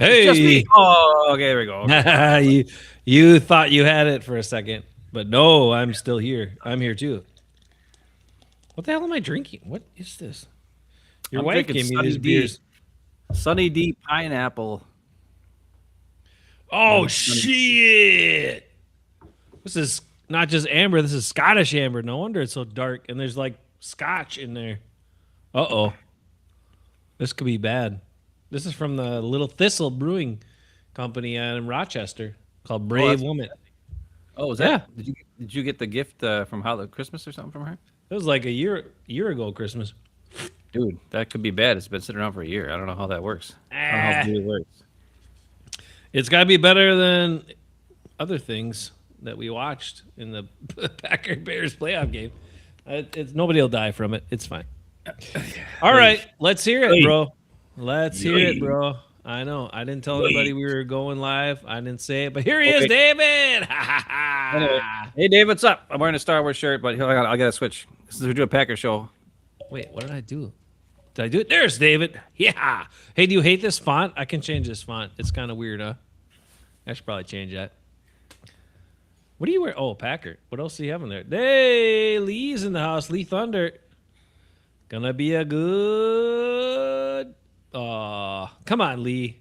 It's just me. Hey, Oh, okay, there we go. Okay. you thought you had it for a second, but no, I'm still here. I'm here too. What the hell am I drinking? What is this? Your I'm wife drinking gave me Sunny these D. beers. Sunny D pineapple. Oh Lemon Sunny. shit! This is not just amber. This is Scottish amber. No wonder it's so dark. And there's like scotch in there. Uh-oh, this could be bad. This is from the Little Thistle Brewing Company in Rochester called Oh, Brave that's Woman. oh, is Yeah, that did you get the gift from how the Christmas or something from her? it was like a year ago Christmas. Dude, that could be bad. It's been sitting around for a year. I don't know how that works. I don't know how Ah, beer works. it's got to be better than other things that we watched in the Packer Bears playoff game. It's nobody will die from it. It's fine. All Hey, right, let's hear it, hey, bro. Let's hear it, hey, bro. I know. I didn't tell hey. anybody we were going live. I didn't say it, but here he is, Okay. David. Ha ha Anyway, ha. hey Dave, what's up? I'm wearing a Star Wars shirt, but I gotta switch. This is we do a Packer show. Wait, what did I do? Did I do it? There's David. Yeah. Hey, do you hate this font? I can change this font. It's kind of weird, huh? I should probably change that. What do you wear? Oh, Packer. What else do you have in there? Hey, Lee's in the house. Lee Thunder. Gonna be a good. Come on, Lee.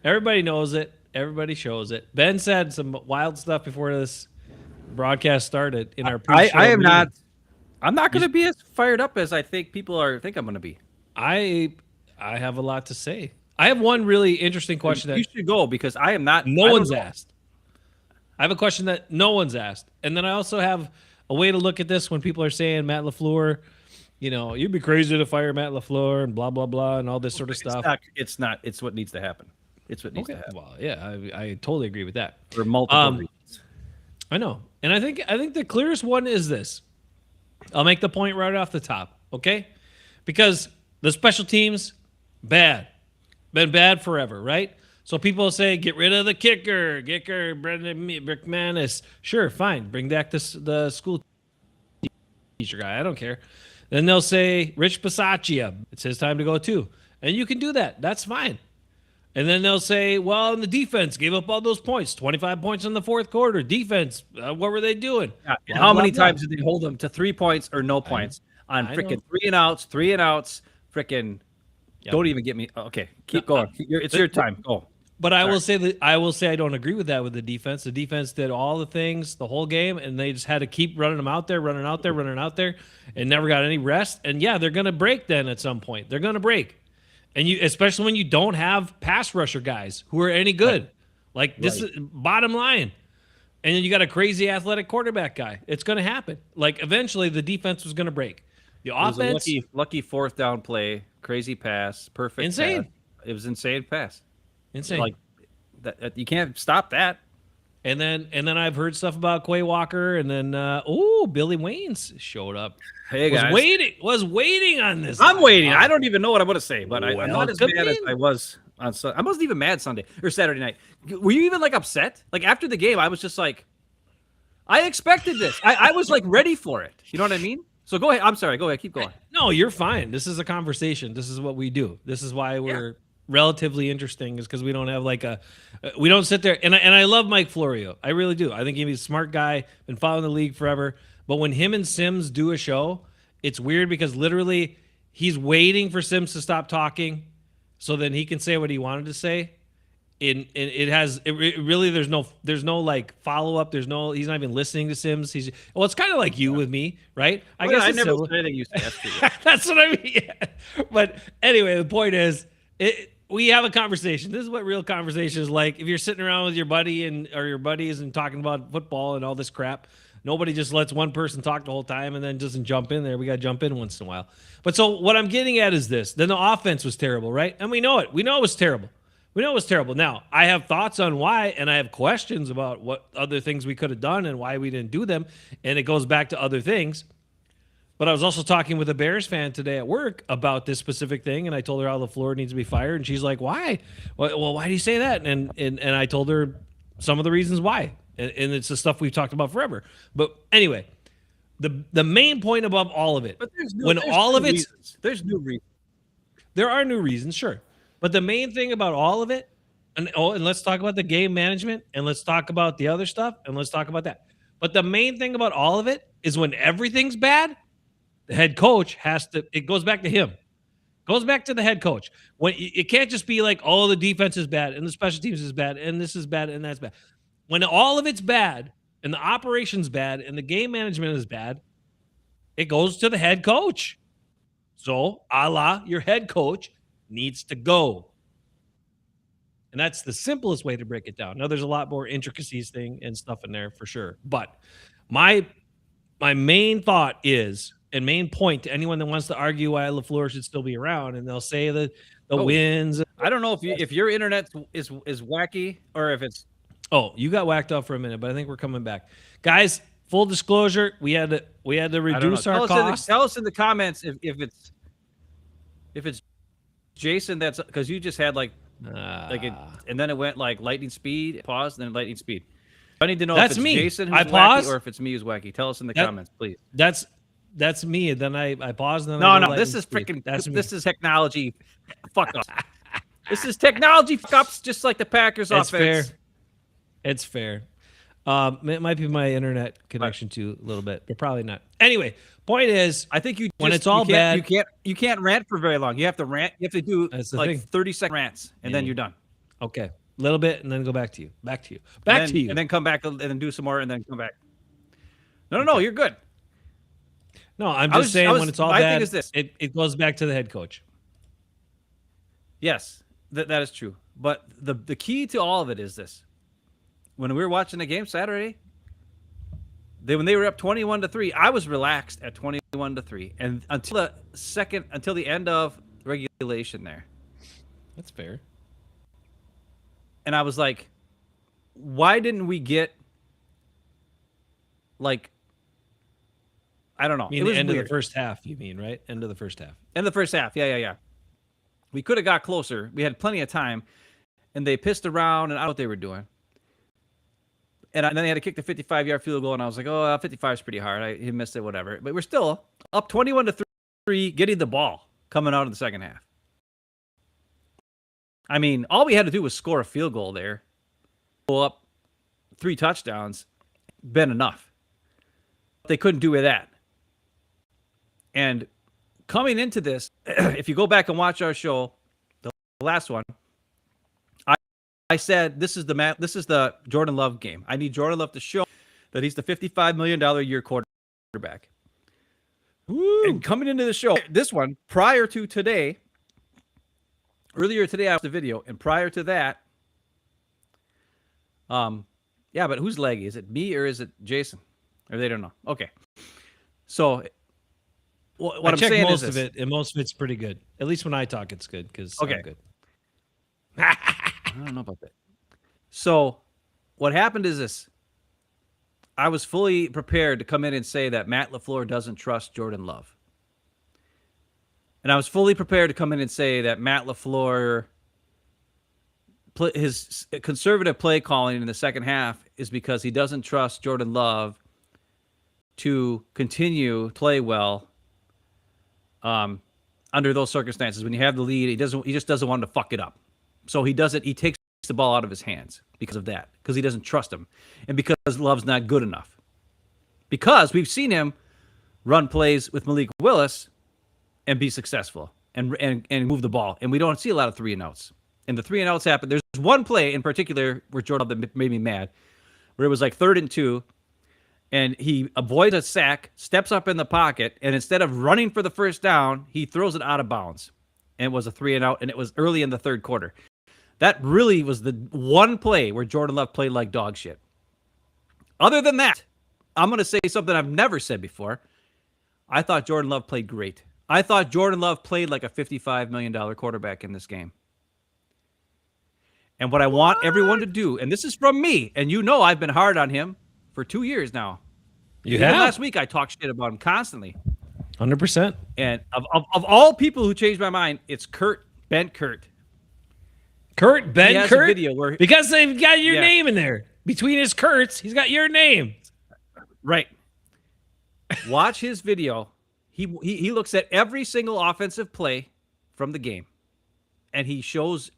Everybody knows it. Everybody shows it. Ben said some wild stuff before this broadcast started in our I pre-show am meeting. not. I'm not You, gonna be as fired up as I think people are think I'm gonna be. I I have a lot to say. I have one really interesting question You that should go because I am not. no I don't one's know. asked. I have a question that no one's asked, and then I also have a way to look at this when people are saying Matt LaFleur. You know, you'd be crazy to fire Matt LaFleur and blah blah blah and all this sort of It's stuff. not. It's not. It's what needs to happen. It's what needs to Okay, happen well, yeah, I totally agree with that. for multiple Um, reasons. I know, and I think the clearest one is this. I'll make the point right off the top, okay? Because the special teams, bad, been bad forever, right? So people say, get rid of the kicker, Brendan McManus. Sure, fine, bring back the school teacher guy. I don't care. Then they'll say Rich Bisaccia. It's his time to go too, and you can do that. That's fine. And then they'll say, well, in the defense, gave up all those points, 25 points in the fourth quarter. Defense, what were they doing? Yeah, and Blah, how blah, many blah. times did they hold them to 3 points or no I know. points on I freaking know. three and outs? Freaking Yep. don't even get me. Okay, No, keep going. It's your time. Go. but I Sorry. will say I don't agree with that with the defense. The defense did all the things the whole game, and they just had to keep running them out there, running out there, and never got any rest. And yeah, they're gonna break then at some point. They're gonna break. And you, especially when you don't have pass rusher guys who are any Right. good. Like this Right. is bottom line. And then you got a crazy athletic quarterback guy. It's going to happen. Like eventually the defense was going to break. The It was a offense, lucky fourth down play, crazy pass, perfect insane. pass. It was insane pass. Insane. Like that, you can't stop that. And then I've heard stuff about Quay Walker and then Billy Waynes showed up. Hey Was guys, waiting on this I'm guy. waiting. I Wow. don't even know what I'm going to say, but I'm not as Welcome mad as in. I was on Sunday. I wasn't even mad Sunday or Saturday night. Were you even like upset? Like after the game, I was just like, I expected this. I was like ready for it. You know what I mean? So go ahead. I'm sorry. Go ahead. Keep going. No, you're fine. This is a conversation. This is what we do. This is why Yeah. we're relatively interesting is because we don't have like we don't sit there and I love Mike Florio. I really do. I think he's a smart guy, been following the league forever. But when him and Sims do a show, it's weird because literally he's waiting for Sims to stop talking so then he can say what he wanted to say. Really there's no like follow up. He's not even listening to Sims. It's kind of like you with me, right? I Oh, yeah, guess I it's never similar. said anything you said. That's true. That's what I mean. Yeah. But anyway, the point is, we have a conversation. This is what real conversation is like. If you're sitting around with your buddy or your buddies and talking about football and all this crap, nobody just lets one person talk the whole time and then doesn't jump in there. We got to jump in once in a while. But so what I'm getting at is this. Then the offense was terrible, right? And we know it. We know it was terrible. We know it was terrible. Now, I have thoughts on why, and I have questions about what other things we could have done and why we didn't do them. And it goes back to other things. But I was also talking with a Bears fan today at work about this specific thing, and I told her how LaFleur needs to be fired, and she's like, "Why? Well, why do you say that?" And I told her some of the reasons why, and it's the stuff we've talked about forever. But anyway, the main point above all of it, But when all of new it's reasons. There's new reasons. there are new reasons, sure, but the main thing about all of it And let's talk about the game management, and let's talk about the other stuff, and let's talk about that. But the main thing about all of it is when everything's bad, the head coach has to. It goes back to him. Goes back to the head coach. When it can't just be like, oh, the defense is bad and the special teams is bad and this is bad and that's bad. When all of it's bad and the operation's bad and the game management is bad, it goes to the head coach. So, a la your head coach needs to go. And that's the simplest way to break it down. Now, there's a lot more intricacies thing and stuff in there for sure. But my main thought is, and main point to anyone that wants to argue why LaFleur should still be around, and they'll say that the wins. I don't know if your internet is wacky or if it's. Oh, you got whacked off for a minute, but I think we're coming back, guys. Full disclosure, we had to reduce our costs. Tell us in the comments if it's Jason. That's because you just had and then it went like lightning speed, pause, then lightning speed. I need to know if it's me. Jason who's wacky or if it's me who's wacky. Tell us in the comments, please. That's me. And then I paused. And then no, this is freaking. This is technology. Fuck up. This is technology fuck ups, just like the Packers offense. Fair. It's fair. It might be my internet connection too a little bit, but probably not. Anyway, point is, I think when it's all bad, you can't rant for very long. You have to rant. You have to do like 30-second rants, and then you're done. Okay, a little bit, and then go back to you, and then come back and then do some more, and then come back. No, you're good. No, I'm just saying when it's all bad, it goes back to the head coach. Yes, that is true. But the key to all of it is this. When we were watching the game Saturday, when they were up 21-3, I was relaxed at 21-3, and until the end of regulation there. That's fair. And I was like, why didn't we get like, I don't know. You mean the end of the first half, you mean, right? End of the first half. End of the first half. Yeah. We could have got closer. We had plenty of time, and they pissed around, and I don't know what they were doing. And then they had to kick the 55-yard field goal, and I was like, oh, 55 is pretty hard. He missed it, whatever. But we're still up 21-3, getting the ball coming out of the second half. I mean, all we had to do was score a field goal there. Go up 3 touchdowns, been enough. They couldn't do that. And coming into this, if you go back and watch our show, the last one, I said this is the Jordan Love game. I need Jordan Love to show that he's the $55 million a year quarterback. Woo. And coming into the show, this one, prior to today, earlier today I watched the video, and prior to that, yeah, but who's leggy? Is it me or is it Jason? Or they don't know. Okay. So what I'm saying most is of it, and most of it's pretty good. At least when I talk, it's good because I'm good. I don't know about that. So what happened is this. I was fully prepared to come in and say that Matt LaFleur doesn't trust Jordan Love. And I was fully prepared to come in and say that Matt LaFleur, his conservative play calling in the second half is because he doesn't trust Jordan Love to continue play well under those circumstances. When you have the lead, he just doesn't want to fuck it up. So he takes the ball out of his hands because of that, because he doesn't trust him, and because Love's not good enough. Because we've seen him run plays with Malik Willis and be successful and move the ball, and we don't see a lot of 3-and-outs. And the 3-and-outs happen. There's one play in particular where Jordan Love made me mad, where it was like 3rd and 2, and he avoids a sack, steps up in the pocket, and instead of running for the first down, he throws it out of bounds. And it was a 3-and-out, and it was early in the third quarter. That really was the one play where Jordan Love played like dog shit. Other than that, I'm going to say something I've never said before. I thought Jordan Love played great. I thought Jordan Love played like a $55 million quarterback in this game. And what I want everyone to do, and this is from me, and you know I've been hard on him for 2 years now. You have? Last week I talked shit about him constantly. 100%. And of all people who changed my mind, it's Ben Kurt. Kurt, Ben Kurt? A video where, because they've got your name in there. Between his Kurts, he's got your name. Right. Watch his video. He looks at every single offensive play from the game, and he shows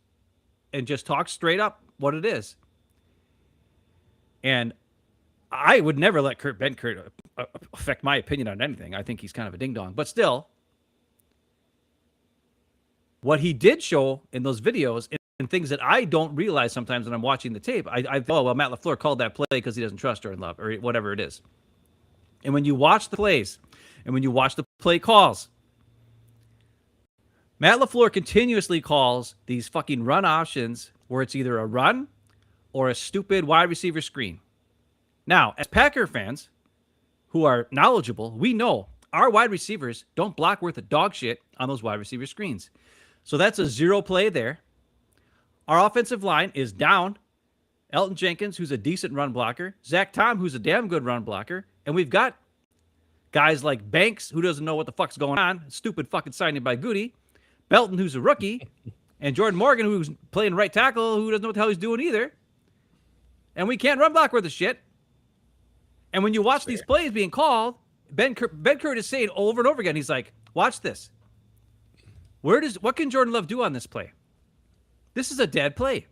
and just talk straight up what it is. And I would never let Ben Kurt affect my opinion on anything. I think he's kind of a ding dong. But still, what he did show in those videos and things that I don't realize sometimes when I'm watching the tape, I thought, well, Matt LaFleur called that play because he doesn't trust Jordan Love or whatever it is. And when you watch the plays and when you watch the play calls, Matt LaFleur continuously calls these fucking run options where it's either a run or a stupid wide receiver screen. Now, as Packer fans who are knowledgeable, we know our wide receivers don't block worth of dog shit on those wide receiver screens. So that's a 0 play there. Our offensive line is down. Elton Jenkins, who's a decent run blocker. Zach Tom, who's a damn good run blocker. And we've got guys like Banks, who doesn't know what the fuck's going on. Stupid fucking signing by Goody. Belton, who's a rookie. And Jordan Morgan, who's playing right tackle, who doesn't know what the hell he's doing either. And we can't run block worth of shit. And when you watch these plays being called, Ben Kurt is saying over and over again, he's like, watch this. What can Jordan Love do on this play? This is a dead play.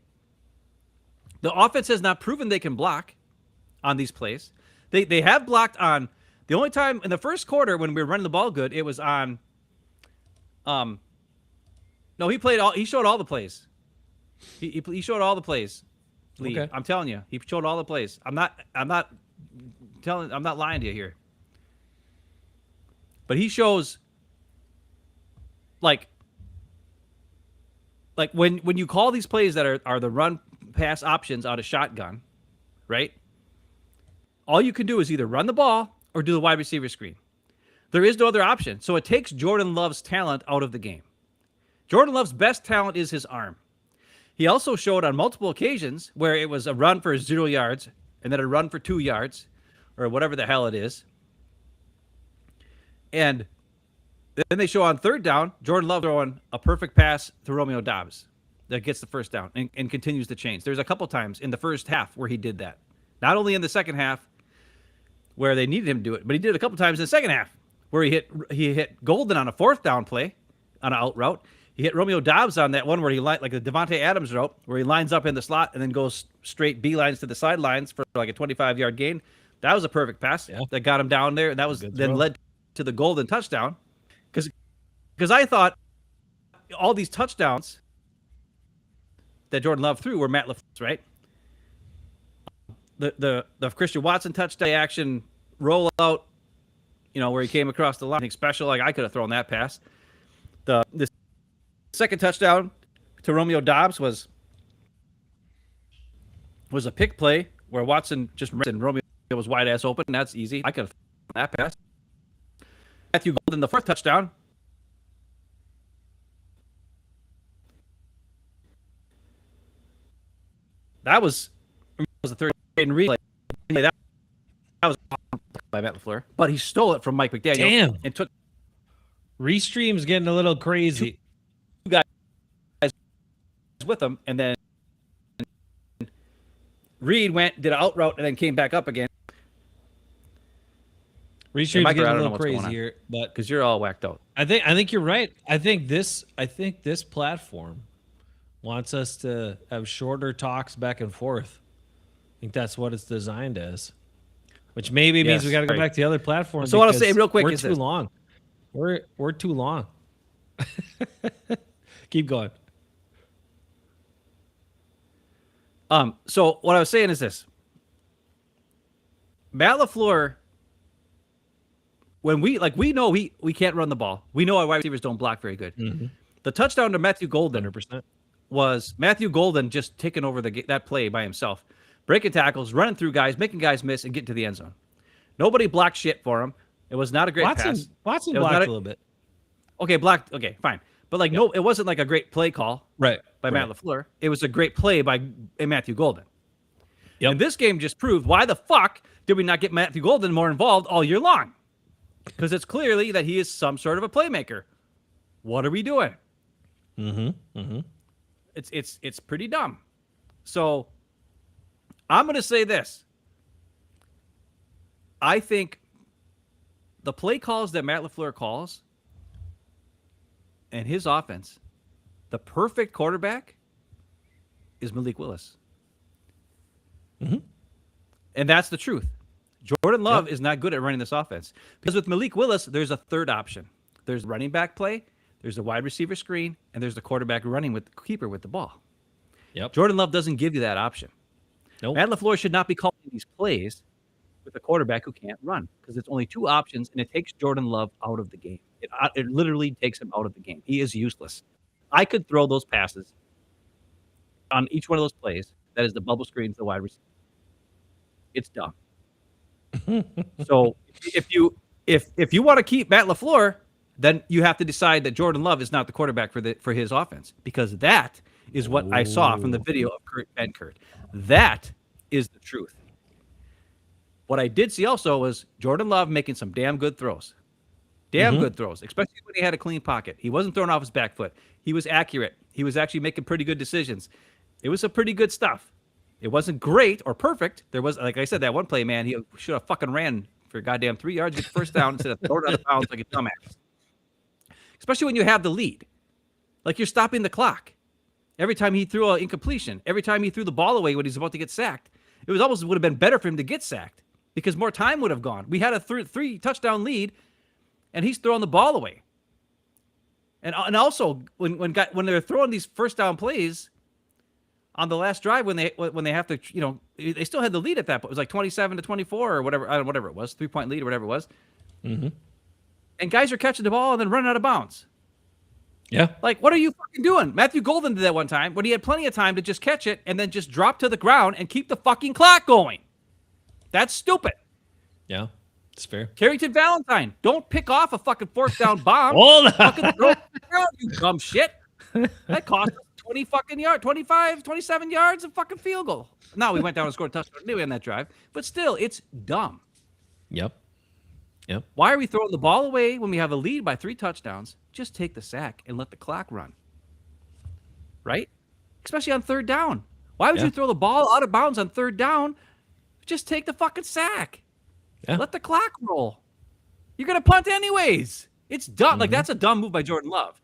The offense has not proven they can block on these plays. They have blocked on the only time in the first quarter when we were running the ball good, it was on no, he showed all the plays. He showed all the plays. Lee. Okay. I'm telling you, he showed all the plays. I'm not lying to you here. But he shows like when you call these plays that are the run pass options out of shotgun, right? All you can do is either run the ball or do the wide receiver screen. There is no other option. So it takes Jordan Love's talent out of the game. Jordan Love's best talent is his arm. He also showed on multiple occasions where it was a run for 0 yards and then a run for 2 yards or whatever the hell it is. And then they show on third down, Jordan Love throwing a perfect pass to Romeo Doubs that gets the first down and continues to change. There's a couple times in the first half where he did that. Not only in the second half where they needed him to do it, but he did it a couple times in the second half where he hit Golden on a fourth down play on an out route. He hit Romeo Doubs on that one where he like the Devontae Adams route where he lines up in the slot and then goes straight beelines to the sidelines for like a 25-yard gain. That was a perfect pass that got him down there, and that was then led to the Golden touchdown. Because I thought all these touchdowns that Jordan Love threw were Matt LaFleur's, right? The Christian Watson touchdown action rollout, where he came across the line, anything special. Like I could have thrown that pass. The second touchdown to Romeo Doubs was a pick play where Watson just ran and Romeo was wide ass open. That's easy. I could have thrown that pass. Matthew Golden, the fourth touchdown. That was a third and relay. That was by Matt LaFleur, but he stole it from Mike McDaniel. Damn. And took Restream's getting a little crazy. Two guys with him, and then Reed did an out route and then came back up again. Restream's getting a little crazy here, but because you're all whacked out. I think you're right. I think this platform wants us to have shorter talks back and forth. I think that's what it's designed as, which maybe means we got to go back to the other platform. So what I'll say real quick is too long. We're too long. Keep going. So what I was saying is this: Matt LaFleur, when we know we can't run the ball, we know our wide receivers don't block very good. Mm-hmm. The touchdown to Matthew Golden 100%. was Matthew Golden just taking over that play by himself, breaking tackles, running through guys, making guys miss, and getting to the end zone. Nobody blocked shit for him. It was not a great pass. Watson blocked a little bit. Okay, blocked. Okay, fine. But no, it wasn't like a great play call by Matt LaFleur. It was a great play by Matthew Golden. Yep. And this game just proved why the fuck did we not get Matthew Golden more involved all year long? Because it's clearly that he is some sort of a playmaker. What are we doing? Mm-hmm. Mm-hmm. It's pretty dumb. So I'm going to say this. I think the play calls that Matt LaFleur calls and his offense, the perfect quarterback is Malik Willis. Mhm. And that's the truth. Jordan Love Yep. is not good at running this offense. Because with Malik Willis, there's a third option. There's running back play, there's the wide receiver screen, and there's the quarterback running with the keeper with the ball. Yep. Jordan Love doesn't give you that option. Nope. Matt LaFleur should not be calling these plays with a quarterback who can't run because it's only two options, and it takes Jordan Love out of the game. It literally takes him out of the game. He is useless. I could throw those passes on each one of those plays. That is the bubble screens, the wide receiver. It's dumb. So if you want to keep Matt LaFleur, then you have to decide that Jordan Love is not the quarterback for his offense, because that is what I saw from the video of Kurt Benkert. That is the truth. What I did see also was Jordan Love making some damn good throws. Damn good throws, especially when he had a clean pocket. He wasn't throwing off his back foot. He was accurate. He was actually making pretty good decisions. It was some pretty good stuff. It wasn't great or perfect. There was, like I said, that one play, man, he should have fucking ran for goddamn 3 yards, get the first down instead of throwing it out of bounds like a dumbass. Especially when you have the lead. Like, you're stopping the clock. Every time he threw an incompletion, every time he threw the ball away when he's about to get sacked, it was almost would have been better for him to get sacked because more time would have gone. We had a three touchdown lead, and he's throwing the ball away. And also when they're throwing these first down plays on the last drive, when they have to, they still had the lead at that point. It was like 27-24 or whatever it was, 3-point lead or whatever it was. Mm-hmm. And guys are catching the ball and then running out of bounds. Yeah. Like, what are you fucking doing? Matthew Golden did that one time when he had plenty of time to just catch it and then just drop to the ground and keep the fucking clock going. That's stupid. Yeah. It's fair. Carrington Valentine, don't pick off a fucking fourth down bomb. Hold on. Fucking throw it to the ground, you dumb shit. That cost us 20 fucking yards, 25, 27 yards of fucking field goal. Now we went down and scored a touchdown anyway on that drive, but still, it's dumb. Yep. Why are we throwing the ball away when we have a lead by 3 touchdowns? Just take the sack and let the clock run. Right? Especially on third down. Why would you throw the ball out of bounds on third down? Just take the fucking sack. Yeah. Let the clock roll. You're going to punt anyways. It's dumb. Mm-hmm. Like, that's a dumb move by Jordan Love.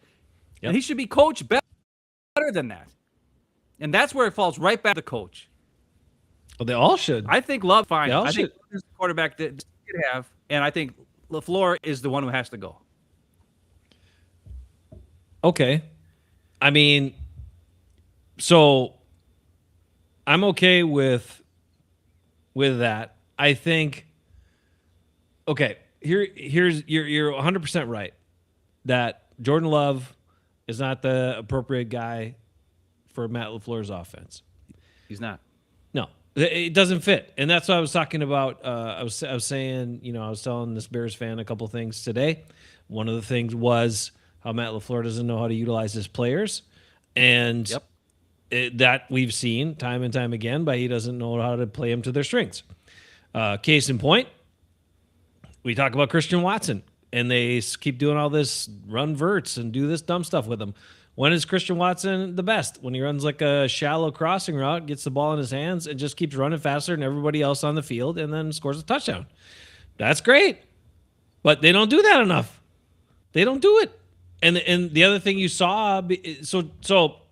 Yep. And he should be coached better than that. And that's where it falls right back to the coach. Well, they all should. I think Love fine. I think Love is the quarterback that he could have, and I think LaFleur is the one who has to go. Okay. I mean, so I'm okay with that. I think, okay, here's you're 100% right that Jordan Love is not the appropriate guy for Matt LaFleur's offense. He's not. No, it doesn't fit. And that's what I was talking about. I was saying, I was telling this Bears fan a couple things today. One of the things was how Matt LaFleur doesn't know how to utilize his players. And that we've seen time and time again, but he doesn't know how to play them to their strengths. Case in point, we talk about Christian Watson, and they keep doing all this run verts and do this dumb stuff with him. When is Christian Watson the best? When he runs like a shallow crossing route, gets the ball in his hands, and just keeps running faster than everybody else on the field, and then scores a touchdown. That's great, but they don't do that enough. They don't do it. And the other thing you saw,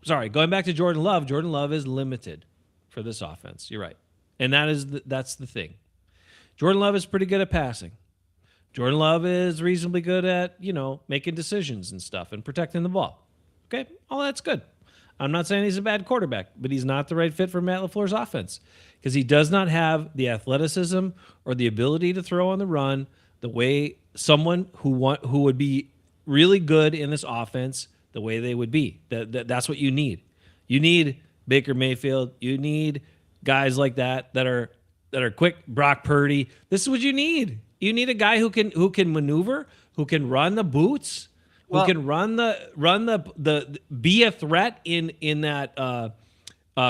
sorry, going back to Jordan Love. Jordan Love is limited for this offense. You're right, and that's the thing. Jordan Love is pretty good at passing. Jordan Love is reasonably good at making decisions and stuff and protecting the ball. Okay, all that's good. I'm not saying he's a bad quarterback, but he's not the right fit for Matt LaFleur's offense because he does not have the athleticism or the ability to throw on the run the way someone who would be really good in this offense the way they would be. That's what you need. You need Baker Mayfield. You need guys like that are quick. Brock Purdy. This is what you need. You need a guy who can maneuver, who can run the boots, who can run the be a threat in that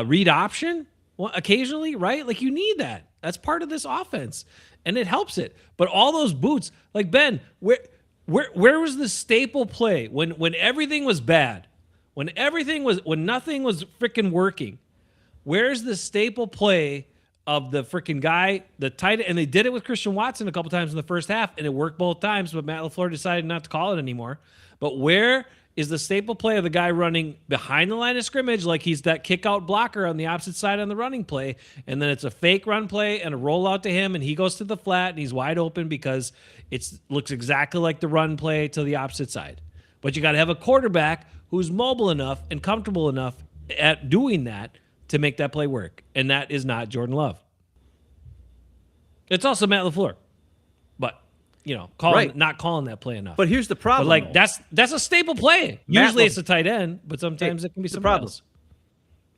read option occasionally, right? Like you need that. That's part of this offense, and it helps it. But all those boots, like Ben, where was the staple play when everything was bad, when nothing was freaking working? Where's the staple play of the freaking guy, the tight end? And they did it with Christian Watson a couple times in the first half, and it worked both times, but Matt LaFleur decided not to call it anymore. But where is the staple play of the guy running behind the line of scrimmage, like he's that kick out blocker on the opposite side on the running play, and then it's a fake run play and a rollout to him, and he goes to the flat and he's wide open because it looks exactly like the run play to the opposite side. But you got to have a quarterback who's mobile enough and comfortable enough at doing that to make that play work, and that is not Jordan Love. It's also Matt LaFleur, but not calling that play enough. But here's the problem. But like that's a staple play. Usually it's a tight end, but sometimes it can be somebody else.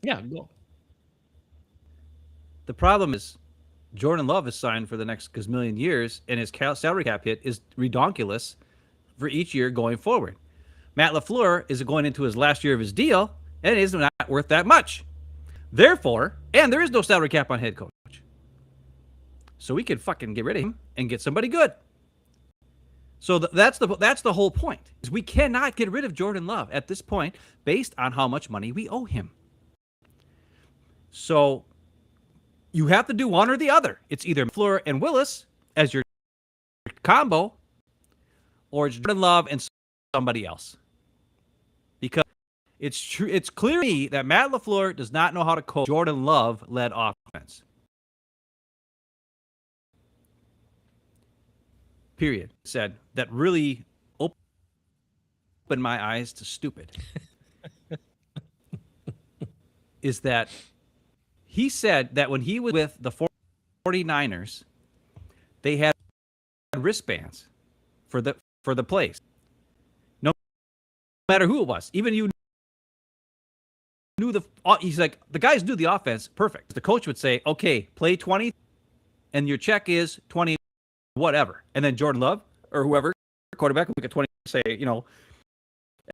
Yeah, go. The problem is Jordan Love is signed for the next gazillion years, and his salary cap hit is redonkulous for each year going forward. Matt LaFleur is going into his last year of his deal, and it is not worth that much. Therefore, and there is no salary cap on head coach. So we could fucking get rid of him and get somebody good. So that's the whole point. Is we cannot get rid of Jordan Love at this point based on how much money we owe him. So you have to do one or the other. It's either Fleur and Willis as your combo, or it's Jordan Love and somebody else. Because it's true. It's clear to me that Matt LaFleur does not know how to coach Jordan Love-led offense. Period. Said that really opened my eyes to stupid. Is that he said that when he was with the 49ers, they had wristbands for the plays. No matter who it was, even you knew he's like, the guys knew the offense perfect. The coach would say, okay, play 20 and your check is 20 whatever. And then Jordan Love or whoever, quarterback, would look at 20 and say,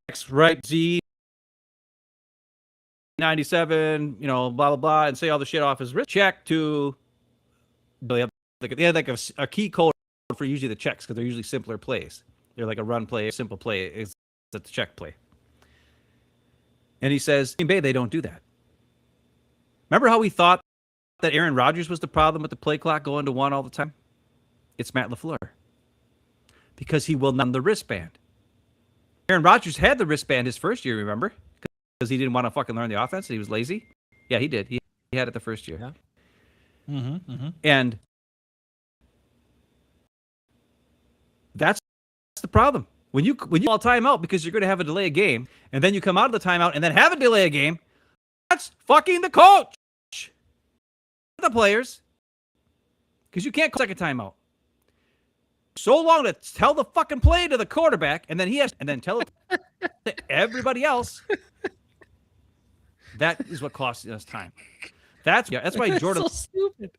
X, right, Z, 97, blah, blah, blah, and say all the shit off his wrist. Check to, they had like a key code for usually the checks because they're usually simpler plays. They're like a run play, a simple play. It's the check play. And he says, in Bay, they don't do that. Remember how we thought that Aaron Rodgers was the problem with the play clock going to 1 all the time? It's Matt LaFleur. Because he will numb the wristband. Aaron Rodgers had the wristband his first year, remember? Because he didn't want to fucking learn the offense and he was lazy. Yeah, he did. He had it the first year. Yeah. Mm-hmm, mm-hmm. And that's the problem. When you call timeout because you're going to have a delay a game, and then you come out of the timeout and then have a delay a game, that's fucking the coach. The players. Because you can't call second timeout. So long to tell the fucking play to the quarterback, and then tell it to everybody else. That is what costs us time. That's why Jordan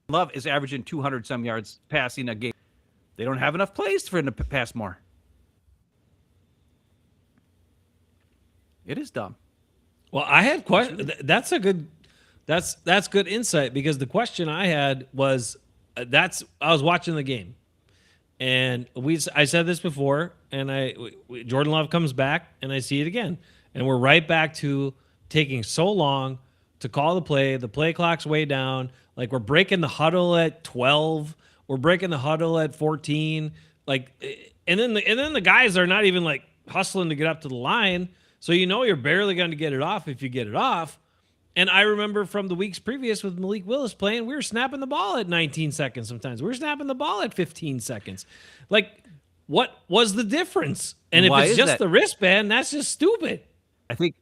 Love is averaging 200 some yards passing a game. They don't have enough plays for him to pass more. It is dumb. Well, I had question. That's good insight, because the question I had was I was watching the game. And I said this before, and Jordan Love comes back, and I see it again, and we're right back to taking so long to call the play. The play clock's way down. Like, we're breaking the huddle at 12. We're breaking the huddle at 14. Like, and then the guys are not even like hustling to get up to the line, so you're barely going to get it off if you get it off. And I remember from the weeks previous with Malik Willis playing, we were snapping the ball at 19 seconds sometimes. We were snapping the ball at 15 seconds. Like, what was the difference? And if it's just the wristband, that's just stupid. I think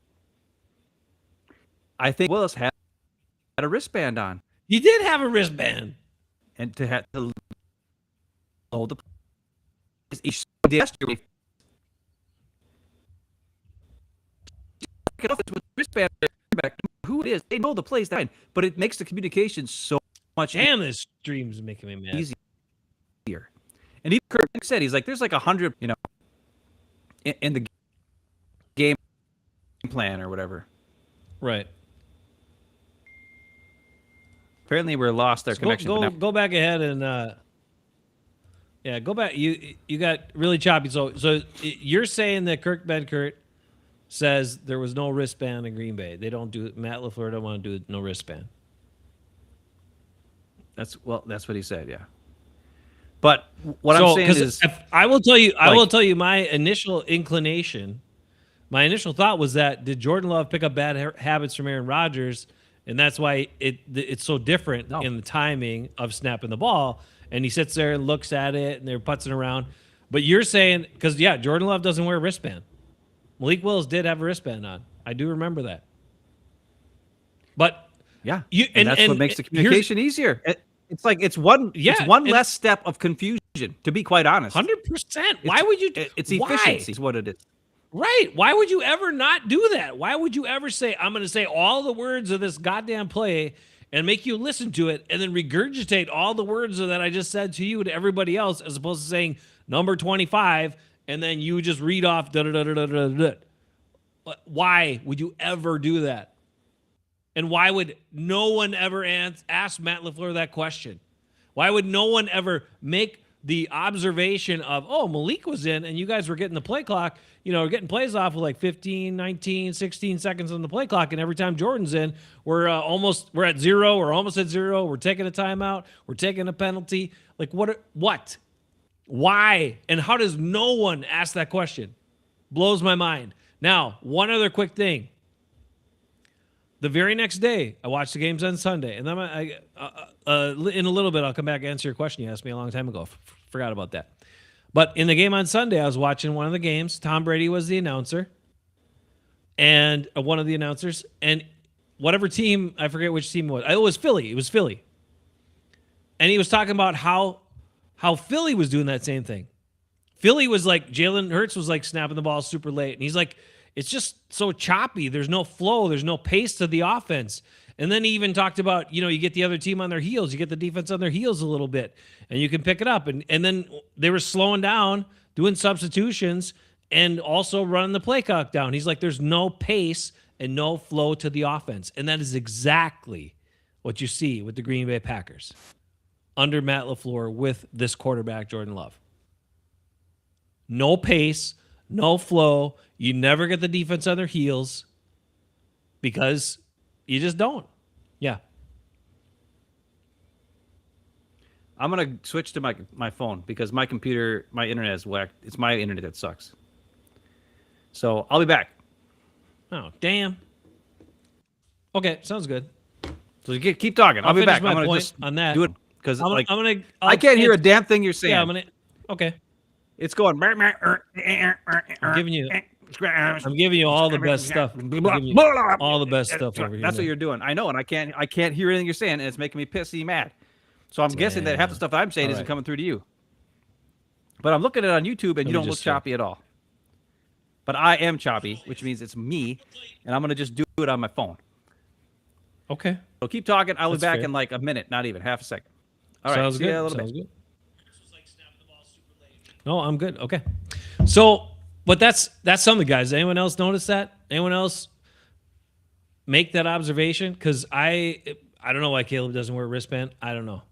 Willis had a wristband on. He did have a wristband. And to hold the yesterday. Get off with wristband back. Who it is, they know the plays that, but it makes the communication so much. Damn, this stream's making me mad. Easier. And even Kirk said, he's like, there's like 100, in the game plan or whatever. Right. Apparently, we're lost their connection. Go back ahead and go back. You got really choppy. So you're saying that Kirk Bedkert says there was no wristband in Green Bay. They don't do it. Matt LaFleur don't want to do no wristband. That's what he said, yeah. But what I'm saying is, I will tell you my initial inclination My initial thought was that did Jordan Love pick up bad habits from Aaron Rodgers, and that's why it's so different No. in the timing of snapping the ball. And he sits there and looks at it, and they're putzing around. But you're saying because Jordan Love doesn't wear a wristband. Malik Willis did have a wristband on. I do remember that. But Yeah, and that's what makes the communication easier. It's like it's one less step of confusion. To be quite honest, 100%. Why would you? It's efficiency is what it is. Right. Why would you ever not do that? Why would you ever say, I'm going to say all the words of this goddamn play and make you listen to it and then regurgitate all the words that I just said to you to everybody else as opposed to saying number 25 and then you just read off da-da-da-da-da-da-da. Why would you ever do that? And why would no one ever ask Matt LaFleur that question? Why would no one ever make the observation of, oh, Malik was in and you guys were getting the play clock, getting plays off with like 15, 19, 16 seconds on the play clock. And every time Jordan's in, we're at zero. We're almost at zero. We're taking a timeout. We're taking a penalty. Like what? Why? And how does no one ask that question? Blows my mind. Now, one other quick thing. The very next day, I watched the games on Sunday, and then in a little bit, I'll come back and answer your question you asked me a long time ago. Forgot about that. But in the game on Sunday, I was watching one of the games. Tom Brady was the announcer, and one of the announcers, and whatever team, I forget which team it was. It was Philly. It was Philly, and he was talking about how Philly was doing that same thing. Philly was like Jalen Hurts was like snapping the ball super late, and he's like, it's just so choppy. There's no flow. There's no pace to the offense. And then he even talked about, you get the other team on their heels. You get the defense on their heels a little bit, and you can pick it up. And then they were slowing down, doing substitutions, and also running the play clock down. He's like, there's no pace and no flow to the offense. And that is exactly what you see with the Green Bay Packers under Matt LaFleur with this quarterback, Jordan Love. No pace, no flow. You never get the defense on their heels because you just don't. Yeah. I'm going to switch to my phone because my computer, my internet is whacked. It's my internet that sucks. So I'll be back. Oh, damn. Okay, sounds good. So keep talking. I'll be finish back. my I'm going to point just on that. do it because I can't hear a damn thing you're saying. Yeah, okay. It's going. I'm giving you all the best stuff. All the best stuff over here. That's what you're doing. I know, and I can't hear anything you're saying, and it's making me pissy mad. So I'm guessing that half the stuff I'm saying isn't coming through to you. But I'm looking at it on YouTube, and you don't look choppy at all. But I am choppy, which means it's me, and I'm going to just do it on my phone. Okay. So keep talking. I'll be back fair. in like a minute, not even half a second. All right. Sounds See good. you in a little Sounds bit. good. No, I'm good. Okay. So, but that's some of the guys. Anyone else notice that? Anyone else make that observation? Because I don't know why Caleb doesn't wear a wristband. I don't know.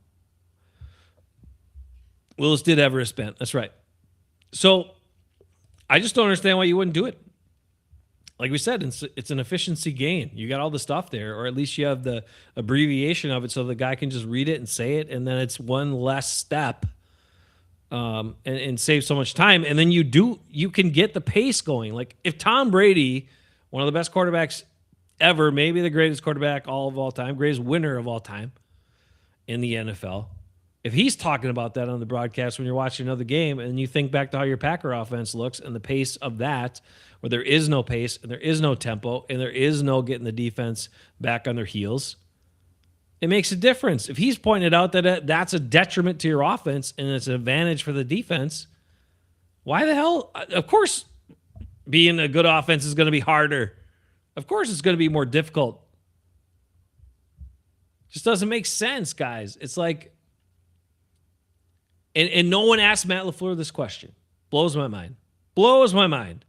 Willis did have a wristband. That's right. So I just don't understand why you wouldn't do it. Like we said, it's an efficiency gain. You got all the stuff there, or at least you have the abbreviation of it so the guy can just read it and say it, and then it's one less step and save so much time. And then you can get the pace going. Like if Tom Brady, one of the best quarterbacks ever, maybe the greatest quarterback of all time, greatest winner of all time in the NFL, if he's talking about that on the broadcast when you're watching another game and you think back to how your Packer offense looks and the pace of that, where there is no pace and there is no tempo and there is no getting the defense back on their heels, it makes a difference. If he's pointed out that that's a detriment to your offense and it's an advantage for the defense, why the hell? Of course, being a good offense is going to be harder. Of course, it's going to be more difficult. Just doesn't make sense, guys. It's like, and no one asked Matt LaFleur this question. Blows my mind. Blows my mind.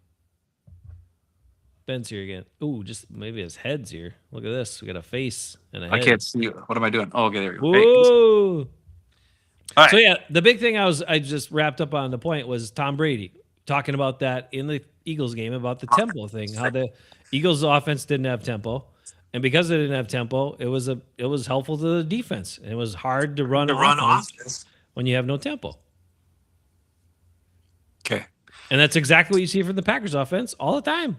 Ben's here again. Ooh, just maybe his head's here. Look at this. We got a face and a head. I can't see you. What am I doing? Oh, okay, there you go. Whoa. All right. So yeah, the big thing I just wrapped up on the point was Tom Brady talking about that in the Eagles game about the tempo thing, how the Eagles offense didn't have tempo. And because they didn't have tempo, it was helpful to the defense. And it was hard to run offense when you have no tempo. Okay. And that's exactly what you see from the Packers offense all the time.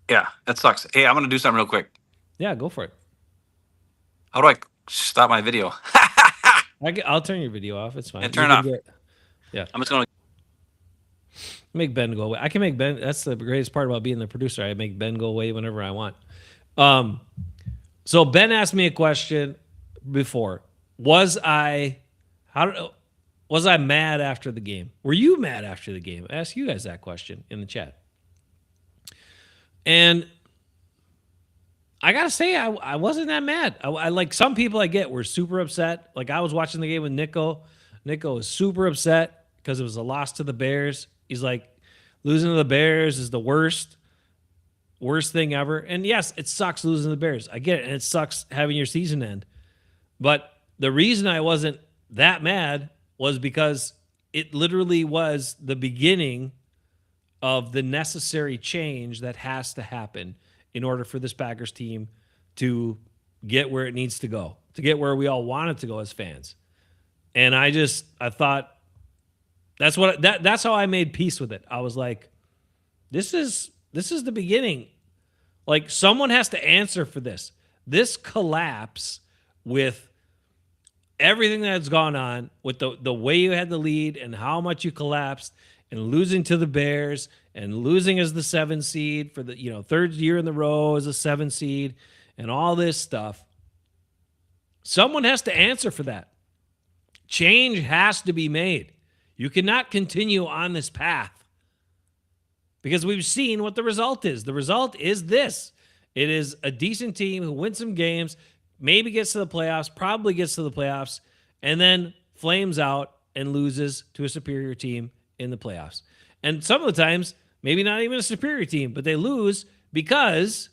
Yeah, that sucks. Hey, I'm gonna do something real quick. Yeah, go for it. How do I stop my video? I'll turn your video off. It's fine. Yeah, turn it off. Yeah. I'm just gonna. Make Ben go away. I can make Ben. That's the greatest part about being the producer. I make Ben go away whenever I want. So Ben asked me a question before. Was I mad after the game? Were you mad after the game? I asked you guys that question in the chat. And I gotta say, I wasn't that mad. I like some people I get were super upset. Like I was watching the game with Nico. Nico was super upset because it was a loss to the Bears. He's like, losing to the Bears is the worst thing ever. And yes, it sucks losing to the Bears. I get it. And it sucks having your season end. But the reason I wasn't that mad was because it literally was the beginning of the necessary change that has to happen in order for this Packers team to get where it needs to go, to get where we all want it to go as fans. And I thought that's how I made peace with it. I was like, this is the beginning. Like someone has to answer for this. This collapse with everything that's gone on, with the way you had the lead and how much you collapsed and losing to the Bears and losing as the 7 seed for the third year in the row as a 7 seed and all this stuff. Someone has to answer for that. Change has to be made. You cannot continue on this path because we've seen what the result is. The result is this. It is a decent team who wins some games, maybe gets to the playoffs, probably gets to the playoffs, and then flames out and loses to a superior team in the playoffs. And some of the times, maybe not even a superior team, but they lose because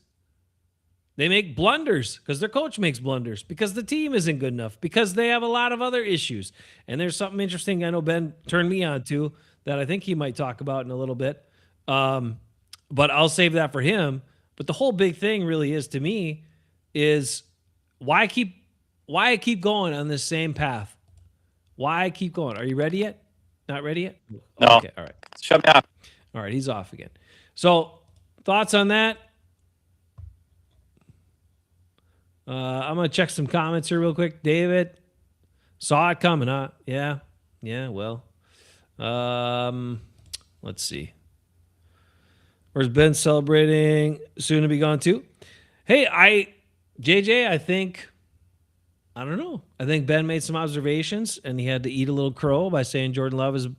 they make blunders, because their coach makes blunders, because the team isn't good enough, because they have a lot of other issues. And there's something interesting I know Ben turned me on to that I think he might talk about in a little bit. But I'll save that for him. But the whole big thing really is, to me, is why I keep going on this same path. Why I keep going. Are you ready yet? Not ready yet? No. Okay, all right. Shut me off. All right, he's off again. So, thoughts on that? I'm going to check some comments here real quick. David, saw it coming, huh? Yeah, well. Let's see. Where's Ben celebrating soon to be gone too? Hey, JJ, I don't know. I think Ben made some observations and he had to eat a little crow by saying Jordan Love is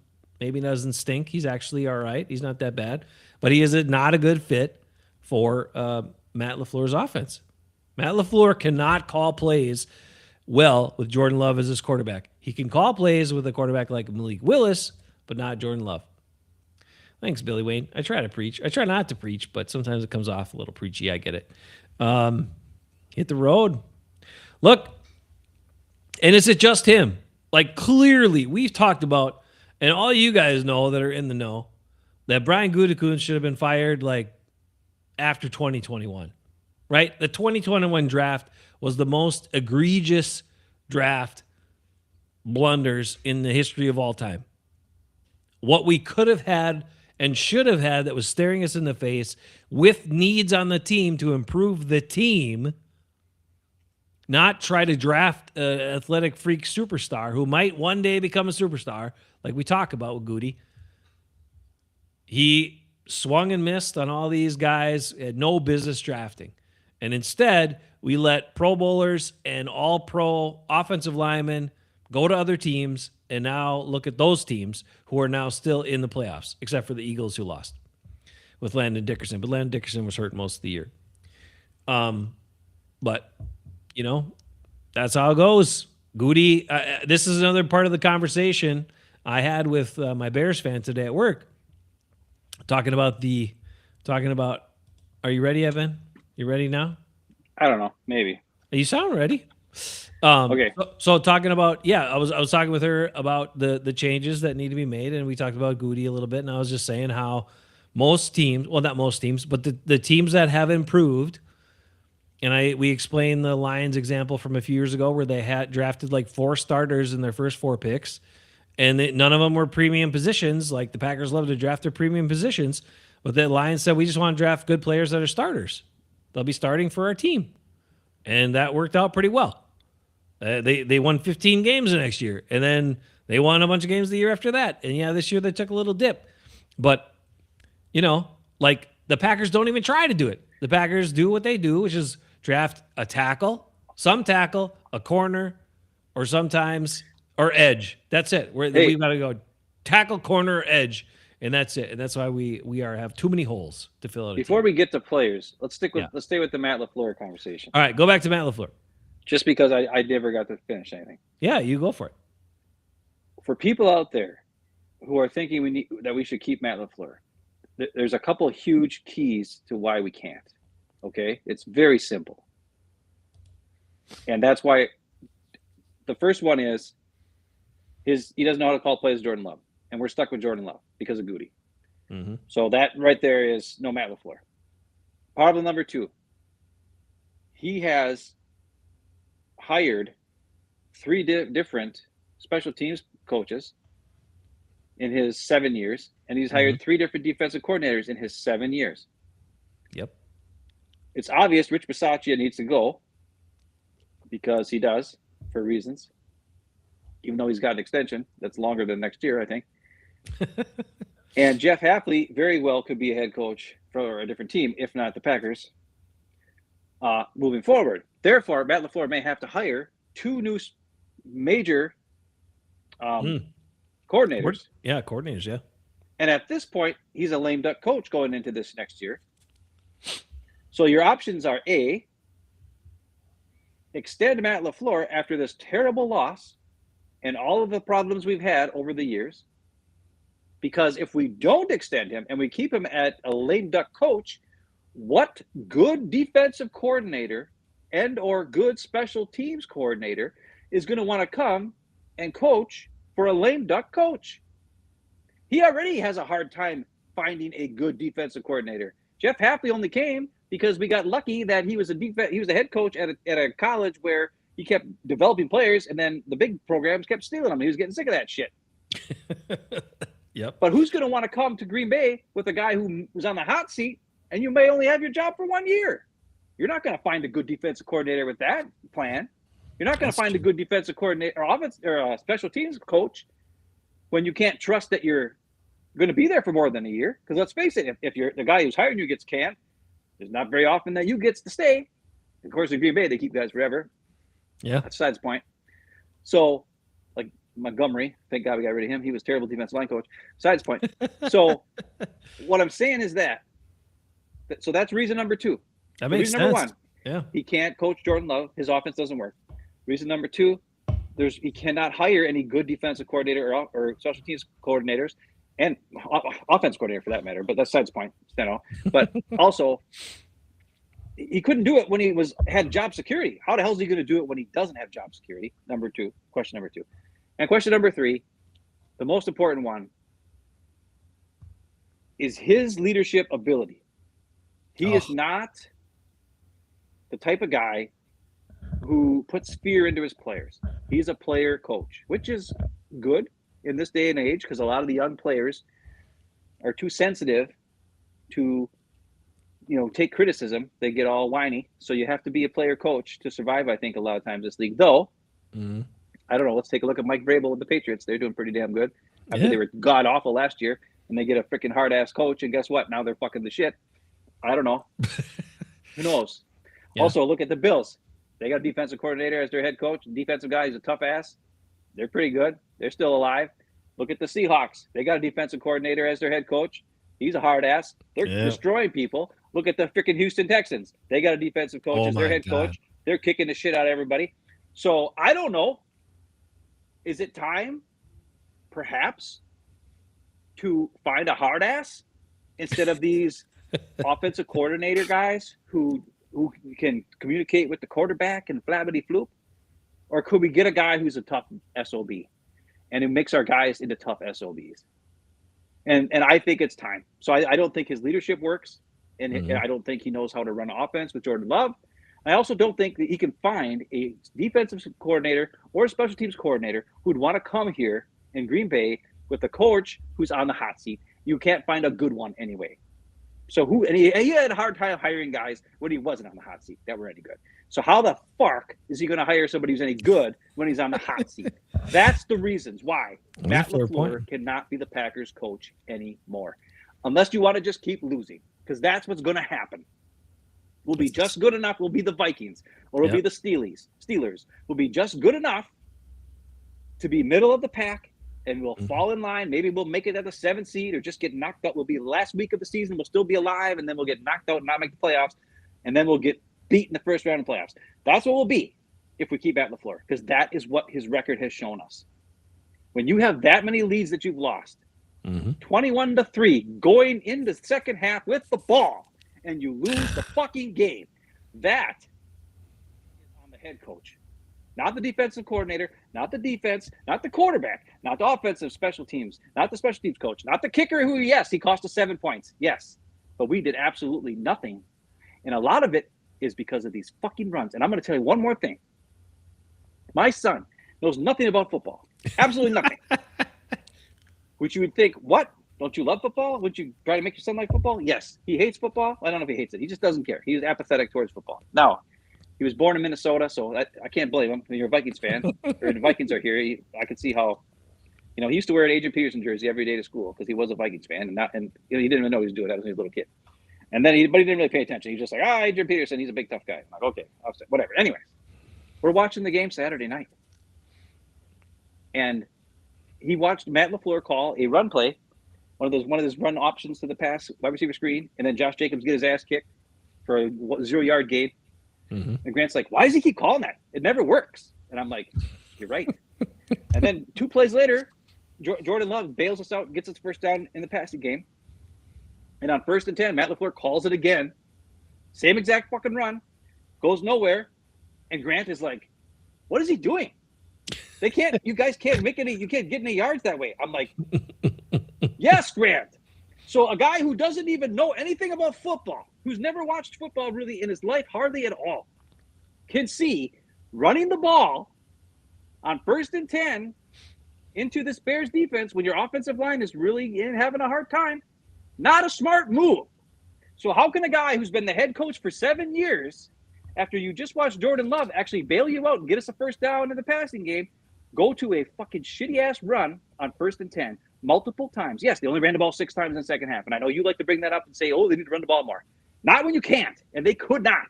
maybe doesn't stink. He's actually all right. He's not that bad, but he is not a good fit for Matt LaFleur's offense. Matt LaFleur cannot call plays well with Jordan Love as his quarterback. He can call plays with a quarterback like Malik Willis, but not Jordan Love. Thanks, Billy Wayne. I try to preach. I try not to preach, but sometimes it comes off a little preachy. I get it. Hit the road. Look, and is it just him? Like, clearly, we've talked about, and all you guys know that are in the know, that Brian Gutekunst should have been fired, like, after 2021, right? The 2021 draft was the most egregious draft blunders in the history of all time. What we could have had and should have had that was staring us in the face with needs on the team to improve the team, not try to draft an athletic freak superstar who might one day become a superstar, like we talk about with Goody. He swung and missed on all these guys, had no business drafting. And instead, we let Pro Bowlers and all-pro offensive linemen go to other teams, and now look at those teams who are now still in the playoffs, except for the Eagles who lost with Landon Dickerson. But Landon Dickerson was hurt most of the year. But, that's how it goes. Goody, this is another part of the conversation I had with my Bears fan today at work. Talking about, are you ready, Evan? You ready now? I don't know. Maybe. You sound ready. Okay. So talking about, I was talking with her about the changes that need to be made, and we talked about Goody a little bit, and I was just saying how most teams, well, not most teams, but the teams that have improved, and we explained the Lions example from a few years ago where they had drafted like 4 starters in their first 4 picks, and none of them were premium positions. Like the Packers love to draft their premium positions, But the Lions said, we just want to draft good players that are starters. They'll be starting for our team. And that worked out pretty well. They won 15 games the next year. And then they won a bunch of games the year after that. And yeah, this year they took a little dip. But, like the Packers don't even try to do it. The Packers do what they do, which is draft a tackle, a corner, or edge. That's it. We've got to go tackle, corner, edge. And that's it. And that's why we have too many holes to fill out. Before we get to players, let's stay with the Matt LaFleur conversation. All right, go back to Matt LaFleur. Just because I never got to finish anything. Yeah, you go for it. For people out there who are thinking that we should keep Matt LaFleur, there's a couple of huge keys to why we can't. Okay, it's very simple, and that's why. The first one is he doesn't know how to call plays Jordan Love, and we're stuck with Jordan Love because of Goody. Mm-hmm. So that right there is no Matt LaFleur. Problem number 2, he has hired 3 different special teams coaches in his 7 years, and he's hired 3 different defensive coordinators in his 7 years. Yep. It's obvious Rich Bisaccia needs to go because he does, for reasons, even though he's got an extension that's longer than next year, I think. And Jeff Hafley very well could be a head coach for a different team, if not the Packers, moving forward. Therefore, Matt LaFleur may have to hire 2 new major coordinators. Coordinators, yeah. And at this point, he's a lame duck coach going into this next year. So your options are A, extend Matt LaFleur after this terrible loss and all of the problems we've had over the years. Because if we don't extend him and we keep him at a lame duck coach, what good defensive coordinator and or good special teams coordinator is going to want to come and coach for a lame duck coach? He already has a hard time finding a good defensive coordinator. Jeff Hafley only came because we got lucky that he was a head coach at a college where he kept developing players, and then the big programs kept stealing them. He was getting sick of that shit. Yep. But who's going to want to come to Green Bay with a guy who was on the hot seat, and you may only have your job for 1 year? You're not going to find a good defensive coordinator with that plan. You're not going to find a good defensive coordinator or offense or a special teams coach when you can't trust that you're going to be there for more than a year. Because let's face it, if you're the guy who's hiring you gets canned, there's not very often that you gets to stay. Of course, in Green Bay, they keep guys forever. Yeah. That's besides the point. So, like Montgomery, thank God we got rid of him. He was a terrible defensive line coach. Besides the point. So, what I'm saying is so that's reason number 2. That makes reason sense. number 1, yeah, he can't coach Jordan Love. His offense doesn't work. Reason number 2, he cannot hire any good defensive coordinator or special teams coordinators and offense coordinator for that matter. But that's besides the point. But also, he couldn't do it when he had job security. How the hell is he going to do it when he doesn't have job security? Question number 2. And question number 3, the most important one, is his leadership ability. He is not the type of guy who puts fear into his players. He's a player coach, which is good in this day and age because a lot of the young players are too sensitive to take criticism. They get all whiny. So you have to be a player coach to survive, I think, a lot of times this league. Though, I don't know. Let's take a look at Mike Vrabel with the Patriots. They're doing pretty damn good. I think they were god-awful last year, and they get a freaking hard-ass coach, and guess what? Now they're fucking the shit. I don't know. Who knows? Yeah. Also, look at the Bills. They got a defensive coordinator as their head coach. Defensive guy is a tough ass. They're pretty good. They're still alive. Look at the Seahawks. They got a defensive coordinator as their head coach. He's a hard ass. They're destroying people. Look at the freaking Houston Texans. They got a defensive coach as their head coach. They're kicking the shit out of everybody. So I don't know. Is it time, perhaps, to find a hard ass instead of these offensive coordinator guys who can communicate with the quarterback and flabbity floop? Or could we get a guy who's a tough SOB and who makes our guys into tough SOBs? And I think it's time. So I don't think his leadership works. And I don't think he knows how to run an offense with Jordan Love. I also don't think that he can find a defensive coordinator or a special teams coordinator who'd want to come here in Green Bay with a coach who's on the hot seat. You can't find a good one anyway. And he had a hard time hiring guys when he wasn't on the hot seat that were any good. So how the fuck is he going to hire somebody who's any good when he's on the hot seat? That's the reasons why Matt LaFleur cannot be the Packers coach anymore. Unless you want to just keep losing, because that's what's going to happen. We'll be just good enough. We'll be the Vikings, or we'll be the Steelers. We'll be just good enough to be middle of the pack, and we'll fall in line. Maybe we'll make it at the 7th seed or just get knocked out. We'll be the last week of the season. We'll still be alive, and then we'll get knocked out and not make the playoffs, and then we'll get beat in the first round of playoffs. That's what we'll be if we keep Matt LaFleur, because that is what his record has shown us. When you have that many leads that you've lost, 21-3, going into the second half with the ball, and you lose the fucking game, that is on the head coach. Not the defensive coordinator, not the defense, not the quarterback, not the offensive special teams, not the special teams coach, not the kicker who, yes, he cost us 7 points. Yes, but we did absolutely nothing. And a lot of it is because of these fucking runs. And I'm going to tell you one more thing. My son knows nothing about football. Absolutely nothing. Which you would think, what? Don't you love football? Would you try to make your son like football? Yes. He hates football. I don't know if he hates it. He just doesn't care. He's apathetic towards football. Now, he was born in Minnesota, so I can't blame him. When you're a Vikings fan, or the Vikings are here, I can see how, he used to wear an Adrian Peterson jersey every day to school because he was a Vikings fan, and he didn't even know he was doing that when he was a little kid. And then but he didn't really pay attention. He was just like, Adrian Peterson, he's a big tough guy. I'm like, okay, whatever. Anyways, we're watching the game Saturday night, and he watched Matt LaFleur call a run play, one of those run options to the pass wide receiver screen, and then Josh Jacobs get his ass kicked for a 0-yard gain. And Grant's like, why does he keep calling that? It never works. And I'm like, you're right. And then 2 plays later, Jordan Love bails us out and gets us first down in the passing game. And on 1st and 10, Matt LaFleur calls it again. Same exact fucking run. Goes nowhere. And Grant is like, what is he doing? You guys can't you can't get any yards that way. I'm like, yes, Grant. So a guy who doesn't even know anything about football, who's never watched football really in his life, hardly at all, can see running the ball on 1st and 10 into this Bears defense when your offensive line is really having a hard time. Not a smart move. So how can a guy who's been the head coach for 7 years, after you just watched Jordan Love actually bail you out and get us a first down in the passing game, go to a fucking shitty-ass run on 1st and 10 multiple times? Yes, they only ran the ball 6 times in the second half. And I know you like to bring that up and say, oh, they need to run the ball more. Not when you can't. And they could not.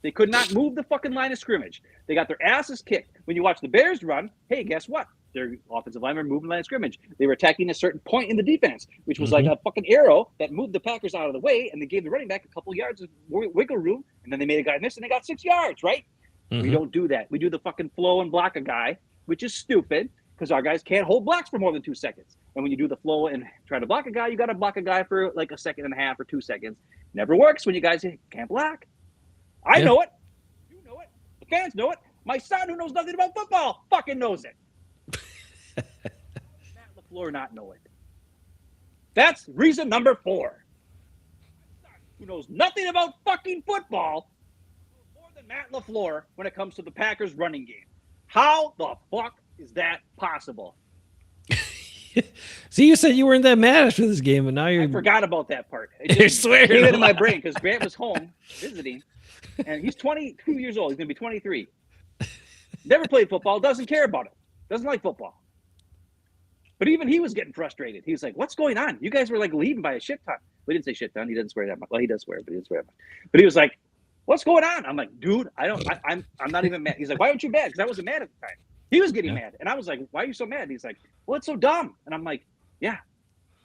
They could not move the fucking line of scrimmage. They got their asses kicked. When you watch the Bears run, hey, guess what? Their offensive linemen were moving the line of scrimmage. They were attacking a certain point in the defense, which was like a fucking arrow that moved the Packers out of the way, and they gave the running back a couple yards of wiggle room, and then they made a guy miss, and they got 6 yards, right? We don't do that. We do the fucking flow and block a guy, which is stupid because our guys can't hold blocks for more than 2 seconds. And when you do the flow and try to block a guy, you got to block a guy for like 1.5 seconds or 2 seconds. Never works when you guys can't block. I know it. You know it. The fans know it. My son, who knows nothing about football, fucking knows it. Matt LaFleur not know it. That's reason number 4. My son, who knows nothing about fucking football, knows more than Matt LaFleur when it comes to the Packers running game. How the fuck is that possible? See, you said you weren't that mad after this game, and now I you're. forgot about that part. You're swearing. It came into my brain because Grant was home visiting, and he's 22 years old. He's going to be 23. Never played football. Doesn't care about it. Doesn't like football. But even he was getting frustrated. He was like, what's going on? You guys were like leading by a shit ton. We didn't say shit ton. He doesn't swear that much. Well, he does swear, but he didn't swear that much. But he was like, what's going on? I'm like, dude, I'm not even mad. He's like, why aren't you mad? Because I wasn't mad at the time. He was getting mad. And I was like, why are you so mad? And he's like, well, it's so dumb. And I'm like, yeah.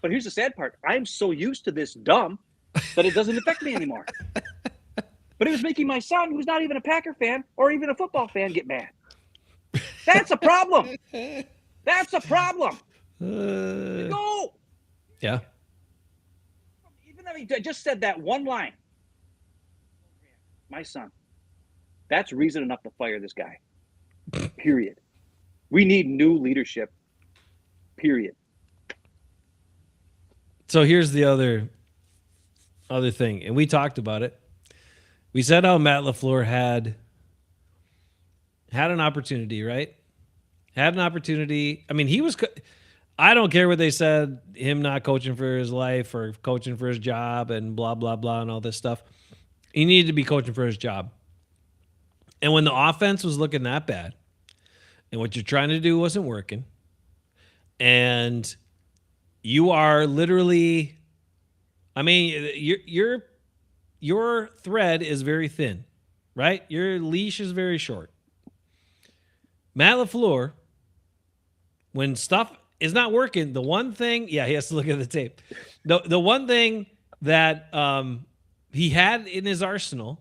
But here's the sad part. I'm so used to this dumb that it doesn't affect me anymore. But it was making my son, who's not even a Packer fan or even a football fan, get mad. That's a problem. That's a problem. Go. Yeah. Even though I just said that one line. My son. That's reason enough to fire this guy. Period. We need new leadership. Period. So here's the other thing, and we talked about it. We said how Matt LaFleur had an opportunity, right? Had an opportunity. I mean, I don't care what they said, him not coaching for his life or coaching for his job and blah, blah, blah, and all this stuff. He needed to be coaching for his job. And when the offense was looking that bad and what you're trying to do wasn't working, and you are literally, I mean, your thread is very thin, right? Your leash is very short. Matt LaFleur, when stuff is not working, the one thing, he has to look at the tape. The one thing that he had in his arsenal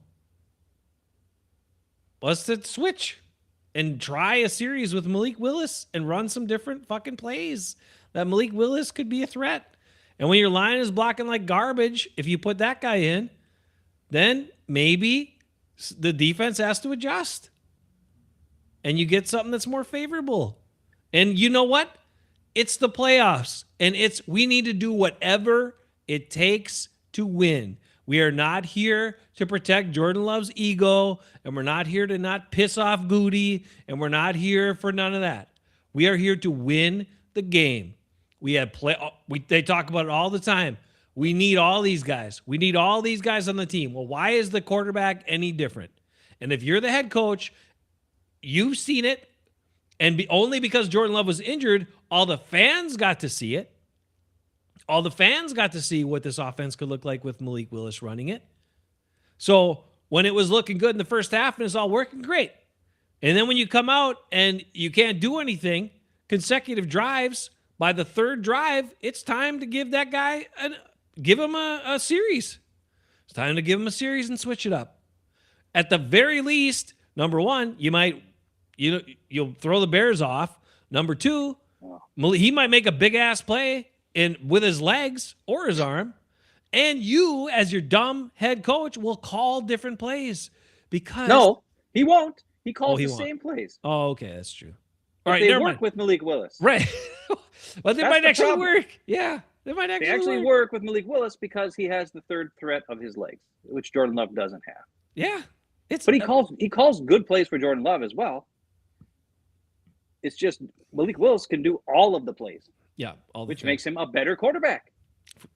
was to switch and try a series with Malik Willis and run some different fucking plays. That Malik Willis could be a threat. And when your line is blocking like garbage, if you put that guy in, then maybe the defense has to adjust. And you get something that's more favorable. And you know what? It's the playoffs. And we need to do whatever it takes to win. We are not here to protect Jordan Love's ego, and we're not here to not piss off Goody, and we're not here for none of that. We are here to win the game. They talk about it all the time. We need all these guys. We need all these guys on the team. Well, why is the quarterback any different? And if you're the head coach, you've seen it, and only because Jordan Love was injured, all the fans got to see it. All the fans got to see what this offense could look like with Malik Willis running it. So when it was looking good in the first half and it's all working great, and then when you come out and you can't do anything, consecutive drives, by the third drive, it's time to give that guy give him a series. It's time to give him a series and switch it up. At the very least, number one, you'll throw the Bears off. Number two, he might make a big ass play with his legs or his arm, and you, as your dumb head coach, will call different plays because no, he won't. He calls the same plays. Oh, okay, that's true. All right, they work with Malik Willis, right? But they might actually work. Yeah, they might actually work with Malik Willis because he has the third threat of his legs, which Jordan Love doesn't have. Yeah, but he calls good plays for Jordan Love as well. It's just Malik Willis can do all of the plays. Yeah, which makes him a better quarterback.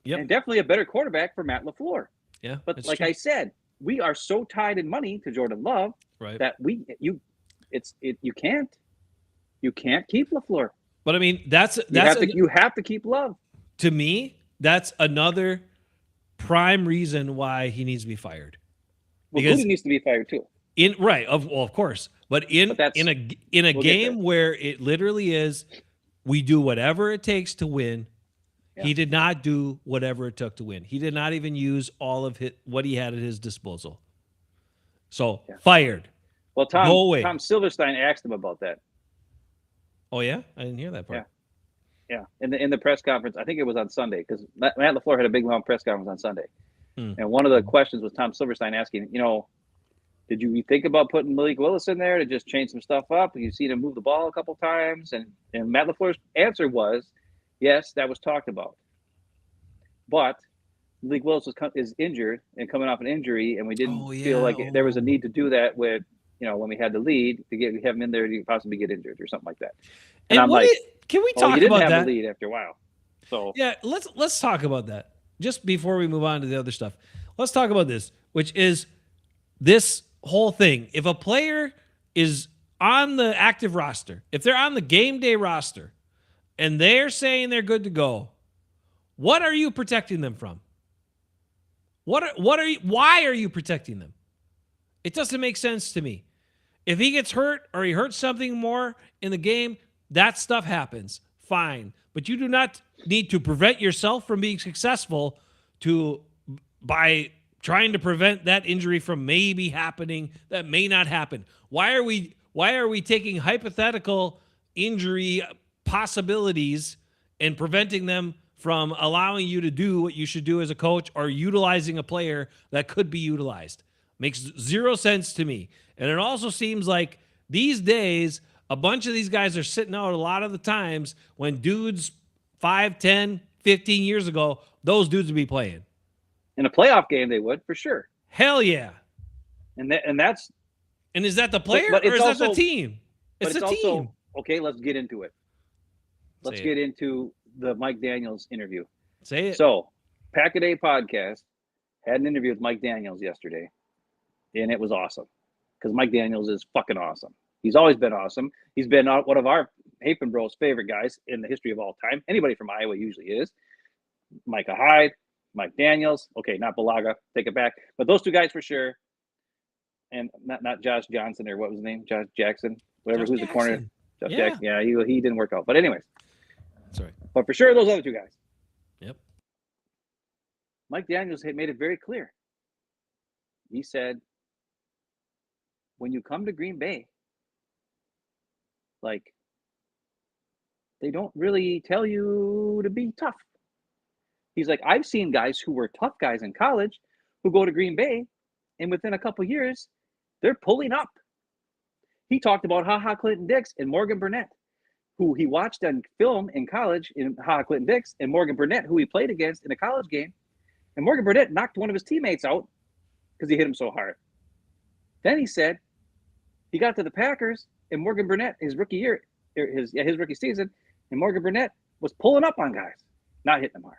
Yep. And definitely a better quarterback for Matt LaFleur. Yeah. But like I said, we are so tied in money to Jordan Love that you can't keep LaFleur. But I mean, you have to keep Love. To me, that's another prime reason why he needs to be fired. Well, Goody needs to be fired too. Of course. But in a game where it literally is, we do whatever it takes to win. Yeah. He did not do whatever it took to win. He did not even use all of what he had at his disposal. So fired. Well, Tom Silverstein asked him about that. Oh yeah, I didn't hear that part. Yeah. In the press conference, I think it was on Sunday because Matt LaFleur had a big long press conference on Sunday, and one of the questions was Tom Silverstein asking, did you think about putting Malik Willis in there to just change some stuff up? You've seen him move the ball a couple times. And Matt LaFleur's answer was, yes, that was talked about. But Malik Willis is injured and coming off an injury, and we didn't feel like there was a need to do that with, when we had the lead to have him in there to possibly get injured or something like that. And I'm like, can we talk about that? You didn't have the lead after a while. So yeah, let's talk about that. Just before we move on to the other stuff, let's talk about this, which is this whole thing. If a player is on the active roster, if they're on the game day roster and they're saying they're good to go, what are you protecting them from? Why are you protecting them? It doesn't make sense to me. If he gets hurt or he hurts something more in the game, that stuff happens. Fine. But you do not need to prevent yourself from being successful by trying to prevent that injury from maybe happening that may not happen. Why are we taking hypothetical injury possibilities and preventing them from allowing you to do what you should do as a coach or utilizing a player that could be utilized? Makes zero sense to me. And it also seems like these days, a bunch of these guys are sitting out a lot of the times when dudes 5, 10, 15 years ago, those dudes would be playing. In a playoff game, they would, for sure. Hell yeah. And is that the player or is that the team? It's a team. Okay, let's get into it. let's Say get into the Mike Daniels interview. Say it. So, Pack-A-Day Podcast had an interview with Mike Daniels yesterday, and it was awesome because Mike Daniels is fucking awesome. He's always been awesome. He's been one of our Hafen Bros' favorite guys in the history of all time. Anybody from Iowa usually is. Micah Hyde, Mike Daniels. Okay, not Balaga. Take it back. But those two guys for sure. And not Josh Johnson or what was his name? Josh Jackson. Whatever. Josh Who's the corner? Jackson. Josh Yeah. Jackson. Yeah, he didn't work out. But anyways. Sorry. But for sure, those other two guys. Yep. Mike Daniels had made it very clear. He said, when you come to Green Bay, like, they don't really tell you to be tough. He's like, I've seen guys who were tough guys in college who go to Green Bay, and within a couple years, they're pulling up. He talked about Ha-Ha Clinton-Dix and Morgan Burnett, who he watched on film in college in Ha-Ha Clinton-Dix, and Morgan Burnett, who he played against in a college game. And Morgan Burnett knocked one of his teammates out because he hit him so hard. Then he said he got to the Packers, and Morgan Burnett, his rookie year, his rookie season, and Morgan Burnett was pulling up on guys, not hitting them hard.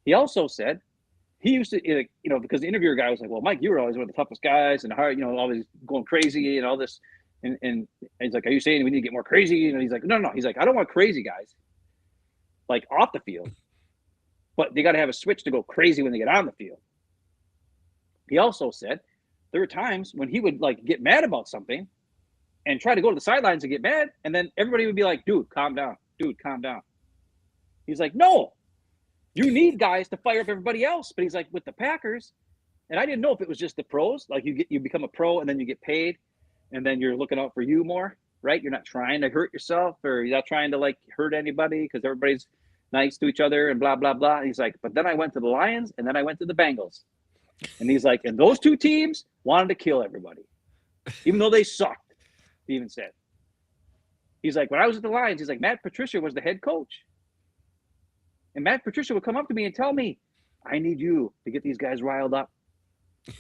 He also said he used to, because the interviewer guy was like, well, Mike, you were always one of the toughest guys and hard, always going crazy and all this. And he's like, are you saying we need to get more crazy? And he's like, no. He's like, I don't want crazy guys, like, off the field. But they got to have a switch to go crazy when they get on the field. He also said there were times when he would, like, get mad about something and try to go to the sidelines and get mad. And then everybody would be like, dude, calm down. Dude, calm down. He's like, no. You need guys to fire up everybody else. But he's like, with the Packers, and I didn't know if it was just the pros, like you become a pro and then you get paid and then you're looking out for you more, right? You're not trying to hurt yourself or you're not trying to, like, hurt anybody because everybody's nice to each other and blah, blah, blah. And he's like, but then I went to the Lions and then I went to the Bengals. And he's like, and those two teams wanted to kill everybody, even though they sucked, he even said. He's like, when I was at the Lions, he's like, Matt Patricia was the head coach. And Matt Patricia would come up to me and tell me, I need you to get these guys riled up.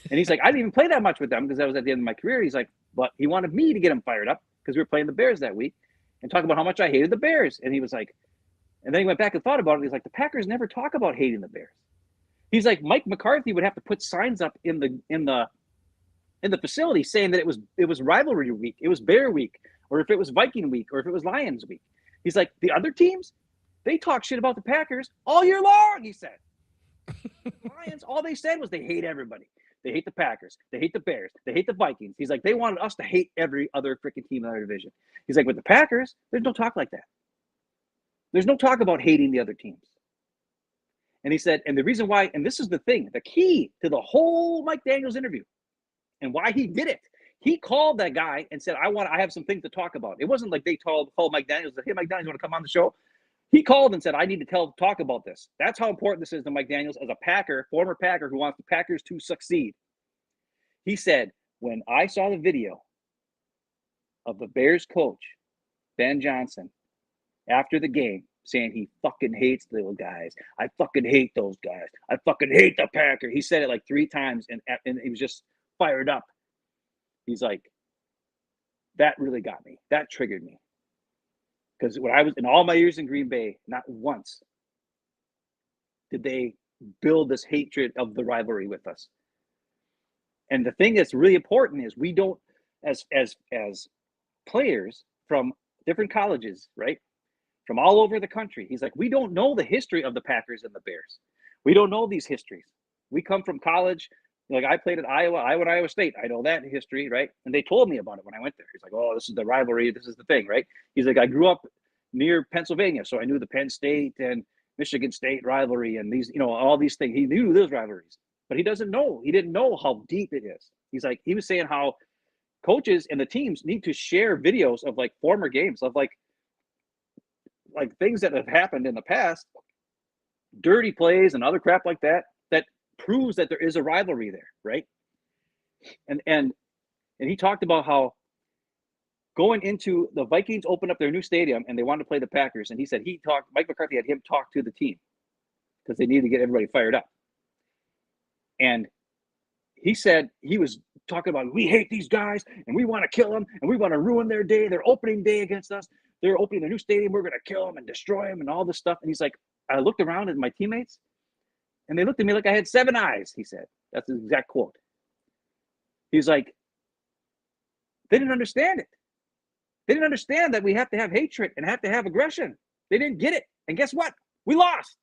And he's like, I didn't even play that much with them because that was at the end of my career. He's like, but he wanted me to get them fired up because we were playing the Bears that week and talk about how much I hated the Bears. And he was like, and then he went back and thought about it. He's like, the Packers never talk about hating the Bears. He's like, Mike McCarthy would have to put signs up in the facility saying that it was rivalry week, it was Bear week, or if it was Viking week, or if it was Lions week. He's like, the other teams, they talk shit about the Packers all year long, he said. Lions, all they said was they hate everybody. They hate the Packers. They hate the Bears. They hate the Vikings. He's like, they wanted us to hate every other freaking team in our division. He's like, with the Packers, there's no talk like that. There's no talk about hating the other teams. And he said, and the reason why, and this is the thing, the key to the whole Mike Daniels interview and why he did it. He called that guy and said, I have some things to talk about. It wasn't like they called Mike Daniels and said, hey, Mike Daniels, you want to come on the show? He called and said, I need to talk about this. That's how important this is to Mike Daniels as a Packer, former Packer who wants the Packers to succeed. He said, when I saw the video of the Bears coach, Ben Johnson, after the game, saying he fucking hates little guys. I fucking hate those guys. I fucking hate the Packer. He said it like 3 times and he was just fired up. He's like, that really got me. That triggered me. Because when I was in all my years in Green Bay, not once did they build this hatred of the rivalry with us. And the thing that's really important is we don't, as players from different colleges, right? From all over the country. He's like, we don't know the history of the Packers and the Bears. We don't know these histories. We come from college. Like, I played at Iowa State. I know that history, right? And they told me about it when I went there. He's like, oh, this is the rivalry. This is the thing, right? He's like, I grew up near Pennsylvania, so I knew the Penn State and Michigan State rivalry and these, all these things. He knew those rivalries, but he doesn't know. He didn't know how deep it is. He's like, he was saying how coaches and the teams need to share videos of, like, former games of, like things that have happened in the past, dirty plays and other crap like that, that proves that there is a rivalry there, right? And he talked about how going into the Vikings opened up their new stadium and they wanted to play the Packers. And he said Mike McCarthy had him talk to the team because they needed to get everybody fired up. And he said he was talking about, we hate these guys and we want to kill them and we want to ruin their day, their opening day against us. they're opening their new stadium. We're going to kill them and destroy them and all this stuff. And he's like, I looked around at my teammates and they looked at me like I had 7 eyes, he said. That's his exact quote. He's like, they didn't understand it. They didn't understand that we have to have hatred and have to have aggression. They didn't get it. And guess what? We lost.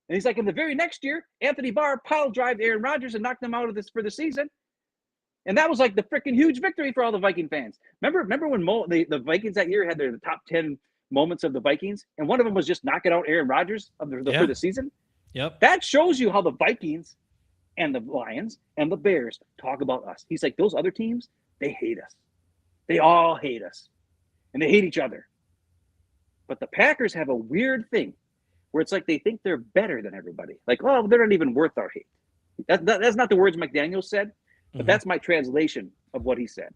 And he's like, in the very next year, Anthony Barr pile drived Aaron Rodgers and knocked them out of this for the season. And that was like the freaking huge victory for all the Viking fans. Remember when the Vikings that year had the top 10 moments of the Vikings? And one of them was just knocking out Aaron Rodgers for the season? Yep. That shows you how the Vikings and the Lions and the Bears talk about us. He's like, those other teams, they hate us. They all hate us. And they hate each other. But the Packers have a weird thing where it's like they think they're better than everybody. Like, oh, they're not even worth our hate. That's not the words McDaniels said, but that's my translation of what he said.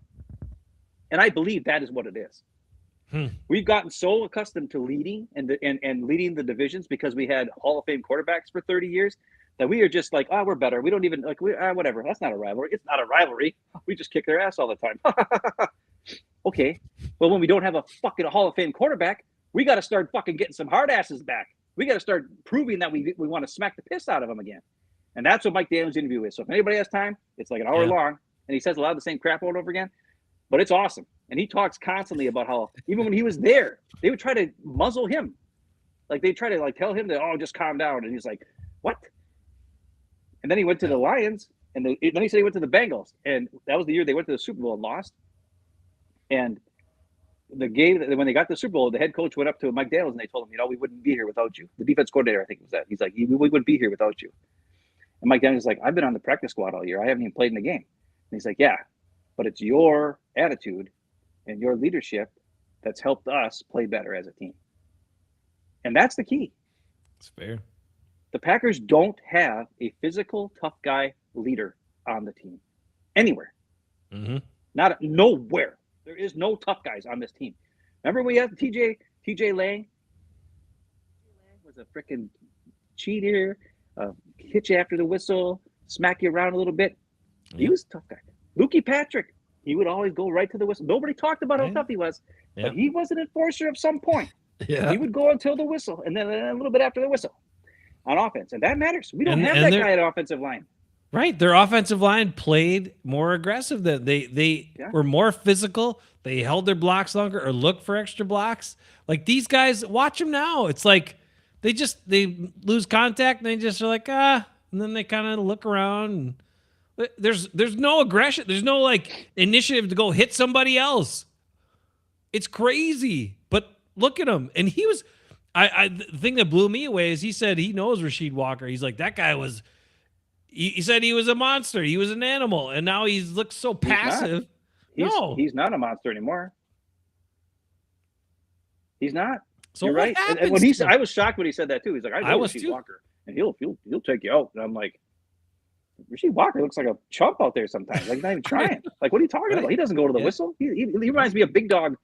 And I believe that is what it is. We've gotten so accustomed to leading and leading the divisions because we had Hall of Fame quarterbacks for 30 years that we are just like, oh, we're better. We don't even like whatever. That's not a rivalry. It's not a rivalry. We just kick their ass all the time. Okay. Well, when we don't have a fucking Hall of Fame quarterback, we got to start fucking getting some hard asses back. We got to start proving that we want to smack the piss out of them again. And that's what Mike Daniels' interview is. So if anybody has time, it's like an hour long, and he says a lot of the same crap over and over again, but it's awesome. And he talks constantly about how even when he was there, they would try to muzzle him. Like they try to like tell him to, just calm down. And he's like, what? And then he went to the Lions, and then he said he went to the Bengals. And that was the year they went to the Super Bowl and lost. And the game, when they got to the Super Bowl, the head coach went up to Mike Daniels and they told him, we wouldn't be here without you. The defense coordinator, I think, was that. He's like, we wouldn't be here without you. And Mike Daniels is like, I've been on the practice squad all year. I haven't even played in the game. And he's like, yeah, but it's your attitude and your leadership that's helped us play better as a team. And that's the key. It's fair. The Packers don't have a physical, tough guy leader on the team anywhere. Nowhere. There is no tough guys on this team. Remember we had TJ Lang? Was a freaking cheater, hit you after the whistle, smack you around a little bit. He was a tough guy. Lukey Patrick, he would always go right to the whistle. Nobody talked about how tough he was, but he was an enforcer of some point. He would go until the whistle, and then a little bit after the whistle on offense, and that matters. We don't have that guy at offensive line. Right, their offensive line played more aggressive. Than they were more physical. They held their blocks longer or looked for extra blocks. Like these guys, watch them now. It's like they lose contact and they just are like and then they kind of look around. And there's no aggression. There's no like initiative to go hit somebody else. It's crazy. But look at him, and he was. The thing that blew me away is he said he knows Rasheed Walker. He's like, that guy was. He said he was a monster. He was an animal, and now he looks so passive. He's not a monster anymore. He's not. So you're right. And when I was shocked when he said that too. He's like, I know Rasheed Walker, and he'll take you out. And I'm like, Rasheed Walker looks like a chump out there sometimes. Like he's not even trying. Like what are you talking about? He doesn't go to the whistle. He reminds me of Big Dog.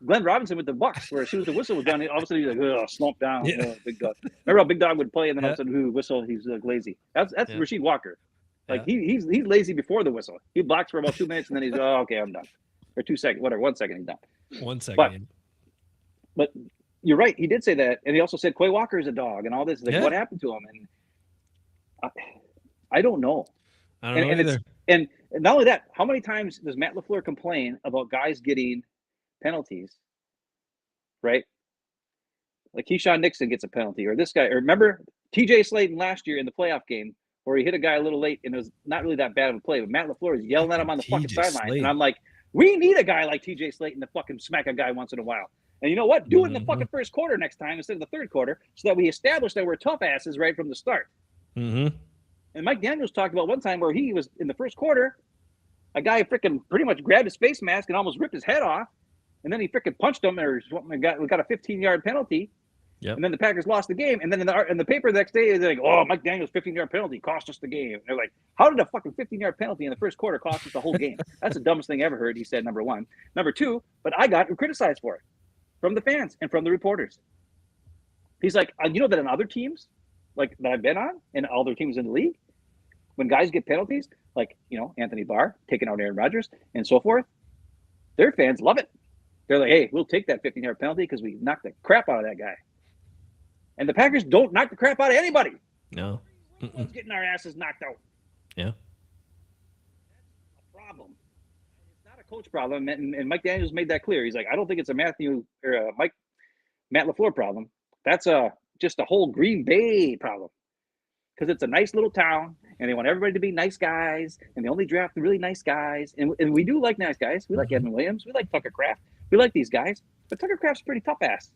Glenn Robinson with the Bucks, where as soon as the whistle was done, all of a sudden he's like, slump down. Big Dog. Remember how Big Dog would play, and then all of a sudden, whistle, he's lazy. That's Rasheed Walker. Like he's lazy before the whistle. He blocks for about 2 minutes, and then he's okay, I'm done. Or 2 seconds, whatever, 1 second, he's done. 1 second. But you're right. He did say that, and he also said Quay Walker is a dog, and all this. Like, what happened to him? And I don't know. I don't know either. And not only that, how many times does Matt LaFleur complain about guys getting penalties, right? Like Keyshawn Nixon gets a penalty, or this guy, or remember TJ Slaton last year in the playoff game where he hit a guy a little late and it was not really that bad of a play, but Matt LaFleur is yelling at him on the fucking sideline. And I'm like, we need a guy like TJ Slaton to fucking smack a guy once in a while. And you know what? Do it in the fucking first quarter next time instead of the third quarter so that we establish that we're tough asses right from the start. And Mike Daniels talked about one time where he was in the first quarter, a guy freaking pretty much grabbed his face mask and almost ripped his head off. And then he freaking punched him, or we got a 15-yard penalty. And then the Packers lost the game. And then in the paper the next day, they're like, oh, Mike Daniels' 15-yard penalty cost us the game. And they're like, how did a fucking 15-yard penalty in the first quarter cost us the whole game? That's the dumbest thing I ever heard, he said, number one. Number two, but I got criticized for it from the fans and from the reporters. He's like, you know that on other teams, like that I've been on, and all their teams in the league, when guys get penalties, like, Anthony Barr taking out Aaron Rodgers and so forth, their fans love it. They're like, hey, we'll take that 15-yard penalty because we knocked the crap out of that guy. And the Packers don't knock the crap out of anybody. No. Everyone's getting our asses knocked out. Yeah. A problem. It's not a coach problem, and Mike Daniels made that clear. He's like, I don't think it's a Matt LaFleur problem. That's just a whole Green Bay problem. Because it's a nice little town, and they want everybody to be nice guys, and they only draft the really nice guys. And we do like nice guys. We like Evan Williams. We like Tucker Kraft. We like these guys. But Tucker Kraft's a pretty tough ass.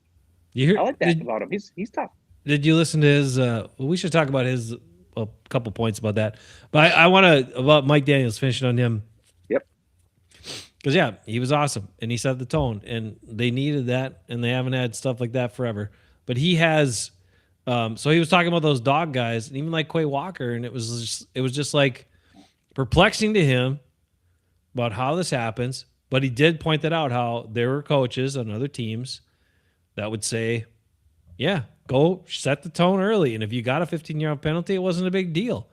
I like that about him. He's tough. Did you listen to his? We should talk about his a couple points about that. But I want to about Mike Daniels, finishing on him. Yep. Because yeah, he was awesome, and he set the tone, and they needed that, and they haven't had stuff like that forever. But he has. So he was talking about those dog guys, and even like Quay Walker, and it was just like perplexing to him about how this happens. But he did point that out, how there were coaches on other teams that would say, yeah, go set the tone early. And if you got a 15-yard penalty, it wasn't a big deal.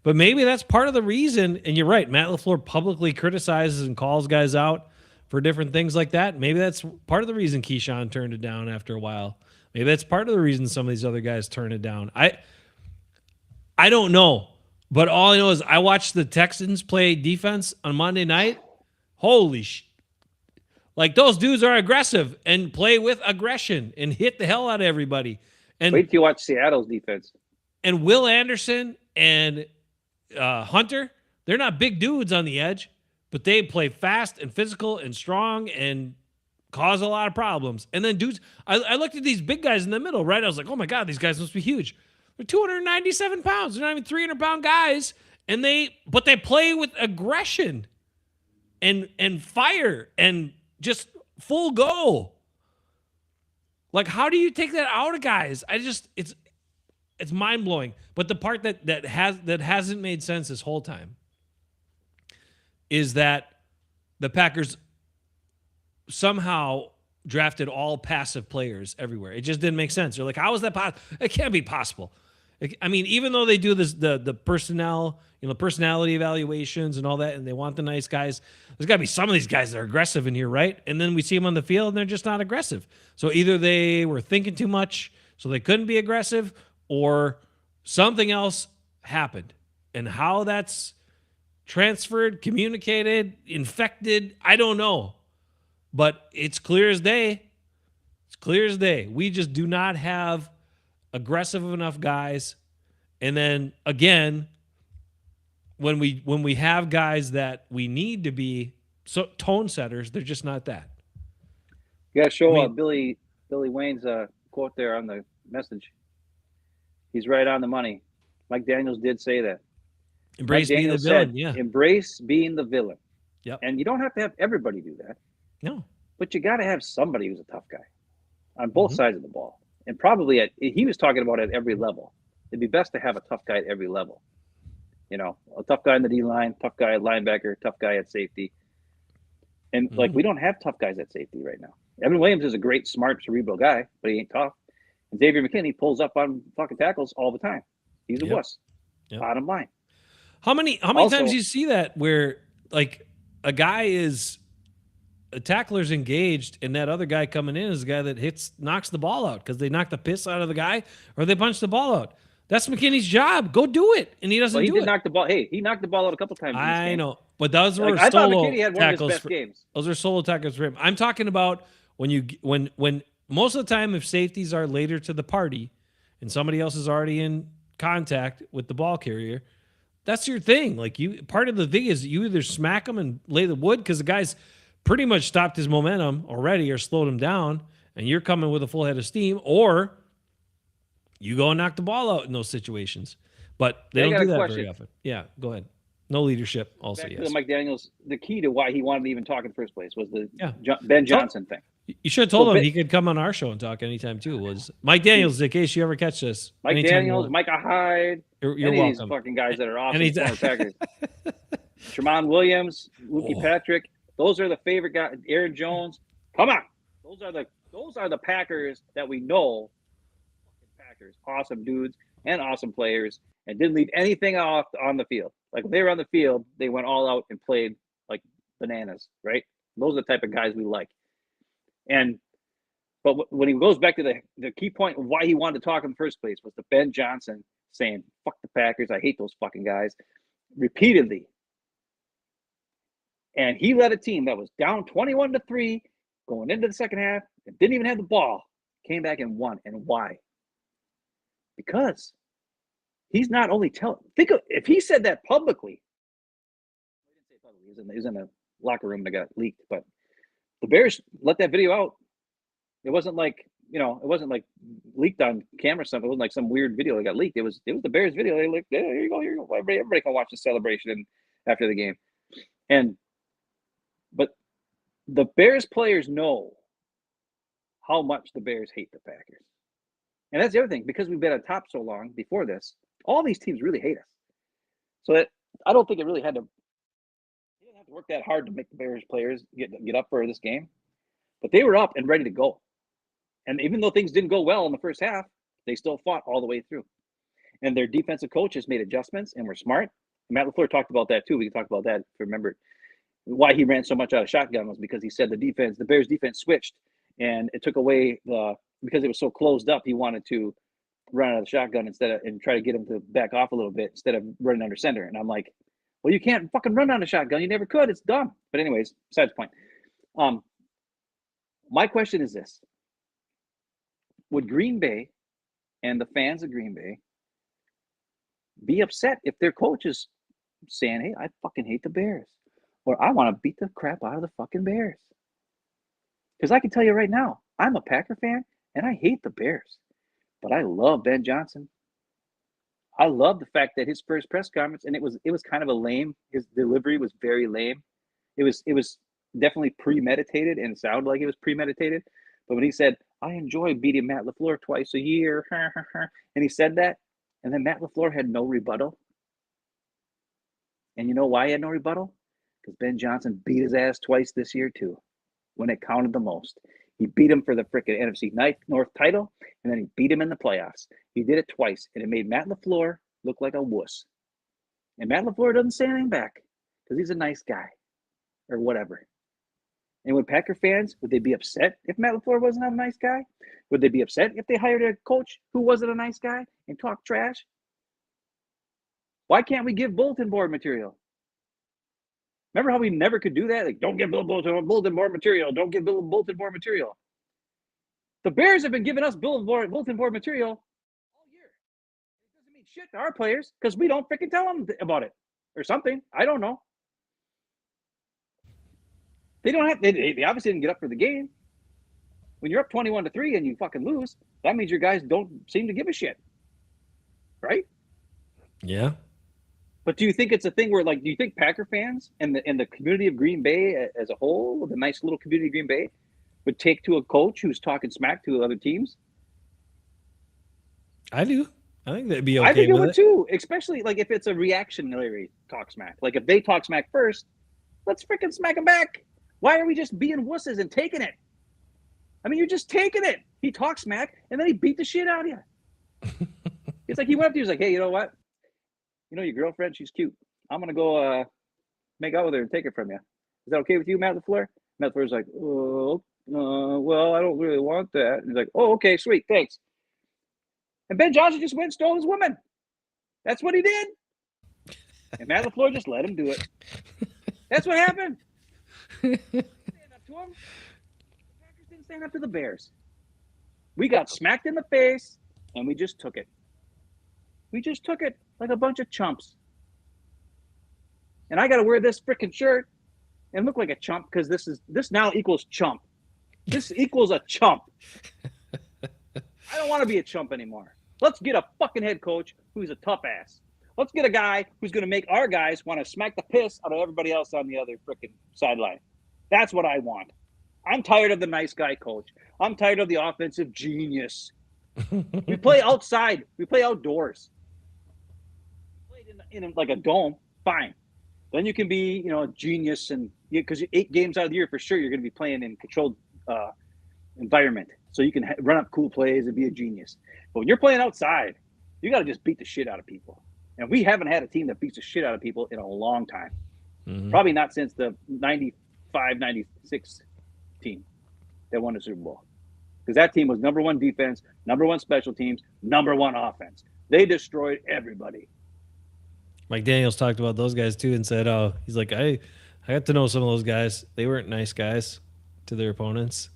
But maybe that's part of the reason, and you're right, Matt LaFleur publicly criticizes and calls guys out for different things like that. Maybe that's part of the reason Keyshawn turned it down after a while. Maybe that's part of the reason some of these other guys turn it down. I don't know. But all I know is I watched the Texans play defense on Monday night. Holy shit. Like, those dudes are aggressive and play with aggression and hit the hell out of everybody. And wait till you watch Seattle's defense. And Will Anderson and Hunter, they're not big dudes on the edge, but they play fast and physical and strong and cause a lot of problems. And then dudes, I looked at these big guys in the middle, right? I was like, oh my God, these guys must be huge. They're 297 pounds. They're not even 300-pound guys. But they play with aggression and fire and just full go. Like, how do you take that out of guys? It's mind blowing. But the part that hasn't made sense this whole time is that the Packers somehow drafted all passive players everywhere. It just didn't make sense. They're like, how is that possible? It can't be possible. I mean, even though they do this, the personnel, personality evaluations and all that, and they want the nice guys, there's got to be some of these guys that are aggressive in here, right? And then we see them on the field, and they're just not aggressive. So either they were thinking too much, so they couldn't be aggressive, or something else happened. And how that's transferred, communicated, infected, I don't know. But it's clear as day. It's clear as day. We just do not have aggressive enough guys. And then again, when we have guys that we need to be tone setters, they're just not that. You got to show Billy Wayne's quote there on the message. He's right on the money. Mike Daniels did say that. Embrace being the villain. Yeah. Embrace being the villain. Yep. And you don't have to have everybody do that. No. But you got to have somebody who's a tough guy on both sides of the ball. And probably he was talking about at every level. It'd be best to have a tough guy at every level. A tough guy in the D-line, tough guy at linebacker, tough guy at safety. And we don't have tough guys at safety right now. Evan Williams is a great, smart, cerebral guy, but he ain't tough. And Xavier McKinney pulls up on fucking tackles all the time. He's a wuss. Yep. Bottom line. How many times do you see that where a guy is a tackler's engaged and that other guy coming in is a guy that knocks the ball out because they knock the piss out of the guy or they punch the ball out? That's McKinney's job. Go do it, and he doesn't. He knock the ball. Hey, he knocked the ball out a couple times. I know, but those were I thought solo McKinney had one of his best games. Those are solo tackles for him. I'm talking about when most of the time, if safeties are later to the party and somebody else is already in contact with the ball carrier, that's your thing. Part of the thing is you either smack them and lay the wood because the guy's pretty much stopped his momentum already or slowed him down, and you're coming with a full head of steam, or you go and knock the ball out in those situations. But they don't do that very often. Yeah, go ahead. No leadership also, Back yes. to Mike Daniels, the key to why he wanted to even talk in the first place was the Ben Johnson thing. You should have told him he could come on our show and talk anytime, too. Was Mike Daniels, in case you ever catch this. Mike Daniels, Micah Hyde. You're any welcome. of these fucking guys that are awesome former Packers. Tremont Williams, Lukey Patrick. Those are the favorite guys. Aaron Jones. Come on. Those are the Packers that we know. Packers. Awesome dudes and awesome players and didn't leave anything off on the field. When they were on the field, they went all out and played like bananas, right? Those are the type of guys we like. But when he goes back to the key point of why he wanted to talk in the first place was the Ben Johnson saying, fuck the Packers, I hate those fucking guys, repeatedly. And he led a team that was down 21-3 going into the second half and didn't even have the ball, came back and won. And why? Because he's not only think of if he said that publicly. He didn't say it publicly. He was in a locker room that got leaked, but the Bears let that video out. It wasn't like leaked on camera or something. It wasn't like some weird video that got leaked. It was the Bears video. They like, yeah, here you go. Everybody can watch the celebration after the game. But the Bears players know how much the Bears hate the Packers. And that's the other thing, because we've been on top so long before this, all these teams really hate us. So that I don't think it really had to work that hard to make the Bears players get up for this game. But they were up and ready to go. And even though things didn't go well in the first half, they still fought all the way through. And their defensive coaches made adjustments and were smart. Matt LaFleur talked about that too. We can talk about that if you remember. Why he ran so much out of shotgun was because he said the Bears defense switched, and it took away because it was so closed up. He wanted to run out of the shotgun and try to get him to back off a little bit instead of running under center. And I'm like, well, you can't fucking run out of shotgun. You never could. It's dumb. But anyways, besides the point. My question is this: would Green Bay and the fans of Green Bay be upset if their coach is saying, "Hey, I fucking hate the Bears," or "I want to beat the crap out of the fucking Bears"? Because I can tell you right now, I'm a Packer fan and I hate the Bears, but I love Ben Johnson. I love the fact that his first press conference, and it was kind of a lame. His delivery was very lame. It was definitely premeditated, and it sounded like it was premeditated. But when he said, "I enjoy beating Matt LaFleur twice a year," and he said that, and then Matt LaFleur had no rebuttal. And you know why he had no rebuttal? Because Ben Johnson beat his ass twice this year too, when it counted the most. He beat him for the frickin' NFC North title, and then he beat him in the playoffs. He did it twice, and it made Matt LaFleur look like a wuss. And Matt LaFleur doesn't say anything back because he's a nice guy or whatever. And would Packer fans, would they be upset if Matt LaFleur wasn't a nice guy? Would they be upset if they hired a coach who wasn't a nice guy and talked trash? Why can't we give bulletin board material? Remember how we never could do that? Like, don't give bulletin board material. Don't give bulletin board material. The Bears have been giving us bulletin board material all year. It doesn't mean shit to our players because we don't freaking tell them about it or something. I don't know. They don't have. They obviously didn't get up for the game. When you're up 21-3 and you fucking lose, that means your guys don't seem to give a shit, right? Yeah. But do you think it's a thing where, like, do you think Packer fans and the community of Green Bay as a whole, the nice little community of Green Bay, would take to a coach who's talking smack to other teams? I do. I think that'd be okay. I think it with would too, especially like if it's a reactionary talk smack. Like if they talk smack first, let's freaking smack them back. Why are we just being wusses and taking it? I mean, you're just taking it. He talks smack and then he beat the shit out of you. It's like he went up to you, he was like, "Hey, you know what? You know your girlfriend, she's cute. I'm going to go make out with her and take it from you. Is that okay with you, Matt LaFleur?" Matt LaFleur's like, "Oh, well, I don't really want that." And he's like, "Oh, okay, sweet, thanks." And Ben Johnson just went and stole his woman. That's what he did. And Matt LaFleur just let him do it. That's what happened. Stand up to him. The Packers didn't stand up to the Bears. We got smacked in the face, and we just took it. We just took it like a bunch of chumps. And I got to wear this freaking shirt and look like a chump because this now equals chump. This equals a chump. I don't want to be a chump anymore. Let's get a fucking head coach who's a tough ass. Let's get a guy who's going to make our guys want to smack the piss out of everybody else on the other freaking sideline. That's what I want. I'm tired of the nice guy coach. I'm tired of the offensive genius. We play outside. We play outdoors. We played in like a dome. Fine. Then you can be, a genius, and because 8 games out of the year for sure you're going to be playing in controlled environment, so you can run up cool plays and be a genius. But when you're playing outside, you got to just beat the shit out of people. And we haven't had a team that beats the shit out of people in a long time. Mm-hmm. Probably not since the 95-96 team. that won the Super Bowl. Because that team was number one defense, number one special teams, number one offense. They destroyed everybody. Mike Daniels talked about those guys too and said, "Oh, he's like, I got to know some of those guys. They weren't nice guys to their opponents."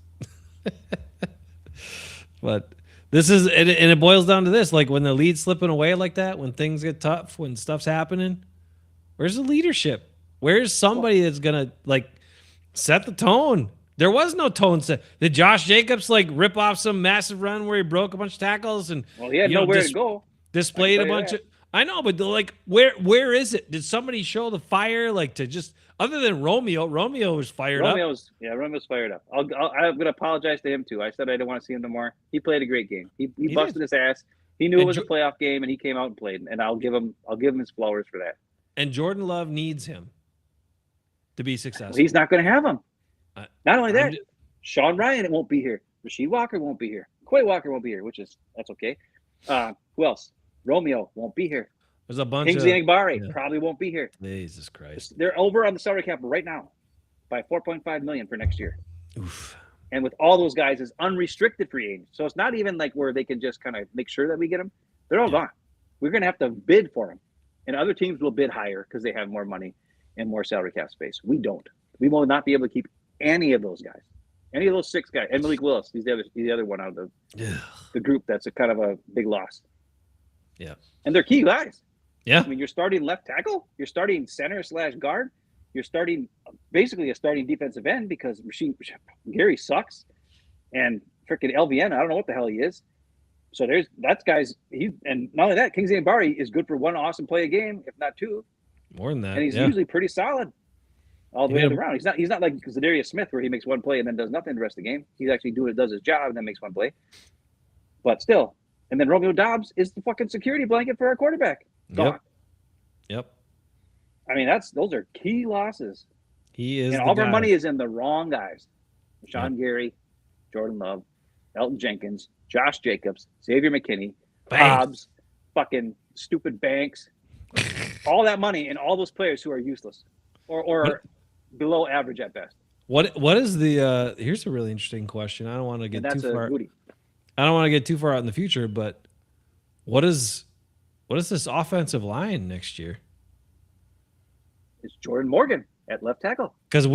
But this is, and it boils down to this: like when the lead's slipping away like that, when things get tough, when stuff's happening, where's the leadership? Where's somebody that's gonna like set the tone? There was no tone set. Did Josh Jacobs like rip off some massive run where he broke a bunch of tackles and He had nowhere to go. Displayed a bunch of. I know, but like, where is it? Did somebody show the fire like to just other than Romeo? Romeo was fired up. Romeo's fired up. I'm gonna apologize to him too. I said I didn't want to see him no more. He played a great game. He busted his ass. He knew it was a playoff game, and he came out and played. And I'll give him his flowers for that. And Jordan Love needs him to be successful. He's not going to have him. Not only that, Sean Ryan won't be here. Rasheed Walker won't be here. Quay Walker won't be here, that's okay. Who else? Romeo won't be here. There's a bunch Kingsley Enagbare probably won't be here. Jesus Christ. They're over on the salary cap right now by $4.5 million for next year. Oof. And with all those guys as unrestricted free agents. So it's not even like where they can just kind of make sure that we get them. They're all gone. We're going to have to bid for them. And other teams will bid higher because they have more money and more salary cap space. We don't. We will not be able to keep any of those guys. Any of those six guys. And Malik Willis, he's the other one out of the group that's a kind of a big loss. Yeah. And they're key guys. Yeah. I mean, you're starting left tackle, you're starting center/guard, you're starting basically a starting defensive end because Gary sucks, and freaking LVN, I don't know what the hell he is. So that's guys. And not only that, Kingsley Enagbare is good for one awesome play a game, if not two. More than that, and he's usually pretty solid all the way around. He's not like Zadarius Smith where he makes one play and then does nothing the rest of the game. He's actually does his job and then makes one play. But still, and then Romeo Doubs is the fucking security blanket for our quarterback. Yep. I mean, those are key losses. He is. And all of our money is in the wrong guys. Sean Gary, Jordan Love, Elton Jenkins, Josh Jacobs, Xavier McKinney, Hobbs, fucking stupid Banks. All that money and all those players who are useless or below average at best. What is the here's a really interesting question. I don't want to get too far. I don't want to get too far out in the future, but what is this offensive line next year? It's Jordan Morgan at left tackle. Because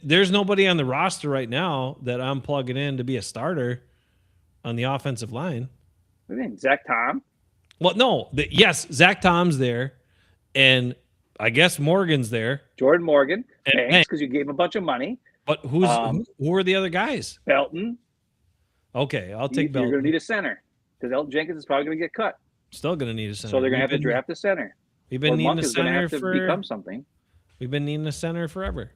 there's nobody on the roster right now that I'm plugging in to be a starter on the offensive line. What do you mean, Zach Tom? Well, no. Yes, Zach Tom's there, and I guess Morgan's there. Jordan Morgan, thanks, because you gave him a bunch of money. But who are the other guys? Belton. Okay, I'll take Belton. You're going to need a center because Elton Jenkins is probably going to get cut. Still going to need a center. So they're going to have to draft a center. We've been needing a center for become something. We've been needing a center forever.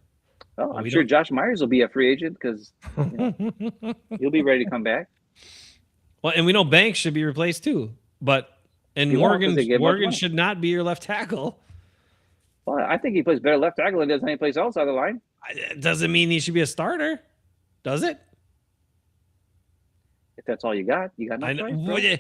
Oh, I'm sure Josh Myers will be a free agent because he'll be ready to come back. Well, and we know Banks should be replaced too. Morgan should not be your left tackle. Well, I think he plays better left tackle than he does any place else on the line. It doesn't mean he should be a starter, does it? If that's all you got nothing.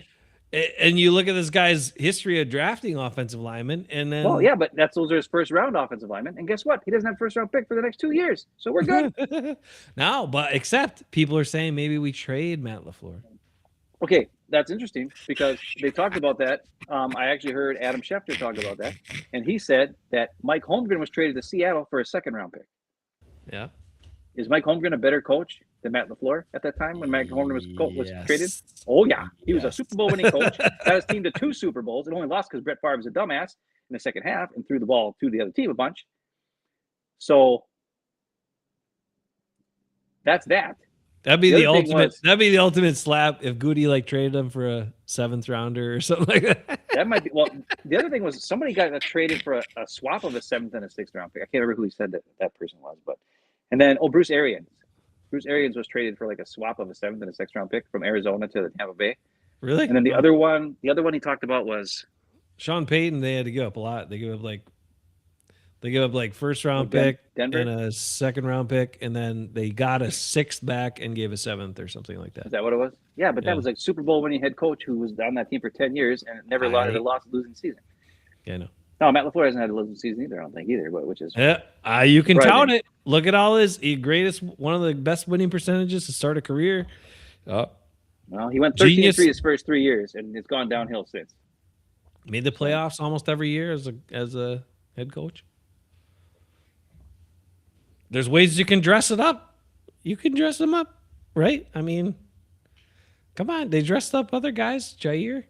And you look at this guy's history of drafting offensive linemen, and then but those are his first round offensive linemen. And guess what? He doesn't have first round pick for the next 2 years, so we're good. No, but except people are saying maybe we trade Matt LaFleur. Okay, that's interesting because they talked about that. I actually heard Adam Schefter talk about that, and he said that Mike Holmgren was traded to Seattle for a second round pick. Yeah, is Mike Holmgren a better coach than Matt LaFleur at that time when Mike Holmgren was traded? Oh yeah, he was a Super Bowl winning coach. Got his team to 2 Super Bowls and only lost because Brett Favre was a dumbass in the second half and threw the ball to the other team a bunch. So that's that. That'd be the ultimate. That'd be the ultimate slap if Goody traded him for a 7th rounder or something like that. That might be. Well, the other thing was somebody got traded for a swap of a 7th and a 6th round pick. I can't remember who he said that person was, but and then Bruce Arians. Bruce Arians was traded for a swap of a 7th and a 6th round pick from Arizona to the Tampa Bay. Really? And then the other one he talked about was Sean Payton. They had to give up a lot. They gave up first round pick Denver? and a 2nd round pick, and then they got a 6th back and gave a 7th or something like that. Is that what it was? Yeah, but that was Super Bowl winning head coach who was on that team for 10 years and never had a losing season. Yeah, I know. No, Matt LaFleur hasn't had a losing season either. I don't think either, but which is you can tout it. Look at all his greatest, one of the best winning percentages to start a career. Well, he went 13-3 Genius. his first 3 years, and it's gone downhill since. Made the playoffs almost every year as a head coach. There's ways you can dress it up. You can dress them up, right? I mean, come on. They dressed up other guys. Jair.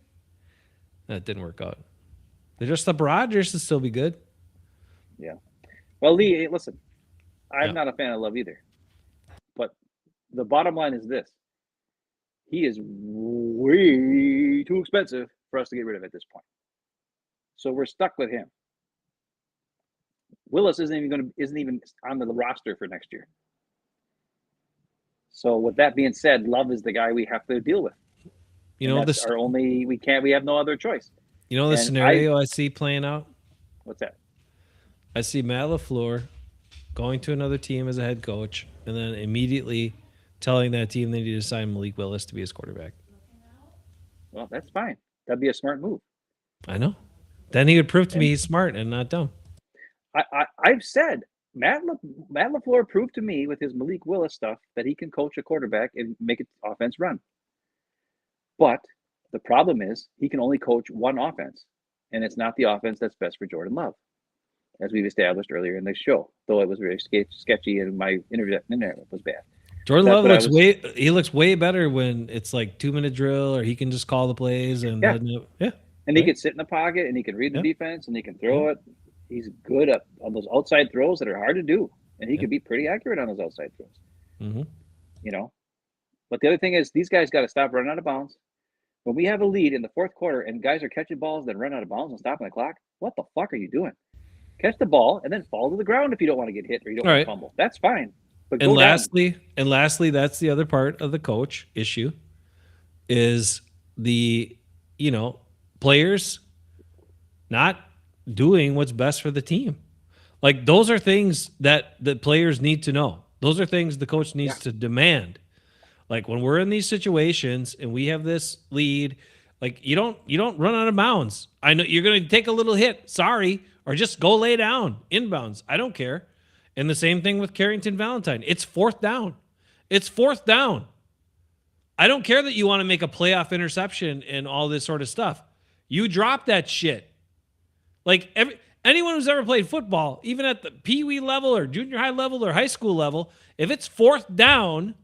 That didn't work out. They dressed up Rodgers to still be good. Yeah. Well, Lee, hey, listen, I'm Yeah. not a fan of Love either. But the bottom line is this. He is way too expensive for us to get rid of at this point. So we're stuck with him. Willis isn't even on the roster for next year. So with that being said, Love is the guy we have to deal with. You And know that's this. our only. We have no other choice. You know the and scenario I see playing out. What's that? I see Matt LaFleur going to another team as a head coach, and then immediately telling that team they need to sign Malik Willis to be his quarterback. Well, that's fine. That'd be a smart move. I know. Then he would prove to me he's smart and not dumb. I've said Matt LaFleur proved to me with his Malik Willis stuff that he can coach a quarterback and make an offense run. But the problem is he can only coach one offense, and it's not the offense that's best for Jordan Love, as we've established earlier in this show. Though it was very sketchy and my internet was bad. Jordan Love looks way better when it's like 2-minute drill, or he can just call the plays and And he can sit in the pocket and he can read the defense and he can throw it. He's good on those outside throws that are hard to do, and he can be pretty accurate on those outside throws. Mm-hmm. You know, but the other thing is these guys got to stop running out of bounds. When we have a lead in the fourth quarter and guys are catching balls that run out of bounds and stopping the clock, what the fuck are you doing? Catch the ball and then fall to the ground if you don't want to get hit or you don't want to fumble. That's fine. But and lastly, that's the other part of the coach issue is the, players not doing what's best for the team. Like those are things that the players need to know. Those are things the coach needs to demand. Like when we're in these situations and we have this lead, like you don't run out of bounds. I know you're going to take a little hit. Sorry. Or just go lay down inbounds. I don't care. And the same thing with Carrington Valentine. It's fourth down. It's fourth down. I don't care that you want to make a playoff interception and all this sort of stuff. You drop that shit. Like anyone who's ever played football, even at the pee-wee level or junior high level or high school level, if it's fourth down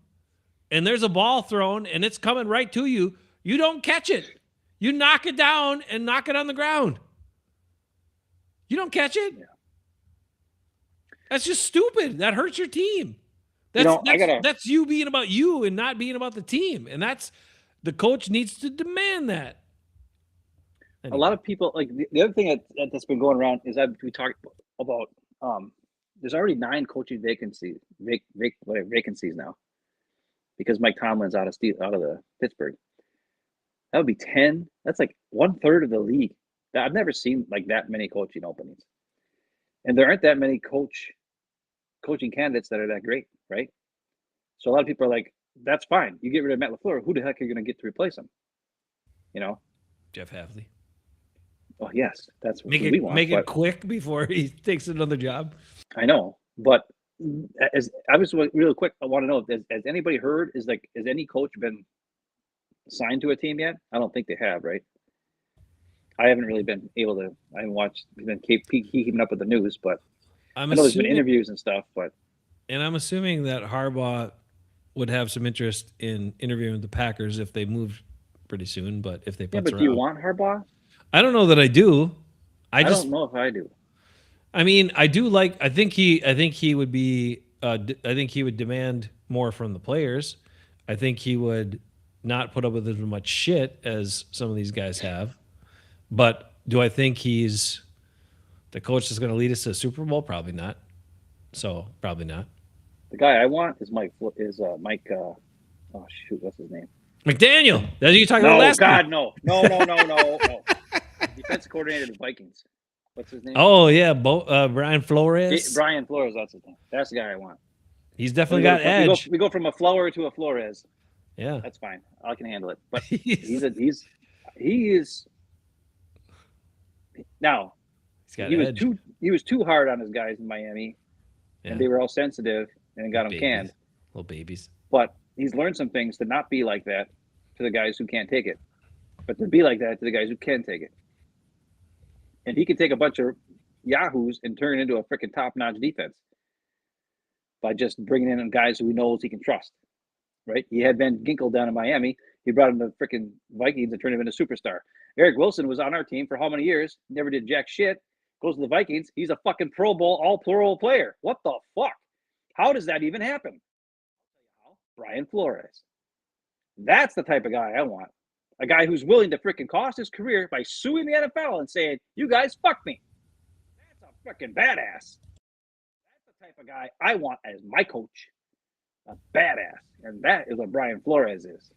and there's a ball thrown and it's coming right to you, you don't catch it. You knock it down and knock it on the ground. You don't catch it? Yeah. That's just stupid. That hurts your team. That's you being about you and not being about the team. And that's the coach needs to demand that. Anyway. A lot of people like the other thing that's been going around is we talked about there's already 9 coaching vacancies now because Mike Tomlin's out of the Pittsburgh. That would be 10. That's like 1/3 of the league. I've never seen like that many coaching openings, and there aren't that many coaching candidates that are that great, right? So a lot of people are like, "That's fine. You get rid of Matt LaFleur. Who the heck are you going to get to replace him?" Jeff Havley. Oh yes, that's what we want. Make it quick before he takes another job. I know, but as I was real quick, I want to know: has anybody heard? Has any coach been signed to a team yet? I don't think they have, right? I haven't really been able to. I haven't watched. Been keeping up with the news, but I know there's been interviews and stuff. And I'm assuming that Harbaugh would have some interest in interviewing with the Packers if they move pretty soon. But if they put do you want Harbaugh? I don't know that I do. I don't know if I do. I mean, I do like. I think he would be. I think he would demand more from the players. I think he would not put up with as much shit as some of these guys have. But do I think he's the coach that's going to lead us to a Super Bowl? Probably not. So probably not. The guy I want is Mike. Oh shoot, what's his name? McDaniel. That's you talking about last time. No. Defensive coordinator of the Vikings. What's his name? Oh yeah, Brian Flores. Brian Flores. That's his name. That's the guy I want. He's definitely got edge. We go from a Flower to a Flores. Yeah, that's fine. I can handle it. But he is. Now, he was too hard on his guys in Miami, and they were all sensitive and got them canned. Little babies. But he's learned some things to not be like that to the guys who can't take it, but to be like that to the guys who can take it. And he can take a bunch of yahoos and turn it into a freaking top-notch defense by just bringing in guys who he knows he can trust, right? He had Van Ginkel down in Miami. He brought him to freaking Vikings and turned him into a superstar. Eric Wilson was on our team for how many years? Never did jack shit. Goes to the Vikings. He's a fucking Pro Bowl, all-pro player. What the fuck? How does that even happen? Brian Flores. That's the type of guy I want. A guy who's willing to freaking cost his career by suing the NFL and saying, you guys fucked me. That's a freaking badass. That's the type of guy I want as my coach. A badass. And that is what Brian Flores is.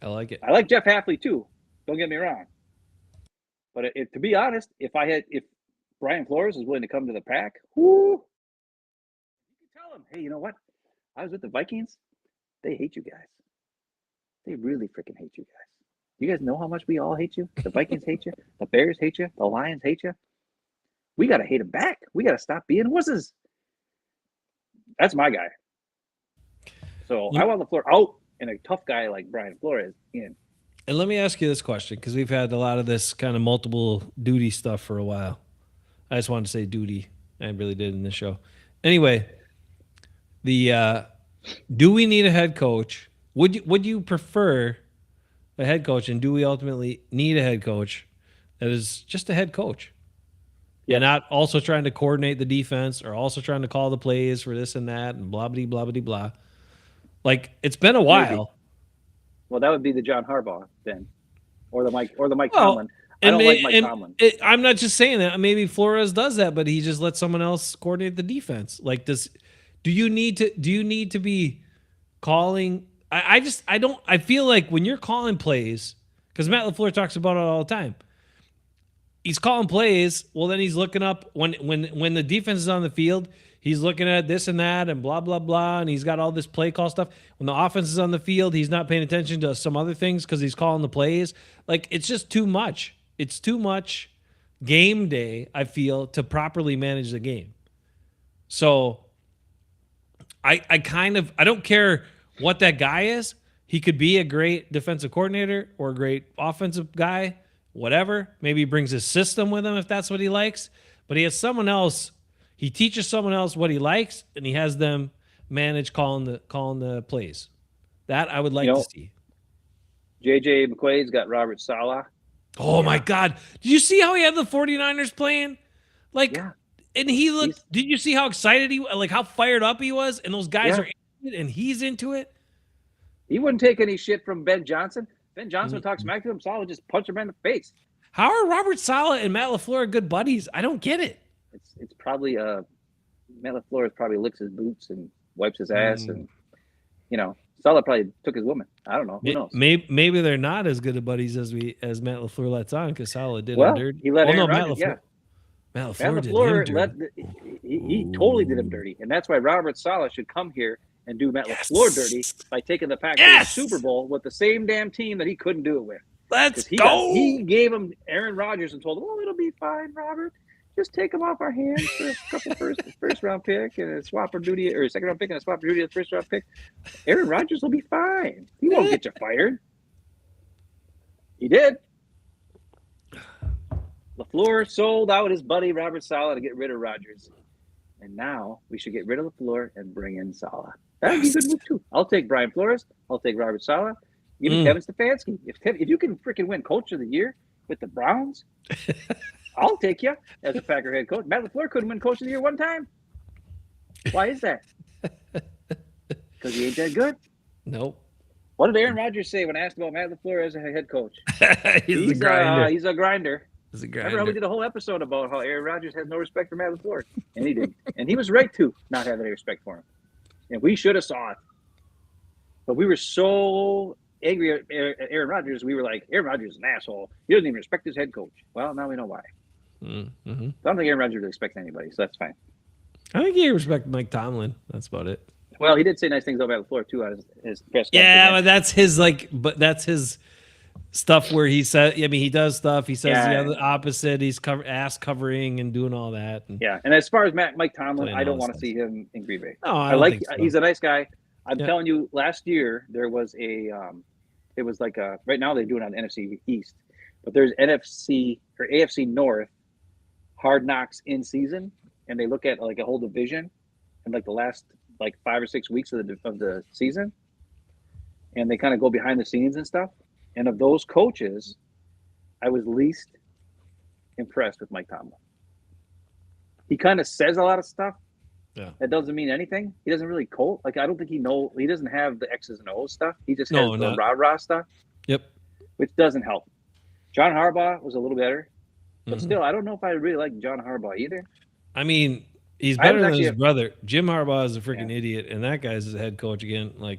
I like it. I like Jeff Hafley too. Don't get me wrong. But to be honest, if Brian Flores was willing to come to the pack, whoo, you can tell him, hey, you know what? I was with the Vikings. They hate you guys. They really freaking hate you guys. You guys know how much we all hate you? The Vikings hate you. The Bears hate you. The Lions hate you. We got to hate them back. We got to stop being wusses. That's my guy. So I want LaFleur out and a tough guy like Brian Flores in. And let me ask you this question, because we've had a lot of this kind of multiple duty stuff for a while. I just wanted to say duty. I really did in this show. Anyway, do we need a head coach? Would you prefer a head coach, and do we ultimately need a head coach that is just a head coach? Yeah, not also trying to coordinate the defense or also trying to call the plays for this and that and blah blah blah blah blah. Like, it's been a while. Maybe. Well, that would be the John Harbaugh then, or the Mike Tomlin. I don't like Mike Tomlin. I'm not just saying that. Maybe Flores does that, but he just lets someone else coordinate the defense. Like, do you need to be calling? I feel like when you're calling plays, because Matt LaFleur talks about it all the time. He's calling plays. Well, then he's looking up when the defense is on the field. He's looking at this and that and blah, blah, blah. And he's got all this play call stuff. When the offense is on the field, he's not paying attention to some other things because he's calling the plays. Like, it's just too much. It's too much game day, I feel, to properly manage the game. So I don't care what that guy is. He could be a great defensive coordinator or a great offensive guy, whatever. Maybe he brings his system with him if that's what he likes. But he has someone else. He teaches someone else what he likes, and he has them manage calling the plays. That I would like to see. J.J. McQuaid's got Robert Saleh. Oh, my God. Did you see how he had the 49ers playing? Like, and he looked – did you see how excited how fired up he was? And those guys are into it, and he's into it. He wouldn't take any shit from Ben Johnson. Ben Johnson would talk smack to him. Saleh would just punch him in the face. How are Robert Saleh and Matt LaFleur good buddies? I don't get it. It's probably Matt LaFleur probably licks his boots and wipes his ass, and Saleh probably took his woman. I don't know. Who knows? Maybe they're not as good of buddies as Matt LaFleur lets on, because Saleh did him dirty. He let Aaron Rodgers, Rodgers, Matt LaFleur did him dirty. He totally did him dirty, and that's why Robert Saleh should come here and do Matt LaFleur dirty by taking the Packers to the Super Bowl with the same damn team that he couldn't do it with. Let's go. He gave him Aaron Rodgers and told him, "Oh, it'll be fine, Robert. Just take him off our hands for a couple first round pick and a swapper duty, or a second round pick and a swapper duty of the first round pick. Aaron Rodgers will be fine. He won't get you fired." He did. LaFleur sold out his buddy Robert Saleh to get rid of Rodgers, and now we should get rid of LaFleur and bring in Saleh. That'd be a good move too. I'll take Brian Flores. I'll take Robert Saleh. Even Kevin Stefanski. If you can freaking win Coach of the Year with the Browns. I'll take you as a Packer head coach. Matt LaFleur couldn't win Coach of the Year one time. Why is that? Because he ain't that good? Nope. What did Aaron Rodgers say when asked about Matt LaFleur as a head coach? He's a grinder. He's a grinder. He's a grinder. Remember how we did a whole episode about how Aaron Rodgers has no respect for Matt LaFleur? And he did. And he was right to not have any respect for him. And we should have saw it. But we were so angry at Aaron Rodgers, we were like, Aaron Rodgers is an asshole. He doesn't even respect his head coach. Well, now we know why. Mm-hmm. I don't think Aaron Rodgers respects anybody, so that's fine. I think he respects Mike Tomlin. That's about it. Well, he did say nice things about LaFleur too on his press conference. Yeah, but that's his stuff where he said, I mean, he does stuff. He says the Yeah. other opposite. He's ass covering and doing all that. And Yeah, and as far as Mike Tomlin, Playing I don't all want to this see him in Green Bay. no, I I don't like think so. he's a nice guy. I'm Yeah. telling you, last year there was a it was like a right now they do it on NFC East, but there's NFC or AFC North hard knocks in season, and they look at like a whole division and like the last like 5 or 6 weeks of the season, and they kind of go behind the scenes and stuff. And of those coaches, I was least impressed with Mike Tomlin. He kind of says a lot of stuff. Yeah. That doesn't mean anything. He doesn't really coach. Like I don't think he doesn't have the X's and O's stuff. He just has the rah-rah stuff. Yep. Which doesn't help. John Harbaugh was a little better. But still, I don't know if I really like John Harbaugh either. I mean, he's better than his brother. Jim Harbaugh is a freaking idiot, and that guy's the head coach again. Like,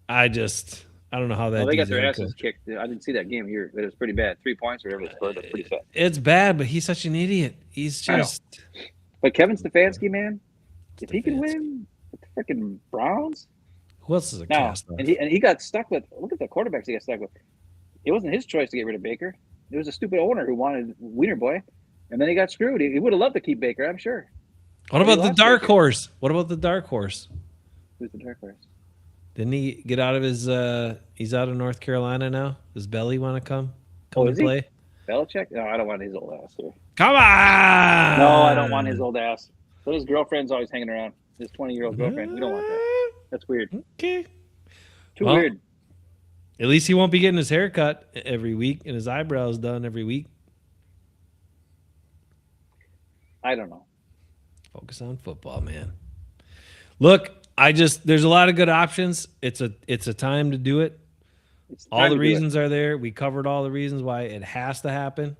I don't know how that. Well, they got their asses kicked. I didn't see that game here, but it was pretty bad. 3 points or whatever it scored. That's pretty bad. It's bad, but he's such an idiot. He's just. But Kevin Stefanski, man, if he can win with the freaking Browns. Who else is a now? cast? And he got stuck with. Look at the quarterbacks he got stuck with. It wasn't his choice to get rid of Baker. It was a stupid owner who wanted Wiener Boy, and then he got screwed. He would have loved to keep Baker, I'm sure. What about the dark horse? What about the dark horse? Who's the dark horse? Didn't he get out of his? He's out of North Carolina now. Does Belly want to come and play? Belichick? No, I don't want his old ass. Here. Come on! No, I don't want his old ass. But his girlfriend's always hanging around. His 20-year-old girlfriend. We don't want that. That's weird. Okay. Too weird. At least he won't be getting his hair cut every week and his eyebrows done every week. I don't know. Focus on football, man. Look, there's a lot of good options. It's a time to do it. All the reasons are there. We covered all the reasons why it has to happen.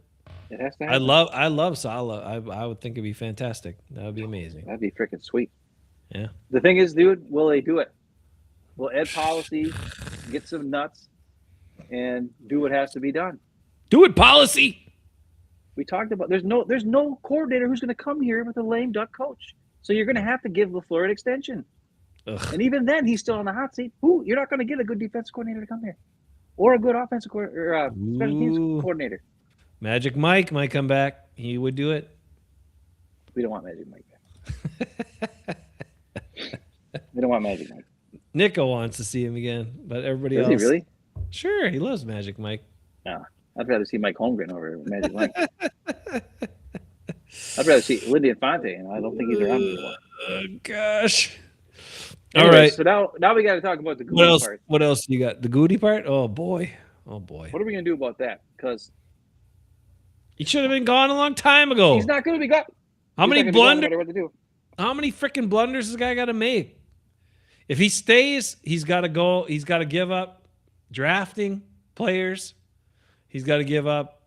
It has to happen. I love Salah. I would think it'd be fantastic. That would be amazing. That'd be freaking sweet. Yeah. The thing is, dude, will they do it? Will Ed Policy get some nuts and do what has to be done? Do it, Policy. We talked about there's no coordinator who's going to come here with a lame duck coach. So you're going to have to give LaFleur an extension. Ugh. And even then, he's still on the hot seat. You're not going to get a good defensive coordinator to come here, or a good offensive or special teams coordinator. Magic Mike might come back. He would do it. We don't want Magic Mike back. We don't want Magic Mike. Nico wants to see him again, but everybody else. Does he really? Sure, he loves Magic Mike. No, I'd rather see Mike Holmgren over Magic Mike. I'd rather see Lindy Infante, and I don't think he's around anymore. Oh, gosh. Anyways, all right. So now we got to talk about the Goody part. What else you got? The Goody part? Oh boy. Oh boy. What are we gonna do about that? Because he should have been gone a long time ago. he's not gonna be gone. How many blunders? What to do? How many freaking blunders this guy got to make? If he stays, he's got to go. He's got to give up drafting players. He's got to give up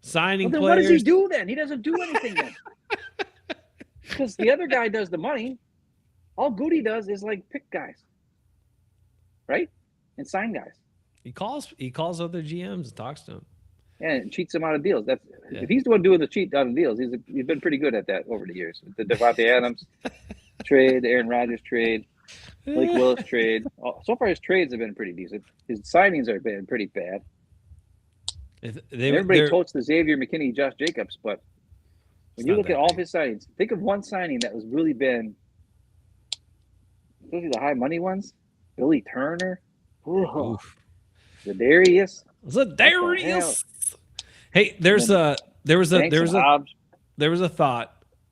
signing Then players. what does he do then? He doesn't do anything then. Because the other guy does the money. All Goody does is like pick guys, right, and sign guys. He calls other GMs and talks to them. And cheats them out of deals. If he's the one doing the cheat out of deals, he's been pretty good at that over the years. The Devontae Adams trade, the Aaron Rodgers trade, Blake Willis trade. So far, his trades have been pretty decent. His signings have been pretty bad. Everybody totes the Xavier McKinney, Josh Jacobs, but when you look at all of his signings, think of one signing that was really been, especially the high money ones. Billy Turner, Zadarius. Hey, there was a thought.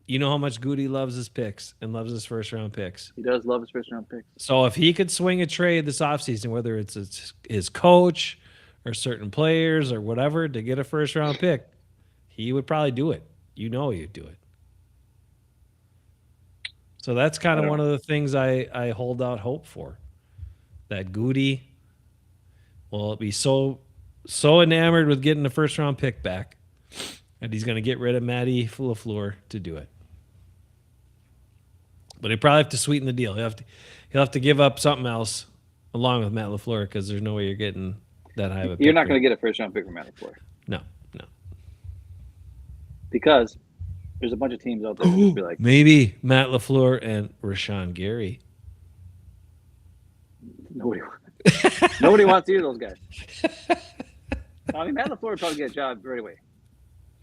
You know how much Goody loves his picks and loves his first round picks. He does love his first round picks. So if he could swing a trade this offseason, whether it's his coach or certain players or whatever, to get a first round pick, he would probably do it. You know he'd do it. So that's kind of one of the things I hold out hope for. That Goody will be so enamored with getting the first round pick back that he's going to get rid of Matty LaFleur to do it. But he'll probably have to sweeten the deal. He'll have to give up something else along with Matt LaFleur, because there's no way you're getting that high of a pick. You're not going to get a first round pick from Matt LaFleur. No. Because there's a bunch of teams out there that would be like, maybe Matt LaFleur and Rashawn Gary. Nobody wants Nobody wants either of those guys. I mean, Matt LaFleur would probably get a job right away.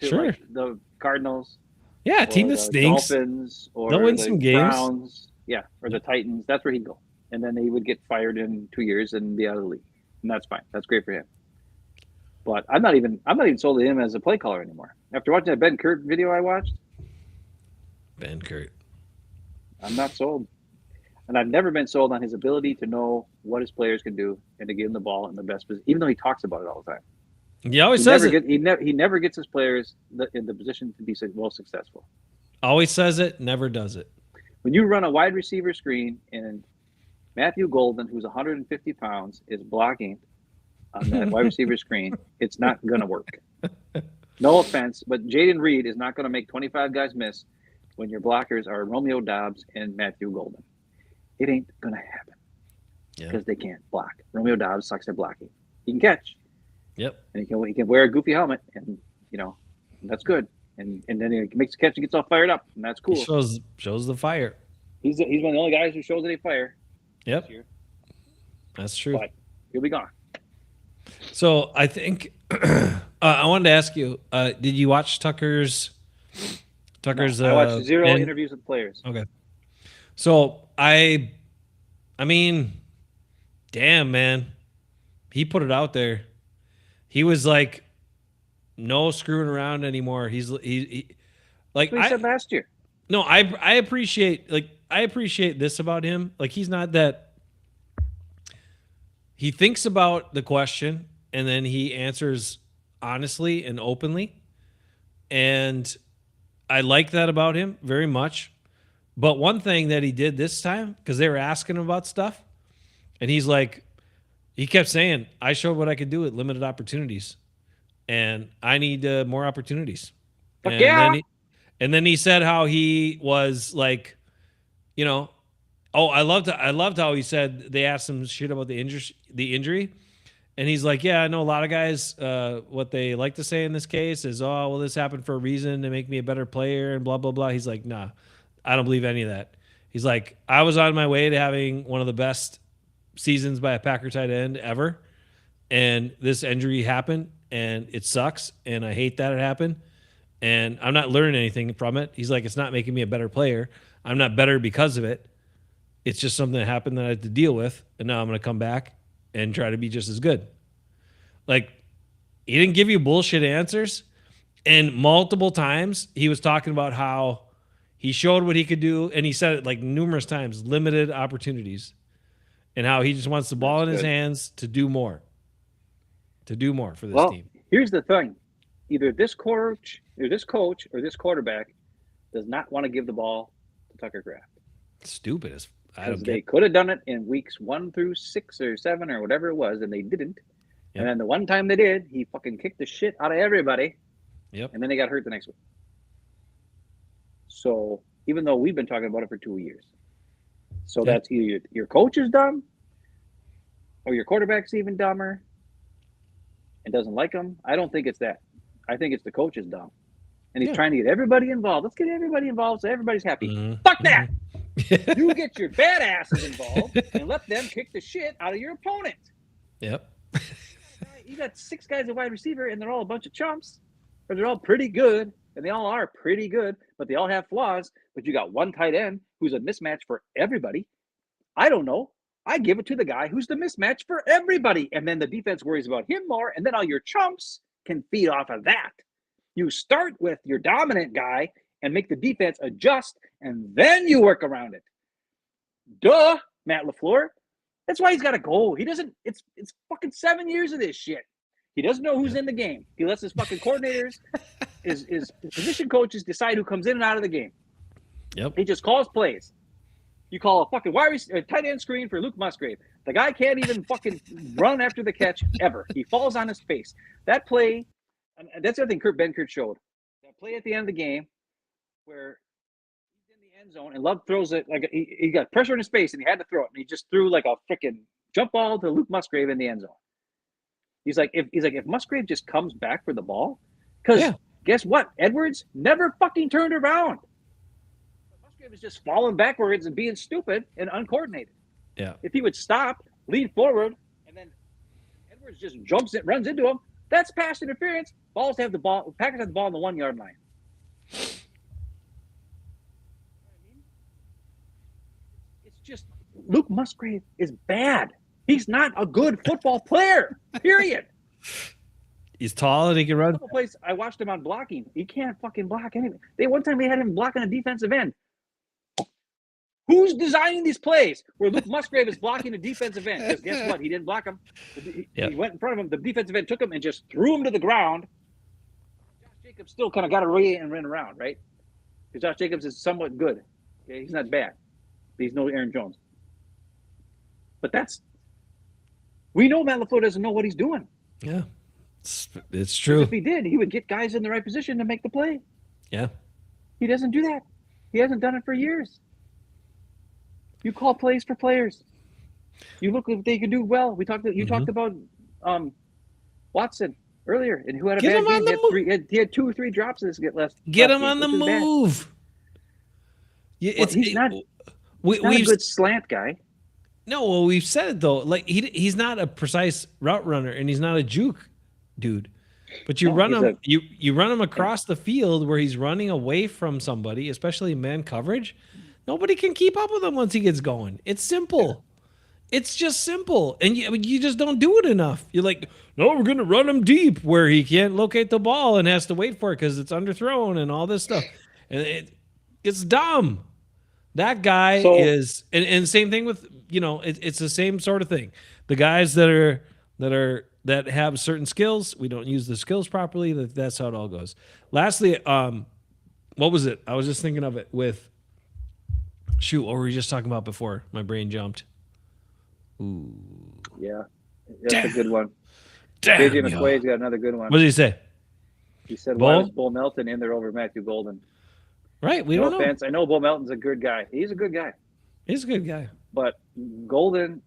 To, Sure. like, the Cardinals. Yeah, a team or that the stinks. Dolphins, or They'll win the some games. Browns, or the Titans. That's where he'd go, and then he would get fired in 2 years and be out of the league, and that's fine. That's great for him. But I'm not even sold to him as a play caller anymore. After watching that Ben Kurt video I watched, Ben Kurt. I'm not sold, and I've never been sold on his ability to know what his players can do and to give them the ball in the best position, even though he talks about it all the time. He always says it. He never gets his players in the position to be most successful. Always says it, never does it. When you run a wide receiver screen and Matthew Golden, who's 150 pounds, is blocking on that wide receiver screen, it's not going to work. No offense, but Jaden Reed is not going to make 25 guys miss when your blockers are Romeo Doubs and Matthew Golden. It ain't going to happen because they can't block. Romeo Doubs sucks at blocking. He can catch. Yep. And he can wear a goofy helmet, and that's good. And then he makes a catch and gets all fired up, and that's cool. He shows the fire. He's one of the only guys who shows any fire. Yep. This year. That's true. But he'll be gone. So I think I wanted to ask you: did you watch Tucker's? No, I watched zero interviews with players. Okay. So I mean, damn man, he put it out there. He was like, no screwing around anymore. He like That's what he said last year. No, I appreciate this about him. Like, he's not that. He thinks about the question and then he answers honestly and openly. And I like that about him very much. But one thing that he did this time, because they were asking him about stuff, and he's like, he kept saying, I showed what I could do with limited opportunities, and I need more opportunities. And then he said how he was like, I loved how he said they asked him shit about the injury. And he's like, yeah, I know a lot of guys, what they like to say in this case is, oh, well, this happened for a reason to make me a better player and blah, blah, blah. He's like, nah, I don't believe any of that. He's like, I was on my way to having one of the best seasons by a Packer tight end ever. And this injury happened and it sucks. And I hate that it happened. And I'm not learning anything from it. He's like, it's not making me a better player. I'm not better because of it. It's just something that happened that I had to deal with. And now I'm going to come back and try to be just as good. Like, he didn't give you bullshit answers. And multiple times he was talking about how he showed what he could do. And he said it like numerous times, limited opportunities. And how he just wants the ball in his hands to do more. To do more for this team. Here's the thing. Either this coach or this quarterback does not want to give the ball to Tucker Kraft. Stupid as they could have done it in weeks 1 through 6 or 7 or whatever it was, and they didn't. Yep. And then the one time they did, he fucking kicked the shit out of everybody. Yep. And then they got hurt the next week. So even though we've been talking about it for 2 years, so that's either your coach is dumb, or your quarterback's even dumber, and doesn't like him. I don't think it's that. I think it's the coach is dumb, and he's trying to get everybody involved. Let's get everybody involved so everybody's happy. Mm-hmm. Fuck that. You get your badasses involved and let them kick the shit out of your opponent. Yep. You got 6 guys at wide receiver, and they're all a bunch of chumps, or they're all pretty good, and they all are pretty good, but they all have flaws. But you got one tight end who's a mismatch for everybody. I don't know. I give it to the guy who's the mismatch for everybody, and then the defense worries about him more, and then all your chumps can feed off of that. You start with your dominant guy and make the defense adjust, and then you work around it. Duh, Matt LaFleur. That's why he's got to go. He doesn't. It's fucking 7 years of this shit. He doesn't know who's in the game. He lets his fucking coordinators, his position coaches decide who comes in and out of the game. Yep. He just calls plays. You call a fucking tight end screen for Luke Musgrave. The guy can't even fucking run after the catch ever. He falls on his face. That play, and that's the other thing Ben Kurt showed. That play at the end of the game where he's in the end zone and Love throws it like he got pressure in his face and he had to throw it, and he just threw like a freaking jump ball to Luke Musgrave in the end zone. He's like, if Musgrave just comes back for the ball, because guess what? Edwards never fucking turned around. Musgrave is just falling backwards and being stupid and uncoordinated. Yeah. If he would stop, lean forward, Edwards just jumps it, runs into him. That's pass interference. Packers have the ball on the 1 yard line. It's just Luke Musgrave is bad. He's not a good football player. Period. He's tall and he can run. A couple plays I watched him on blocking. He can't fucking block anything. One time they had him blocking a defensive end. Who's designing these plays where Luke Musgrave is blocking a defensive end? Because guess what? He didn't block him. He went in front of him. The defensive end took him and just threw him to the ground. Josh Jacobs still kind of got away and ran around, right? Because Josh Jacobs is somewhat good. Okay? He's not bad. He's no Aaron Jones. But we know Matt LaFleur doesn't know what he's doing. Yeah, it's true. If he did, he would get guys in the right position to make the play. Yeah. He doesn't do that. He hasn't done it for years. You call plays for players. You look if they can do well. You talked about Watson earlier, and who had a Get bad him on game. He had 2 or 3 drops in this last. Get him game, on the which is move. Yeah, he's not a good slant guy. No, well, we've said it though. Like he's not a precise route runner, and he's not a juke dude. But you run him, you run him across the field where he's running away from somebody, especially man coverage. Nobody can keep up with him once he gets going. It's simple. It's just simple, and you just don't do it enough. You're like, no, we're gonna run him deep where he can't locate the ball and has to wait for it because it's underthrown and all this stuff, and it's dumb. That guy is, and same thing with it's the same sort of thing. The guys that have certain skills, we don't use the skills properly. That's how it all goes. Lastly, what was it? I was just thinking of it with. Shoot, what were we just talking about before? My brain jumped. Ooh. Yeah, that's a good one. Damn, JJ McQuay's got another good one. What did he say? He said, why was Bo Melton in there over Matthew Golden? Right, we don't know. Offense. I know Bo Melton's a good guy. He's a good guy. He's a good guy. But Golden,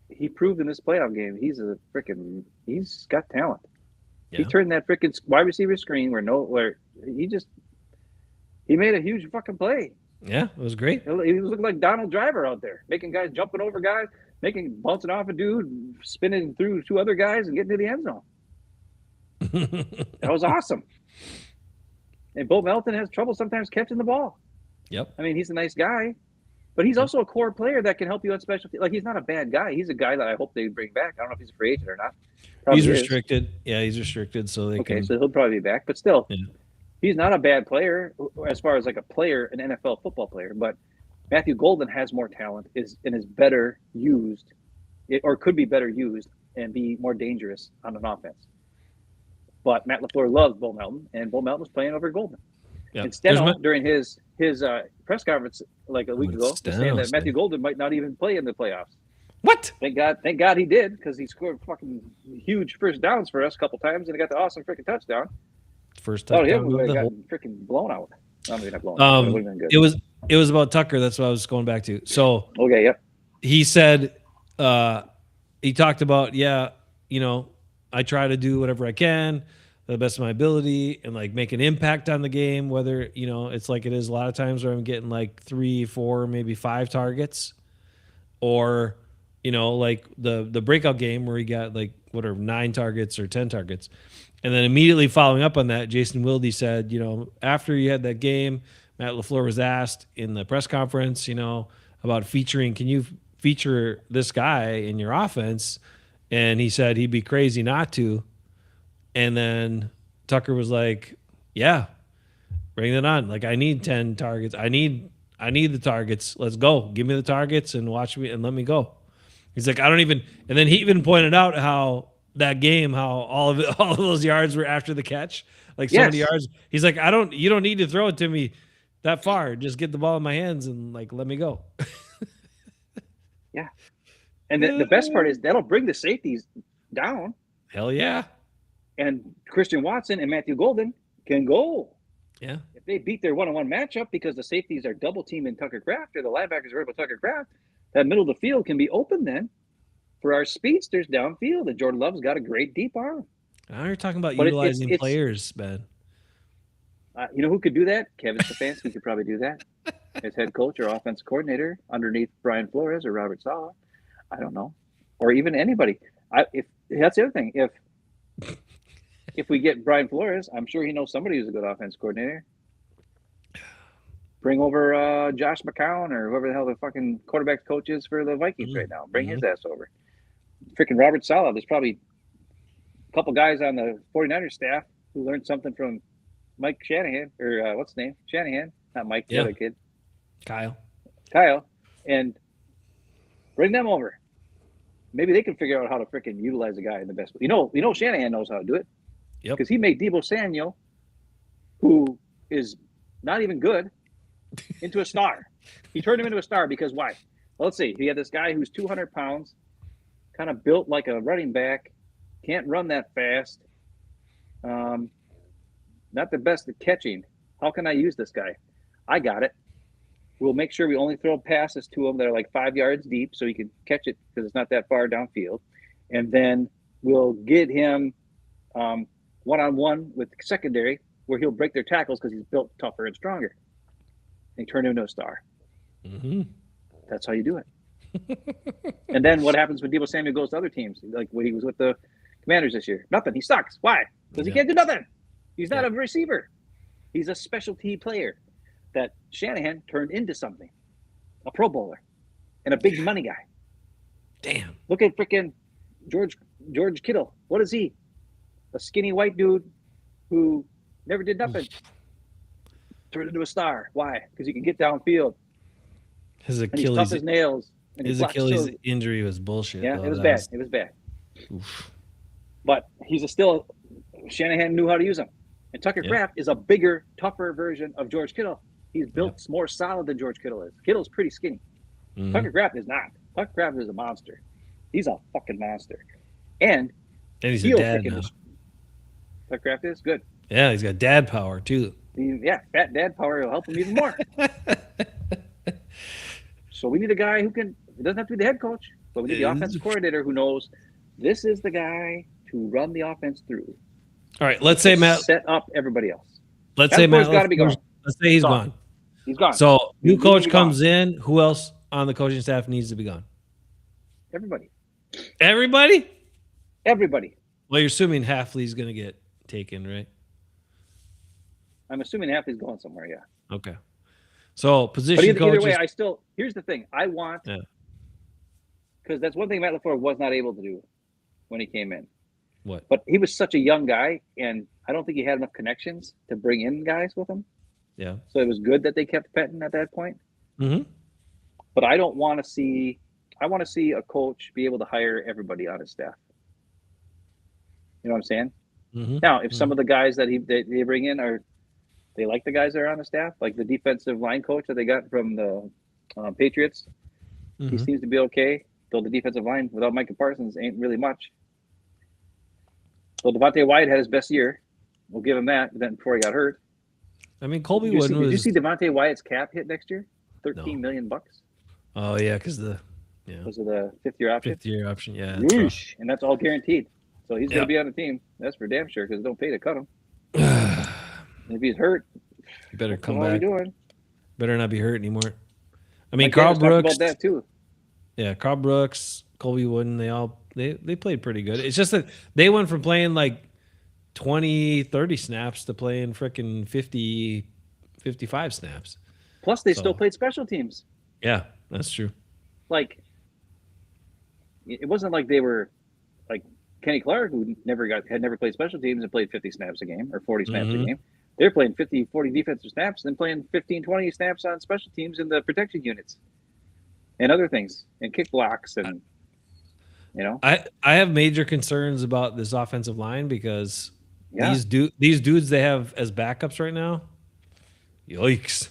he proved in this playoff game, he's got talent. Yeah. He turned that freaking wide receiver screen where he made a huge fucking play. Yeah, it was great. He was looking like Donald Driver out there, making guys jumping over guys, bouncing off a dude, spinning through 2 other guys and getting to the end zone. That was awesome. And Bo Melton has trouble sometimes catching the ball. Yep. I mean, he's a nice guy, but he's also a core player that can help you on special teams. Like, he's not a bad guy. He's a guy that I hope they bring back. I don't know if he's a free agent or not. Probably he's restricted. Is. Yeah, he's restricted, so they can. So he'll probably be back. But still, yeah. He's not a bad player as far as like a player, an NFL football player. But Matthew Golden has more talent, is better used, or could be better used and be more dangerous on an offense. But Matt LaFleur loves Bo Melton, and Bo Melton was playing over Golden. Yeah. And Steno, during his press conference like a week ago, was saying that Matthew Golden might not even play in the playoffs. What? Thank God he did, because he scored fucking huge first downs for us a couple times, and he got the awesome freaking touchdown. First touchdown. Oh, yeah, got freaking blown out. I mean, not blown out. It was about Tucker. That's what I was going back to. So okay, yep. He said he talked about I try to do whatever I can, to the best of my ability, and like make an impact on the game. Whether it's like it is a lot of times where I'm getting like 3, 4, maybe 5 targets, or like the breakout game where he got like 9 targets or 10 targets. And then immediately following up on that, Jason Wilde said, after you had that game, Matt LaFleur was asked in the press conference, about can you feature this guy in your offense? And he said he'd be crazy not to. And then Tucker was like, yeah, bring it on. Like, I need 10 targets. I need the targets. Let's go. Give me the targets and watch me and let me go. He's like, I don't even, and then he even pointed out how all of those yards were after the catch, like so many yards. He's like, you don't need to throw it to me that far. Just get the ball in my hands and like, let me go. Yeah. And the best part is that'll bring the safeties down. Hell yeah. And Christian Watson and Matthew Golden can go. Yeah. If they beat their one-on-one matchup because the safeties are double teaming Tucker Kraft or the linebackers are with Tucker Kraft, that middle of the field can be open then for our speedsters downfield. And Jordan Love's got a great deep arm. Now you're talking about utilizing players, Ben. You know who could do that? Kevin Stefanski could probably do that as head coach or offense coordinator underneath Brian Flores or Robert Saleh. I don't know. Or even anybody. that's the other thing. If we get Brian Flores, I'm sure he knows somebody who's a good offense coordinator. Bring over Josh McCown or whoever the hell the fucking quarterback coach is for the Vikings right now. Bring his ass over. Freaking Robert Saleh. There's probably a couple guys on the 49ers staff who learned something from Mike Shanahan, or what's his name? Shanahan. Not Mike, the other kid. Kyle. And bring them over. Maybe they can figure out how to freaking utilize a guy in the best way. You know Shanahan knows how to do it. Yep. Because he made Deebo Samuel, who is not even good, into a star. He turned him into a star because why? Well, let's see. He had this guy who's 200 pounds, kind of built like a running back, can't run that fast, not the best at catching. How can I use this guy? I got it. We'll make sure we only throw passes to him that are like 5 yards deep so he can catch it because it's not that far downfield. And then we'll get him one-on-one with secondary where he'll break their tackles because he's built tougher and stronger. And turn him into a star. Mm-hmm. That's how you do it. And then what happens when Deebo Samuel goes to other teams? Like when he was with the Commanders this year. Nothing. He sucks. Why? Because he can't do nothing. He's not a receiver. He's a specialty player that Shanahan turned into something. A Pro Bowler. And a big money guy. Damn. Look at freaking George Kittle. What is he? A skinny white dude who never did nothing. Turned into a star. Why? Because he can get downfield. His And he's tough Achilles, as nails. And his Achilles injury was bullshit. Yeah, though. it was That bad. It was bad. Oof. But Shanahan knew how to use him. And Tucker Kraft is a bigger, tougher version of George Kittle. He's built more solid than George Kittle is. Kittle's pretty skinny. Mhm. Tucker Kraft is not. Tucker Kraft is a monster. He's a fucking monster. And he's a he'll dad freaking now. Tucker Kraft is good. Yeah, he's got dad power too. Fat dad power will help him even more. So we need a guy who can. It doesn't have to be the head coach, but we need the offensive coordinator who knows this is the guy to run the offense through. All right, let's say Matt set up everybody else. Let's say Matt got to be gone. Let's say he's gone. He's gone. So new coach comes in. Who else on the coaching staff needs to be gone? Everybody. Everybody? Well, you're assuming Halfley's going to get taken, right? I'm assuming Halfley's going somewhere, yeah. Okay. So position but either coaches. way, here's the thing. I want, because that's one thing Matt LaFleur was not able to do when he came in. What? But he was such a young guy, and I don't think he had enough connections to bring in guys with him. Yeah. So it was good that they kept Pettin at that point. Mm-hmm. But I don't want to see. I want to see a coach be able to hire everybody on his staff. You know what I'm saying? Mm-hmm. Now, if some of the guys that they bring in they like the guys that are on the staff, like the defensive line coach that they got from the Patriots, he seems to be okay. Though the defensive line without Micah Parsons ain't really much. So Devontae Wyatt had his best year. We'll give him that. But then before he got hurt, I mean, Colby did Wooden you see Devontae Wyatt's cap hit next year? $13 million. Oh yeah, because of the fifth-year option. Fifth-year option, yeah. And that's all guaranteed. So he's going to be on the team. That's for damn sure because they don't pay to cut him. And if he's hurt, you better come what back. are we doing? Better not be hurt anymore. I mean, Mike Carl Davis Brooks. talked about that too. Yeah, Carl Brooks, Colby Wooden, they played pretty good. It's just that they went from playing like 20, 30 snaps to playing freaking 50, 55 snaps. Plus, they still played special teams. Yeah, that's true. Like, it wasn't like they were like Kenny Clark, who had never played special teams and played 50 snaps a game or 40 snaps a game. They're playing 50, 40 defensive snaps and then playing 15, 20 snaps on special teams in the protection units and other things and kick blocks and, you know. I have major concerns about this offensive line because these dudes they have as backups right now, yikes.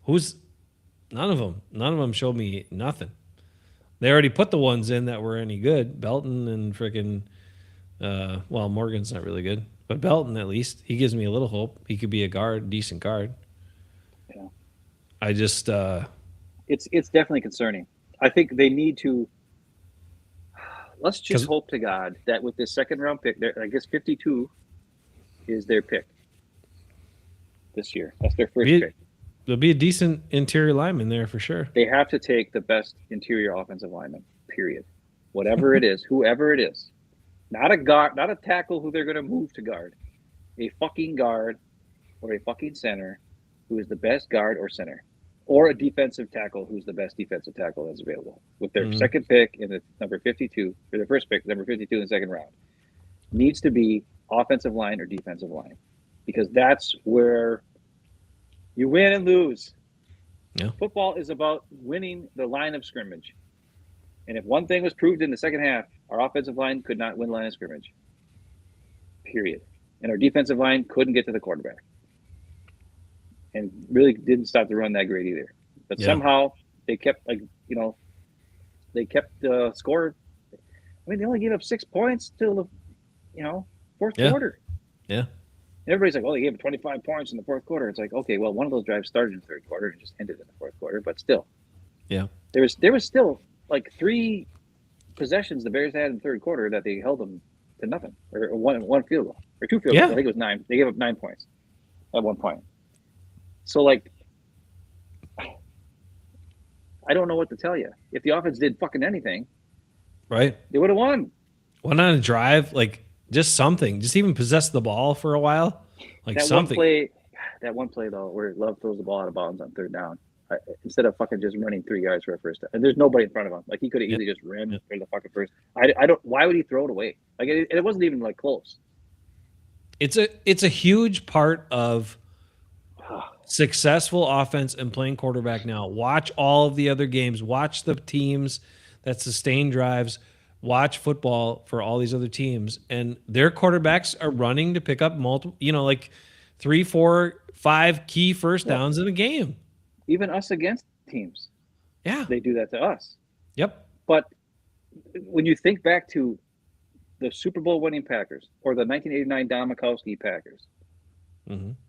None of them showed me nothing. They already put the ones in that were any good. Belton and freaking, Morgan's not really good, but Belton at least he gives me a little hope. He could be a decent guard. Yeah, I just it's definitely concerning. I think they need to. Let's just hope to God that with this second round pick, I guess 52 is their pick this year. That's their first pick. There'll be a decent interior lineman there for sure. They have to take the best interior offensive lineman, period. whatever it is, whoever it is, not a guard, not a tackle who they're going to move to guard, a fucking guard or a fucking center who is the best guard or center, or a defensive tackle who's the best defensive tackle that's available with their second pick in the number 52, or their first pick, number 52 in the second round, needs to be offensive line or defensive line, because that's where you win and lose. Yeah. Football is about winning the line of scrimmage. And if one thing was proved in the second half, our offensive line could not win line of scrimmage. Period. And our defensive line couldn't get to the quarterback. And really didn't stop the run that great either. But somehow they kept, they kept the score. I mean, they only gave up 6 points till the, fourth quarter. Yeah. Everybody's like, they gave up 25 points in the fourth quarter. It's like, okay, well, one of those drives started in the third quarter and just ended in the fourth quarter, but still. Yeah. There was still like 3 possessions the Bears had in the third quarter that they held them to nothing, or one field goal, or 2 field goals. I think it was 9. They gave up 9 points at one point. So, like, I don't know what to tell you. If the offense did fucking anything, right, they would have won. Went on a drive, like just something, just even possess the ball for a while, like something. That one play though, where Love throws the ball out of bounds on third down, instead of fucking just running 3 yards for a first down, and there's nobody in front of him. Like, he could have easily just ran for the fucking first. I don't. Why would he throw it away? Like, it wasn't even like close. It's a huge part of successful offense and playing quarterback now. Watch all of the other games. Watch the teams that sustain drives. Watch football for all these other teams, and their quarterbacks are running to pick up multiple, like 3, 4, 5 key first downs in a game. Even us against teams, they do that to us. Yep. But when you think back to the Super Bowl winning Packers or the 1989 Don Mikowski Packers,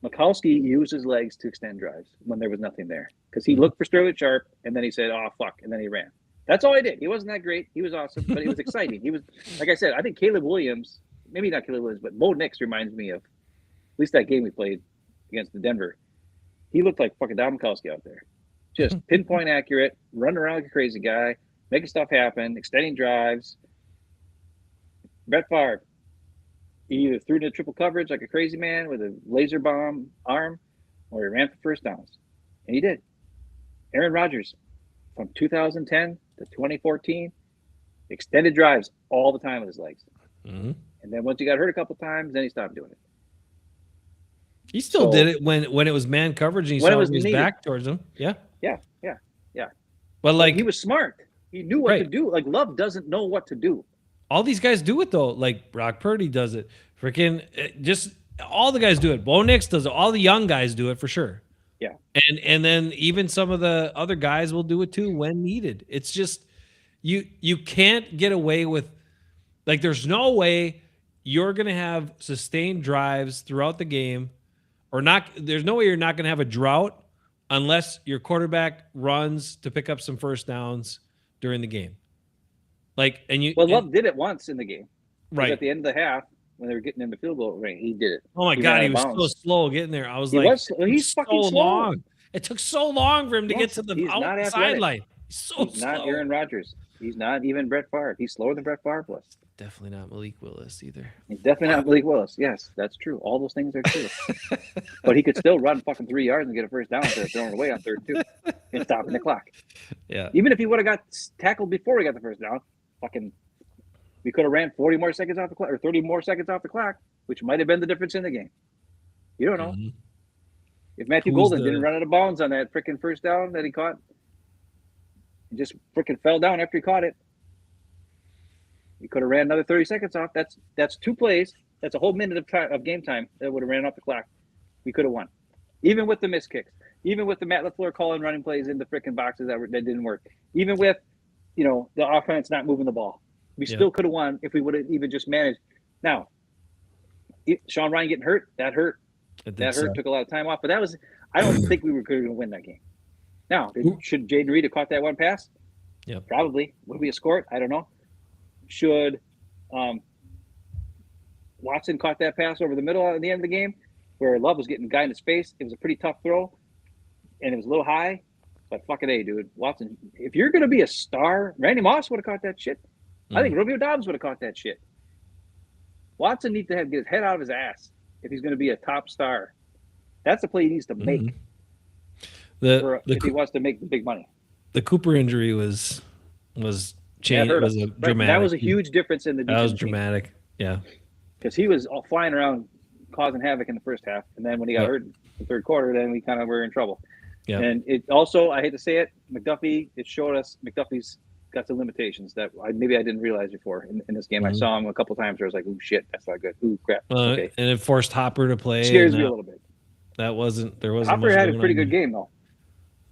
Mikowski used his legs to extend drives when there was nothing there, because he looked for Sterling Sharp and then he said, "Oh fuck," and then he ran. That's all he did. He wasn't that great. He was awesome, but it was exciting. He was, like I said, I think Caleb Williams, maybe not Caleb Williams, but Bo Nix reminds me of, at least that game we played against the Denver. He looked like fucking Don Mikowski out there. Just pinpoint accurate, running around like a crazy guy, making stuff happen, extending drives. Brett Favre, he either threw into triple coverage like a crazy man with a laser bomb arm, or he ran for first downs. And he did. Aaron Rodgers, from 2010 to 2014, extended drives all the time with his legs. And then once he got hurt a couple times, then he stopped doing it. He still did it when it was man coverage and he saw his back towards him. Yeah. But like, he was smart. He knew what to do. Like, Love doesn't know what to do. All these guys do it though. Like Brock Purdy does it. Freaking just all the guys do it. Bo Nix does it. All the young guys do it for sure. Yeah. And then even some of the other guys will do it too when needed. It's just you can't get away with, like, there's no way you're going to have sustained drives throughout the game, or not. There's no way you're not going to have a drought unless your quarterback runs to pick up some first downs during the game. Like, Love did it once in the game. Right. At the end of the half, when they were getting in the field goal range, he did it. Oh my God, he was so slow getting there. I was he's fucking so slow. Long. It took so long for him to get to the sideline. He's He's not Aaron Rodgers. He's not even Brett Favre. He's slower than Brett Favre was. Definitely not Malik Willis either. He's definitely not Malik Willis. Yes, that's true. All those things are true. But he could still run fucking 3 yards and get a first down instead of throwing it away on third and 2 and stopping the clock. Yeah. Even if he would have got tackled before he got the first down, we could have ran 40 more seconds off the clock, or 30 more seconds off the clock, which might have been the difference in the game. You don't know. If Matthew Golden didn't run out of bounds on that freaking first down that he caught, he just freaking fell down after he caught it. He could have ran another 30 seconds off. That's 2 plays. That's a whole minute of game time that would have ran off the clock. We could have won. Even with the missed kicks. Even with the Matt LaFleur calling running plays in the freaking boxes that didn't work. Even with, the offense not moving the ball. We still could have won if we would have even just managed. Now, Sean Ryan getting hurt, that hurt. That hurt, took a lot of time off. But I don't think we were going to win that game. Now, should Jaden Reed have caught that one pass? Yeah. Probably. Would we have scored? I don't know. Should Watson caught that pass over the middle at the end of the game where Love was getting the guy in his face? It was a pretty tough throw, and it was a little high. But fucking A, dude. Watson, if you're going to be a star, Randy Moss would have caught that shit. I think Romeo Dobbs would have caught that shit. Watson needs to get his head out of his ass if he's going to be a top star. That's the play he needs to make if he wants to make the big money. The Cooper injury was changed. It was a dramatic. That was a huge difference in the defense. That was dramatic. Yeah. Because he was all flying around causing havoc in the first half. And then when he got hurt in the third quarter, then we kind of were in trouble. Yeah. And it also, I hate to say it, McDuffie, it showed us McDuffie's got some limitations that maybe I didn't realize before in this game. I saw him a couple times where I was like, "Ooh, shit, that's not good. Ooh, crap." Okay. And it forced Hopper to play. Scares me a little bit. There wasn't Hopper had a pretty good game, though.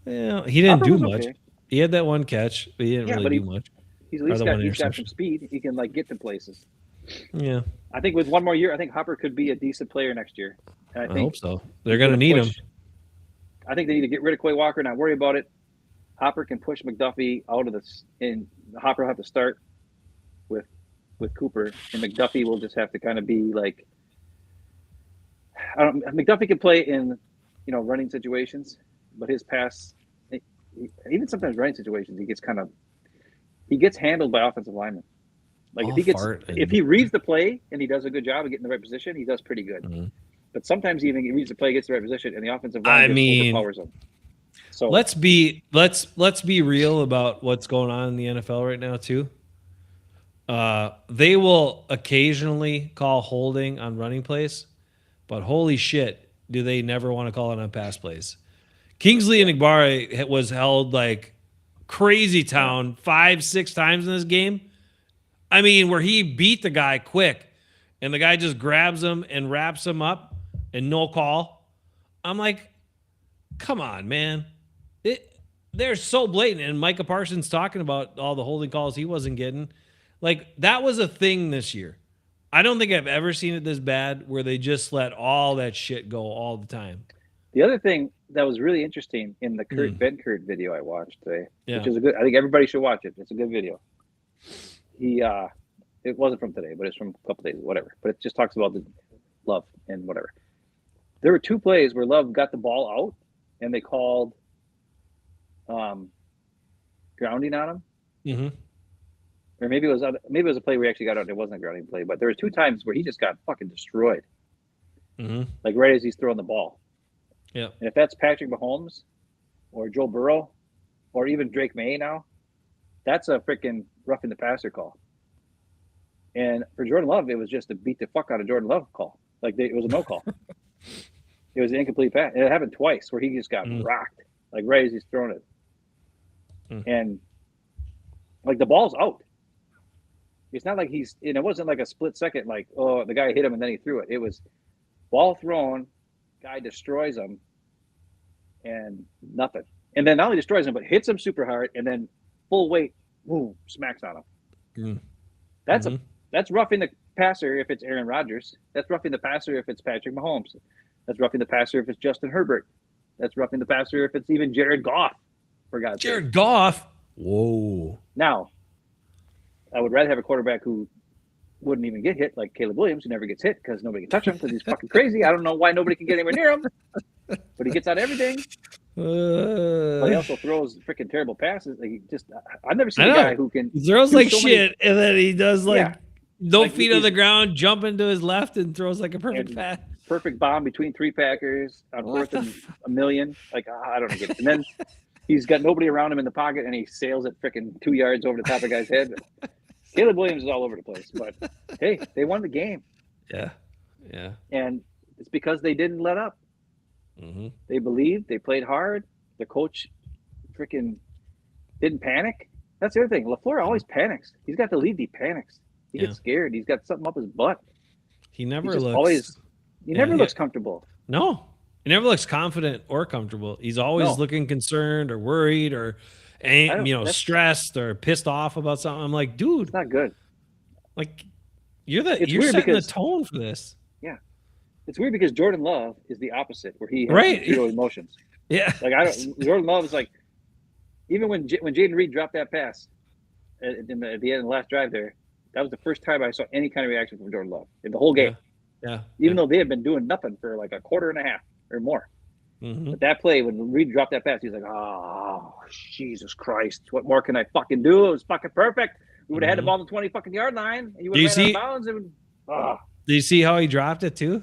Yeah, he didn't Hopper do much. Okay. He had that one catch, but he didn't really do much. He's at least got some speed. He can get to places. Yeah. I think with one more year, I think Hopper could be a decent player next year. And I hope so. They're going to need him. I think they need to get rid of Quay Walker, not worry about it. Hopper can push McDuffie out of this, and Hopper will have to start with Cooper, and McDuffie will just have to kind of be like, McDuffie can play in, running situations, but his pass, even sometimes running situations, he gets handled by offensive linemen. Like if he reads the play and he does a good job of getting the right position, he does pretty good. Mm-hmm. But sometimes even he reads the play, gets the right position, and the offensive line overpowers him. So let's be real about what's going on in the NFL right now too. They will occasionally call holding on running plays, but holy shit, do they never want to call it on pass plays? Kingsley and Igbare was held like crazy town 5-6 times in this game. I mean, where he beat the guy quick, and the guy just grabs him and wraps him up, and no call. I'm like, come on, man. They're so blatant. And Micah Parsons talking about all the holding calls he wasn't getting. Like, that was a thing this year. I don't think I've ever seen it this bad where they just let all that shit go all the time. The other thing that was really interesting in the Ben Kurt video I watched today, which is I think everybody should watch it. It's a good video. It wasn't from today, but it's from a couple days, whatever. But it just talks about the Love and whatever. There were 2 plays where Love got the ball out, and they called grounding on him. Mm-hmm. Or maybe it was a play where he actually got out. It wasn't a grounding play, but there were 2 times where he just got fucking destroyed, like right as he's throwing the ball. Yeah. And if that's Patrick Mahomes, or Joe Burrow, or even Drake May now, that's a freaking roughing the passer call. And for Jordan Love, it was just a beat the fuck out of Jordan Love call. Like it was a no call. It was an incomplete pass. It happened twice where he just got rocked, like right as he's throwing it. And like the ball's out. It's not like and it wasn't like a split second, like, oh, the guy hit him and then he threw it. It was ball thrown, guy destroys him, and nothing. And then not only destroys him, but hits him super hard, and then full weight, boom, smacks on him. That's roughing the passer if it's Aaron Rodgers. That's roughing the passer if it's Patrick Mahomes. That's roughing the passer if it's Justin Herbert. That's roughing the passer if it's even Jared Goff, for God's sake. Jared Goff? Whoa. Now, I would rather have a quarterback who wouldn't even get hit, like Caleb Williams, who never gets hit because nobody can touch him because he's fucking crazy. I don't know why nobody can get anywhere near him, but he gets out of everything. But he also throws freaking terrible passes. Like I've never seen a guy who can. He throws like shit, and then he does no feet on the ground, jump into his left, and throws like a perfect pass. Perfect bomb between 3 Packers on 4th and a million. Like, I don't get it. And then he's got nobody around him in the pocket, and he sails it freaking 2 yards over the top of the guy's head. Caleb Williams is all over the place. But, hey, they won the game. Yeah. Yeah. And it's because they didn't let up. Mm-hmm. They believed. They played hard. The coach freaking didn't panic. That's the other thing. LaFleur always panics. He's got the lead. He panics. He gets scared. He's got something up his butt. He never looks... He never looks comfortable. No. He never looks confident or comfortable. He's always looking concerned or worried or stressed or pissed off about something. I'm like, dude. It's not good. Like, you're setting the tone for this. Yeah. It's weird because Jordan Love is the opposite, where he has zero emotions. Yeah. Like Jordan Love is like, even when Jaden Reed dropped that pass at the end of the last drive there, that was the first time I saw any kind of reaction from Jordan Love in the whole game. Yeah. Even though they had been doing nothing for like a quarter and a half or more. Mm-hmm. But that play, when Reed dropped that pass, he's like, oh, Jesus Christ. What more can I fucking do? It was fucking perfect. You would have had the ball on the 20 fucking yard line, and you would Do you have ran out see- of bounds. And Do you see how he dropped it too?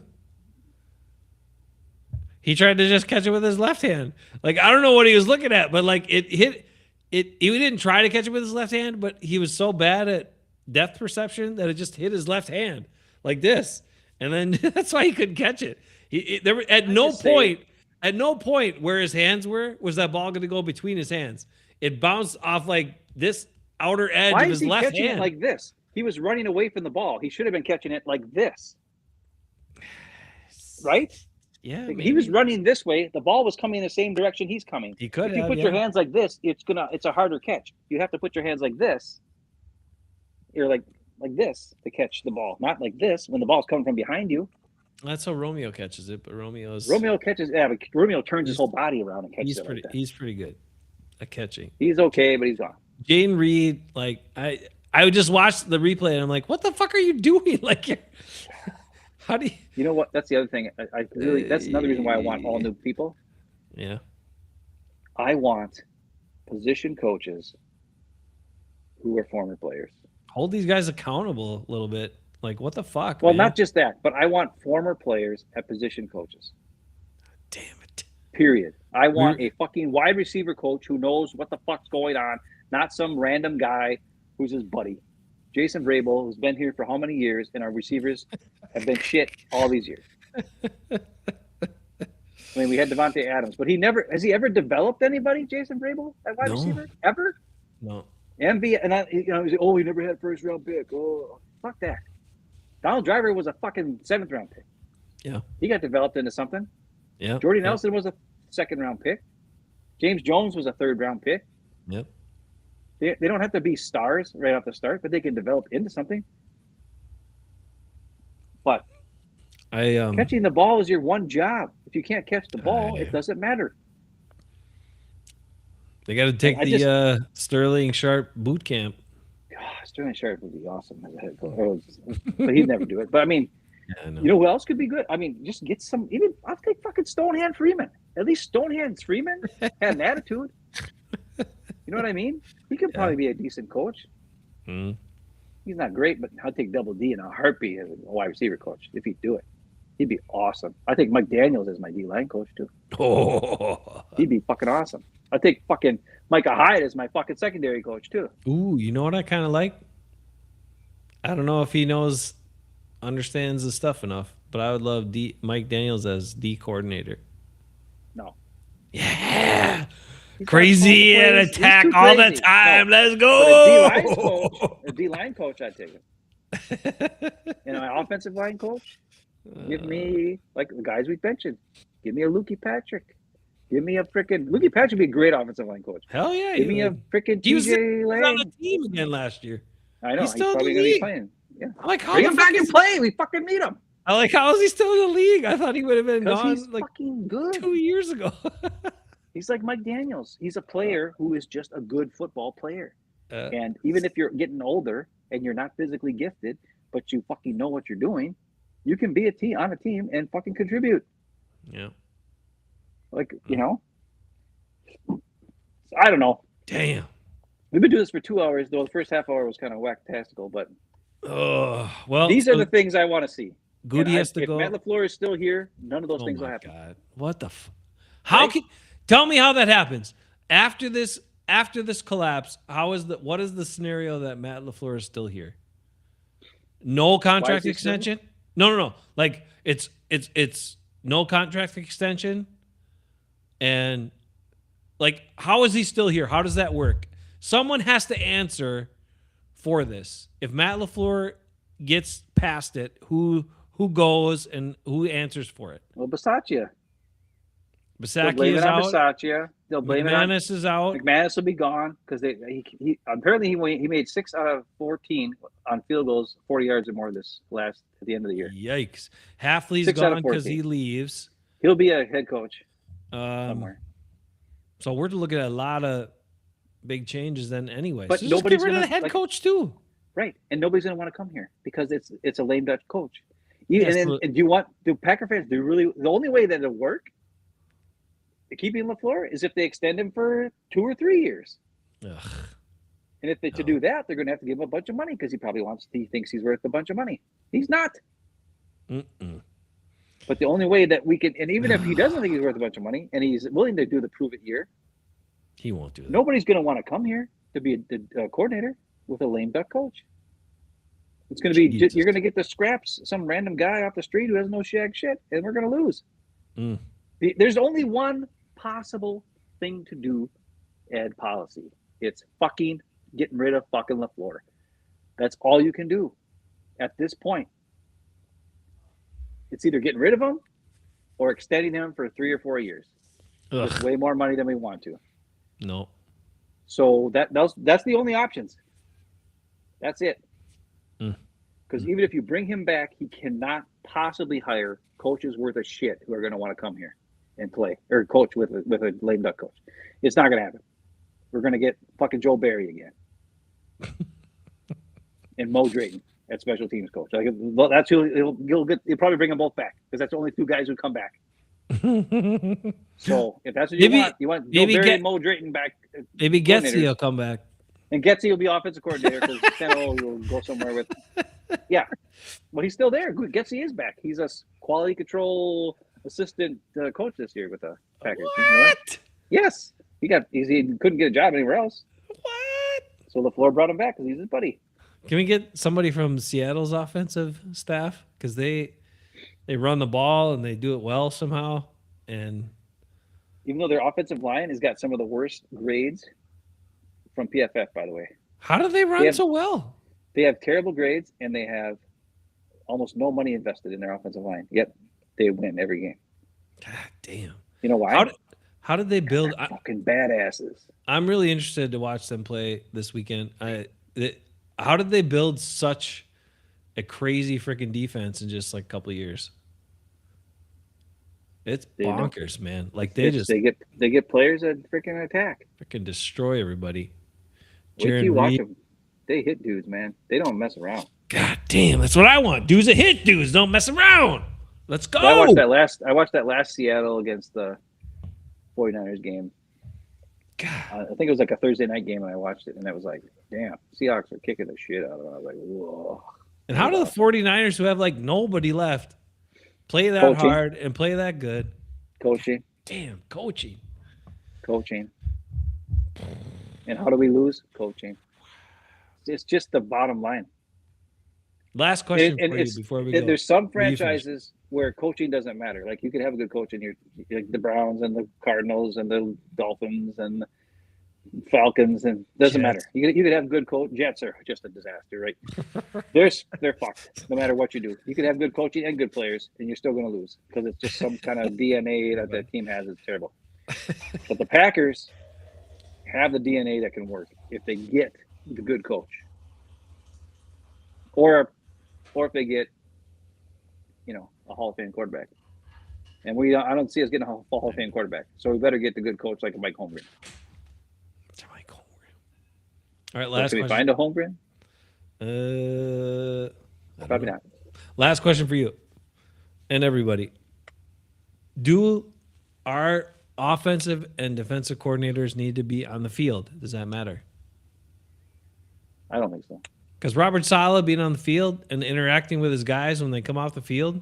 He tried to just catch it with his left hand. Like, I don't know what he was looking at, but like it hit it. He didn't try to catch it with his left hand, but he was so bad at depth perception that it just hit his left hand like this, and then that's why he couldn't catch it. There were at no point where his hands were was that ball going to go between his hands. It bounced off like this outer edge why of is his he left catching hand. it like this? He was running away from the ball. He should have been catching it like this, right? Yeah, He was running this way. The ball was coming in the same direction he's coming. He could If you have, put your hands like this, it's a harder catch. You have to put your hands like this, or like this to catch the ball, not like this when the ball's coming from behind you. That's how Romeo catches it, but Romeo catches. Yeah, but Romeo turns his whole body around and catches he's it. pretty Like that. he's pretty good at catching. He's okay, but he's gone. Jaden Reed, like I would just watch the replay and I'm like, what the fuck are you doing? Like, how do you? You know what? That's the other thing. I really. That's another reason why I want all new people. Yeah. I want position coaches who are former players. Hold these guys accountable a little bit. Like, what the fuck? Well, man? not just that, but I want former players at position coaches. Damn it. Period. I want a fucking wide receiver coach who knows what the fuck's going on, not some random guy who's his buddy. Jason Vrabel, who's been here for how many years, and our receivers have been shit all these years. I mean, we had Devontae Adams, but has he ever developed anybody, Jason Vrabel, at wide receiver? Ever? No. He's like, he never had first round pick. Oh, fuck that. Donald Driver was a fucking 7th round pick. Yeah. He got developed into something. Yeah. Jordy Nelson was a 2nd round pick. James Jones was a 3rd round pick. Yep. They don't have to be stars right off the start, but they can develop into something. But catching the ball is your one job. If you can't catch the ball, it doesn't matter. They got to take Sterling Sharp boot camp. Sterling Sharp would be awesome as a head coach, but he'd never do it. But I mean, I know. you know who else could be good? I mean, just get some. Even I'll take fucking Stonehand Freeman. At least Stonehand Freeman had an attitude. You know what I mean? He could probably be a decent coach. Mm. He's not great, but I'll take Double D in a heartbeat as a wide receiver coach if he'd do it. He'd be awesome. I think Mike Daniels is my D-line coach too. Oh. He'd be fucking awesome. I take fucking Micah Hyde as my fucking secondary coach too. Ooh, you know what I kind of like? I don't know if he understands the stuff enough, but I would love Mike Daniels as D coordinator. No. Yeah. Crazy and attack all the time. No. Let's go. A D-line coach, I'd take him. And my offensive line coach, give me like the guys we mentioned. Give me a Lukey Patrick. Give me a freaking Lukey Patrick would be a great offensive line coach. Hell yeah. Give me a freaking He was TJ on Lang. the team again last year. I know. He's He's still in probably the going to be league. playing. Yeah. I'm like, how Bring the him fuck back and play. We fucking need him. I'm like, how is he still in the league? I thought he would have been Because gone he's like fucking good. 2 years ago. He's like Mike Daniels. He's a player who is just a good football player. Uh, And even if you're getting older and you're not physically gifted, but you fucking know what you're doing, you can be on a team and fucking contribute. yeah. Like, you know, I don't know. Damn. We've been doing this for 2 hours, though the first half hour was kind of whack-tastical, but Oh, well. these are the things I want to see. Goody And has to if go. Matt LaFleur is still here, none of those Oh things will my happen. God. What the How can tell me how that happens? After this collapse, what is the scenario that Matt LaFleur is still here? No contract he still- extension? No. Like it's no contract extension. And like how is he still here? How does that work? Someone has to answer for this. If Matt LaFleur gets past it, who goes and who answers for it? Well, Bisaccia. They'll Basaki blame is it on out. Bisaccia. They'll blame it on McManus is out. McManus will be gone because he apparently he made 6 out of 14 on field goals, 40 yards or more at the end of the year. Yikes. Hafley's 6 out of gone because 14. he leaves. He'll be a head coach somewhere. So we're looking at a lot of big changes then anyway. But So just nobody's get rid of the gonna, head like- coach too. Right, and nobody's going to want to come here because it's a lame duck coach. Yes, And do Packer fans the only way that it'll work to keeping LaFleur is if they extend him for 2 or 3 years. Ugh. And if they to do that, they're going to have to give him a bunch of money because he thinks he's worth a bunch of money. He's not. Mm-mm. But the only way that we can, and even if he doesn't think he's worth a bunch of money, and he's willing to do the prove it year, He won't do that. nobody's going to want to come here to be a coordinator with a lame duck coach. It's going to be Jesus. you're going to get the scraps, some random guy off the street who has no shag shit, and we're going to lose. Mm. There's only one possible thing to do, Ed policy. It's fucking getting rid of fucking LaFleur. That's all you can do at this point. It's either getting rid of him or extending him for 3 or 4 years. It's Ugh. way more money than we want to. No. So that's the only options. That's it. Mm. Because even if you bring him back, he cannot possibly hire coaches worth of shit who are going to want to come here and play or coach with a lame duck coach. It's not going to happen. We're going to get fucking Joe Barry again and Mo Drayton at special teams coach. Like that's who he'll probably bring them both back because that's the only 2 guys who come back. So if that's what you want Joe Barry and Mo Drayton back. Maybe Getsy will come back. And Getsy will be offensive coordinator because Sano will go somewhere with. Yeah, well, he's still there. Good, Getsy is back. He's a quality control assistant coach this year with the Packers. What? You know that? Yes, he couldn't get a job anywhere else. What? So LaFleur brought him back because he's his buddy. Can we get somebody from Seattle's offensive staff? Because they run the ball and they do it well somehow. And Even though their offensive line has got some of the worst grades from PFF, by the way. how do they run so well? They have terrible grades and they have almost no money invested in their offensive line. Yet they win every game. God damn. You know why? How did they build? They're fucking badasses. I'm really interested to watch them play this weekend. How did they build such a crazy freaking defense in just like a couple of years? It's bonkers, man. Like they get players that freaking attack. freaking destroy everybody. Wait till you watch them. They hit dudes, man. They don't mess around. God damn, that's what I want. Dudes that hit dudes, don't mess around. Let's go. I watched that last Seattle against the 49ers game. God. I think it was like a Thursday night game, and I watched it, and it was like, damn, Seahawks are kicking the shit out of them. I was like, whoa. And how do the 49ers, who have like nobody left, play that hard and play that good? Coaching. Damn, coaching. And how do we lose? Coaching. It's just the bottom line. Last question for you before we go. There's some franchises where coaching doesn't matter. Like you could have a good coach in your, like the Browns and the Cardinals and the Dolphins and the Falcons, and doesn't matter. You could have good coach. Jets are just a disaster, right? They're fucked. No matter what you do, you could have good coaching and good players, and you're still going to lose because it's just some kind of DNA that the team has. It's terrible. But the Packers have the DNA that can work if they get the good coach, or if they get, a Hall of Fame quarterback. And I don't see us getting a Hall of Fame quarterback, so we better get the good coach like a Mike Holmgren. All right, last question. Can we find a Holmgren? Probably not. Last question for you and everybody. Do our offensive and defensive coordinators need to be on the field? Does that matter? I don't think so. Because Robert Saleh being on the field and interacting with his guys when they come off the field,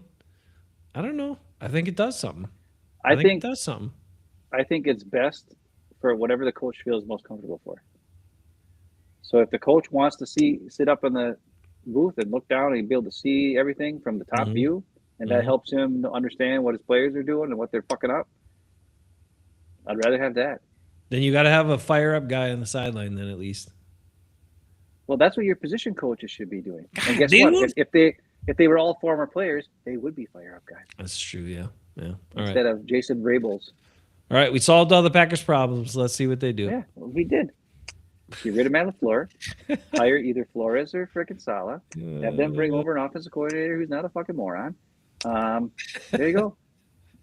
I don't know. I think it does something. I think it does something. I think it's best for whatever the coach feels most comfortable for. So if the coach wants to sit up in the booth and look down and be able to see everything from the top view, and that helps him to understand what his players are doing and what they're fucking up, I'd rather have that. Then you got to have a fire up guy on the sideline then at least. Well, that's what your position coaches should be doing. And guess what? If they were all former players, they would be fire up guys. That's true, yeah. Instead of Jason Vrabels. All right, we solved all the Packers' problems. Let's see what they do. Yeah, well, we did. Get rid of Matt LaFleur. Hire either Flores or frickin' Saleh. Have them bring over an offensive coordinator who's not a fucking moron. There you go.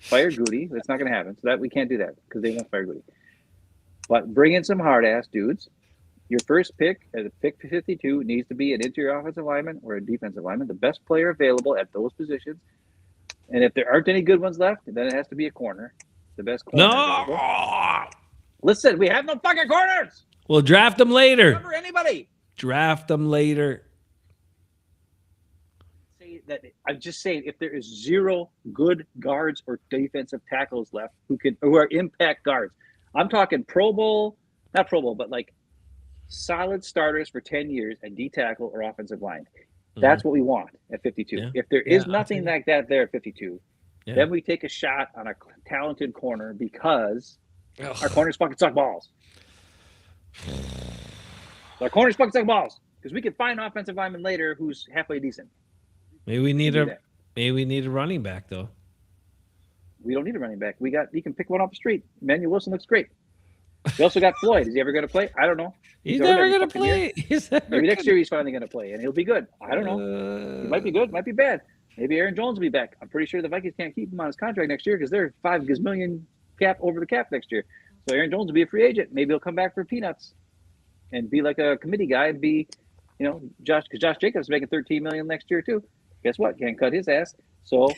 Fire Goody. That's not going to happen. So that we can't do that because they won't fire Goody. But bring in some hard-ass dudes. Your first pick, at pick 52, needs to be an interior offensive lineman or a defensive lineman, the best player available at those positions. And if there aren't any good ones left, then it has to be a corner. The best corner available. Listen, we have no fucking corners. We'll draft them later. Remember anybody? Draft them later. Say that I'm just saying if there is 0 good guards or defensive tackles left who are impact guards. I'm talking Pro Bowl, not Pro Bowl, but like solid starters for 10 years at D tackle or offensive line. That's what we want at 52. Yeah. If there is Yeah, nothing like that there at 52, Yeah. then we take a shot on a talented corner because our corners fucking suck balls. Our corners fucking suck balls because we can find offensive lineman later who's halfway decent. Maybe we need do a that. maybe we need a running back though. We don't need a running back. You can pick one off the street. Manuel Wilson looks great. We also got Floyd. Is he ever going to play? I don't know. He's already never every gonna fucking year. play. He's never Maybe next gonna- year he's finally going to play, and he'll be good. I don't know. He might be good, might be bad. Maybe Aaron Jones will be back. I'm pretty sure the Vikings can't keep him on his contract next year because they're $5 gazillion cap over the cap next year. So Aaron Jones will be a free agent. Maybe he'll come back for peanuts and be like a committee guy and be, Josh Jacobs is making $13 million next year too. Guess what? Can't cut his ass. So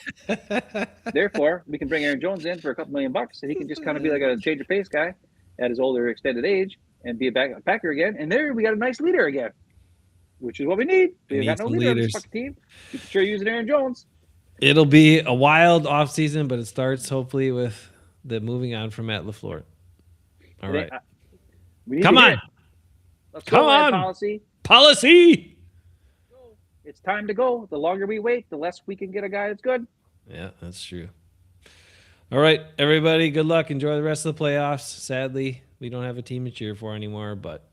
therefore, we can bring Aaron Jones in for a couple $1 million, and he can just kind of be like a change of pace guy at his older, extended age and be a Packer again. And there we got a nice leader again, which is what we need. We got no some leader on this leaders. fucking team. You can sure using Aaron Jones. It'll be a wild offseason, but it starts hopefully with the moving on from Matt LaFleur. All right. We need Come to hear on. it. Let's Come go, Ad on. Policy. Policy. It's time to go. The longer we wait, the less we can get a guy that's good. Yeah, that's true. All right, everybody, good luck. Enjoy the rest of the playoffs. Sadly, we don't have a team to cheer for anymore, but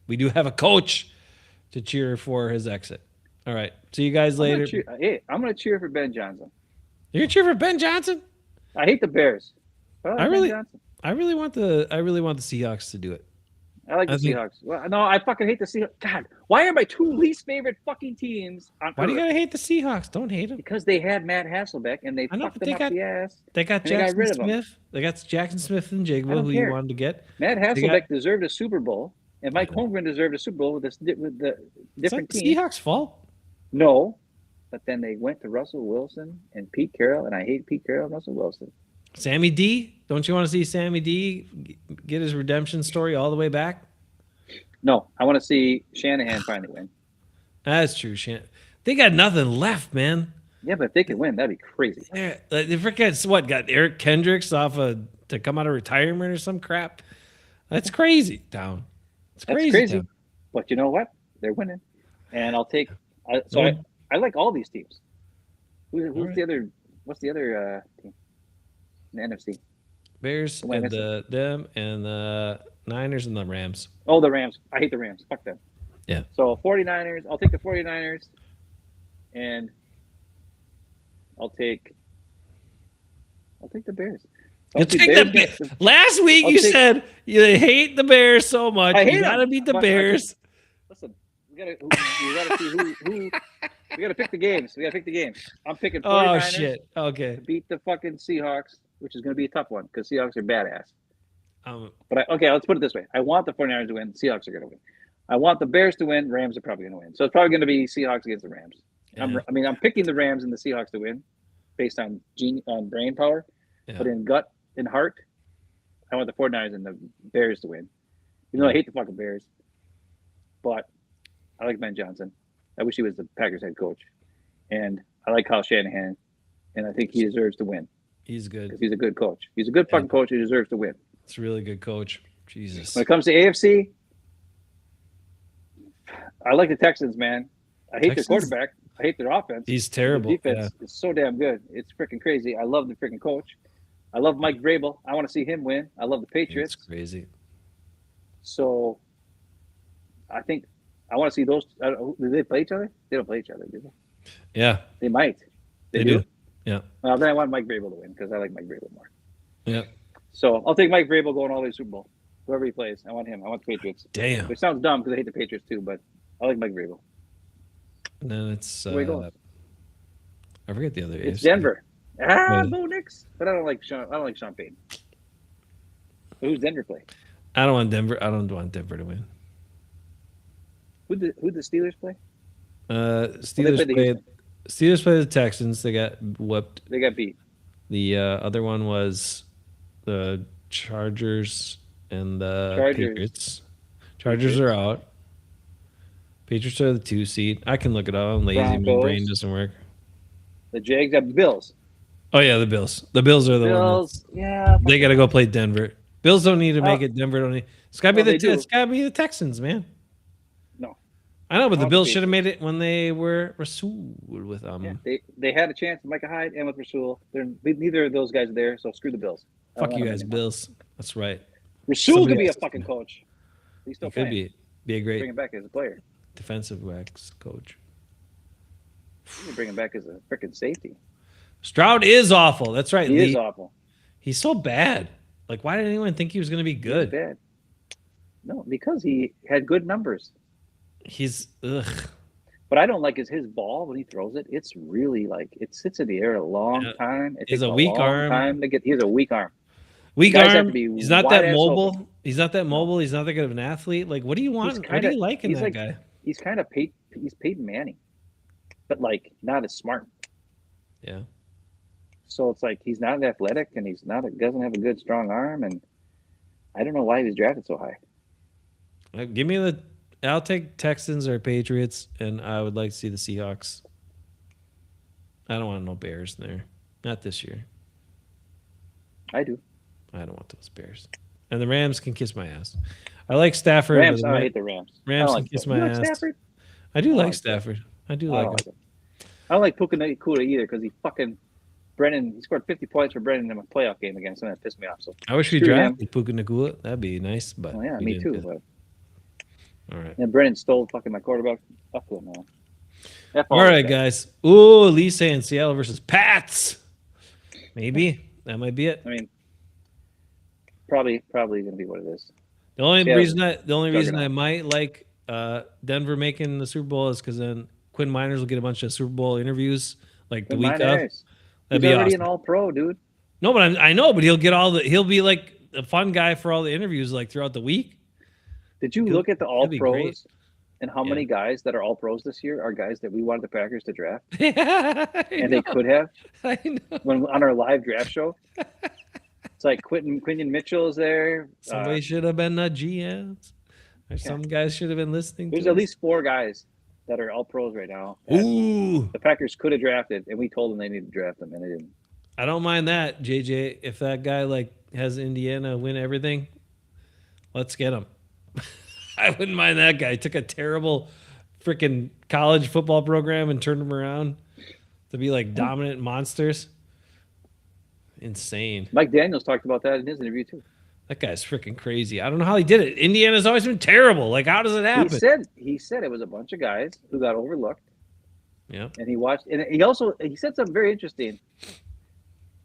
we do have a coach to cheer for his exit. All right, see you guys later. I'm going to cheer for Ben Johnson. You're gonna cheer for Ben Johnson? I hate the Bears. But like I really- Ben Johnson. I really want the Seahawks to do it. I like the I think- Seahawks. Well, no, I fucking hate the Seahawks. God, why are my 2 least favorite fucking teams on Why do you earth? gotta hate the Seahawks? Don't hate them. Because they had Matt Hasselbeck and they I know, fucked but them they up got- the ass. They got And they got Jackson rid of 'em. Smith. They got Jackson Smith and I Jigba, don't who care. you wanted to get. Matt got- Hasselbeck deserved a Super Bowl, and Mike I know. Holmgren deserved a Super Bowl with the It's not different the team. Seahawks' fault. No, but then they went to Russell Wilson and Pete Carroll, and I hate Pete Carroll and Russell Wilson. Sammy D, don't you want to see Sammy D get his redemption story all the way back? No, I want to see Shanahan finally win. That's true, They got nothing left, man. Yeah, but if they could win, that'd be crazy. They forget what got Eric Kendricks to come out of retirement or some crap. That's crazy, Down. It's That's crazy. crazy. Town. But you know what? They're winning, and I'll take. I like all these teams. Who's All right. the other? What's the other team in the NFC? Bears Who am I and them and the Niners and the Rams. Oh, the Rams. I hate the Rams. Fuck them. Yeah. So 49ers. I'll take the 49ers, and I'll take the Bears. You take the Last week I'll you take- said you hate the Bears so much. I You hate gotta 'em, beat the but I Bears. Listen, we gotta see who. We gotta pick the games. We gotta pick the games. I'm picking 49ers Oh shit. Okay. to beat the fucking Seahawks, which is gonna be a tough one because Seahawks are badass. Um, Okay, let's put it this way. I want the 49ers to win. Seahawks are going to win. I want the Bears to win. Rams are probably going to win. So it's probably going to be Seahawks against the Rams. yeah. I'm picking the Rams and the Seahawks to win based on brain power. Yeah. But in gut and heart, I want the 49ers and the Bears to win. Even though I hate the fucking Bears. But I like Ben Johnson. I wish he was the Packers head coach. And I like Kyle Shanahan. And I think he deserves to win He's because good. he's a good coach. He's a good fucking coach. He deserves to win. It's a really good coach. Jesus. When it comes to AFC, I like the Texans, man. I hate Texans? their quarterback. I hate their offense. He's Their terrible. defense is so damn good. It's freaking crazy. I love the freaking coach. I love Mike Vrabel. I want to see him win. I love the Yeah. Patriots. It's crazy. So I think I want to see those. Do they play each other? They don't play each other, do they? Yeah. They might. They do. Yeah. Well, then I want Mike Vrabel to win because I like Mike Vrabel more. Yeah. So I'll take Mike Vrabel going all the way to Super Bowl. Whoever he plays, I want him. I want the Patriots. Damn. Which sounds dumb because I hate the Patriots too, but I like Mike Vrabel. And then it's Where you going? I forget the other. It's AFC. Denver. Yeah. Bo Nix. But I don't like Sean Payton. So who's Denver play? I don't want Denver. I don't want Denver to win. Who'd the Steelers play? Steelers the played. Steelers played the Texans. They got whooped. They got beat. The other one was the Chargers and the Chargers. Patriots. Chargers are out. Patriots are the 2 seed. I can look it up. I'm lazy. My Broncos. brain doesn't work. The Jags have the Bills. Oh yeah, the Bills. The Bills are the one. Bills, yeah. They got to go play Denver. Bills don't need to make Oh. it. Denver don't need. It's got to Well, be they do. It's got to be the Texans, man. No. I know, but the the Bills should have Patriots. made it when they were Rasul with Yeah, they had a chance with Micah Hyde and with Rasul. Neither of those guys are there, so screw the Bills. I don't Fuck you want guys, them anymore. Bills. That's right. Rasul Somebody could be a else. fucking coach. He's still He could playing. be a Bring great him back as a player. defensive backs coach. You bring him back as a freaking safety. Stroud is awful. That's right. He Lee. is awful. He's so bad. Like, why did anyone think he was going to be He's good? bad. No, because he had good numbers. He's ugh. What I don't like is his ball when he throws it. It's really like it sits in the air a long Yeah. time. It He's takes a weak long arm. time to get. He has a weak arm. Weak Guys have arm. to be He's not wide that ass mobile. open. He's not that mobile. He's not that good of an athlete. Like, what do you want? What do kinda- you like in he's that like- guy? He's kind of he's Peyton Manning, but like not as smart. Yeah. So it's like he's not athletic and doesn't have a good strong arm, and I don't know why he was drafted so high. Give me I'll take Texans or Patriots, and I would like to see the Seahawks. I don't want no Bears in there. Not this year. I do. I don't want those Bears. And the Rams can kiss my ass. I like Stafford. Rams. but I hate the Rams. Rams I don't can like kiss that. my You like ass. Stafford? I do I like like Stafford. I do I like don't him. like it. I don't like Puka Nakua either because he fucking Brennan. He scored 50 points for Brennan in a playoff game against him. That pissed me off. So I wish we Screw him. drafted Puka Nakua. That'd be nice, but well, yeah, we me didn't too. do that. But All right. and Brennan stole fucking my quarterback. Up to him, man. All right, guys. Ooh, Lee saying Seattle versus Pats. Maybe that might be it. I mean, probably gonna be what it is. The only Seattle reason I juggernaut. might like Denver making the Super Bowl is because then Quinn Miners will get a bunch of Super Bowl interviews like the Quinn week of. Miners. That'd He's be already awesome. an All-Pro, dude. No, but I know, but he'll get he'll be like a fun guy for all the interviews like throughout the week. Did you He'll- look at the he'll be great. All-Pros and how many guys that are All-Pros this year are guys that we wanted the Packers to draft and they could have I know. when on our live draft show? It's like Quinton Mitchell is there. Somebody should have been a GM. Or some guys should have been listening. There's to at us. least 4 guys that are All-Pros right now. that Ooh, The Packers could have drafted, and we told them they needed to draft them, and they didn't. I don't mind that, JJ. If that guy like has Indiana win everything, let's get him. I wouldn't mind that guy. Took a terrible freaking college football program and turned them around to be like dominant monsters. Insane. Mike Daniels talked about that in his interview too. That guy's freaking crazy. I don't know how he did it. Indiana's always been terrible. Like, how does it happen? He said it was a bunch of guys who got overlooked, Yeah. and he watched, and he said something very interesting.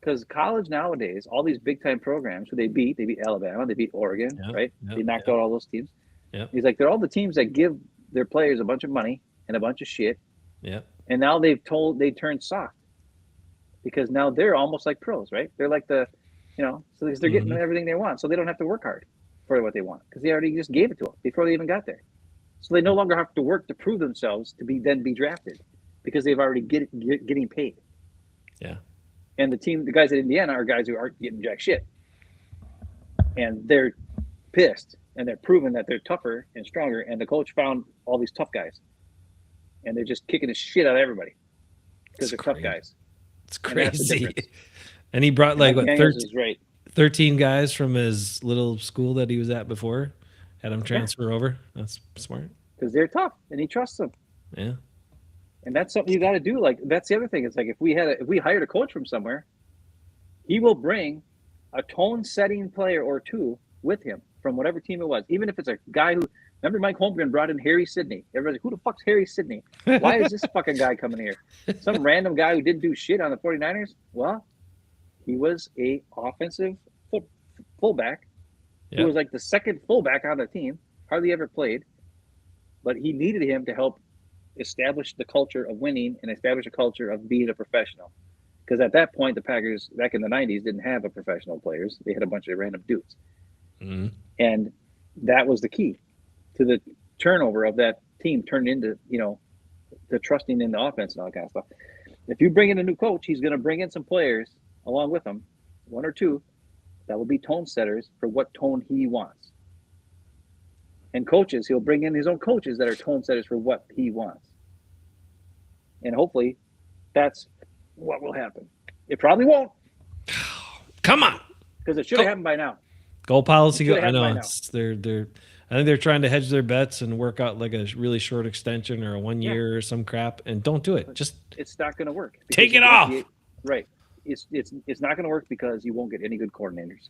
Because college nowadays, all these big time programs who they beat Alabama, they beat Oregon, Yeah, right? yeah, They knocked yeah. out all those teams. Yeah. He's like, they're all the teams that give their players a bunch of money and a bunch of shit, Yeah. and now they turned soft because now they're almost like pros, right? They're like so they're getting Mhm. everything they want, so they don't have to work hard for what they want because they already just gave it to them before they even got there. So they no longer have to work to prove themselves to be drafted because they've already getting paid. Yeah. And the guys at Indiana are guys who aren't getting jack shit. And they're pissed and they're proving that they're tougher and stronger. And the coach found all these tough guys. And they're just kicking the shit out of everybody because they're tough guys. It's And that's the crazy. difference. And he brought like what, Daniels is right. 13 guys from his little school that he was at before, had him transfer over. That's smart. Because they're tough and he trusts them. Yeah. And that's something you got to do. Like, that's the other thing. It's like if we hired a coach from somewhere, he will bring a tone-setting player or two with him from whatever team it was. Even if it's a guy who, remember Mike Holmgren brought in Harry Sidney. Everybody's like, who the fuck's Harry Sidney? Why is this fucking guy coming here? Some random guy who didn't do shit on the 49ers? Well, he was a offensive fullback who was like the second fullback on the team, hardly ever played, but he needed him to help establish the culture of winning and establish a culture of being a professional. Because at that point, the Packers back in the 90s didn't have a professional players. They had a bunch of random dudes. Mm-hmm. And that was the key to the turnover of that team turned into, the trusting in the offense and all that kind of stuff. If you bring in a new coach, he's going to bring in some players along with him, one or two, that will be tone setters for what tone he wants. And coaches, he'll bring in his own coaches that are tone setters for what he wants. And hopefully that's what will happen. It probably won't, Come on. because it should have happened by now. Goal policy. It should I have know happened by it's, they're. I think they're trying to hedge their bets and work out like a really short extension or a 1 year or some crap, and don't do it. Just It's not going to work. take because it off. Right. It's not going to work because you won't get any good coordinators,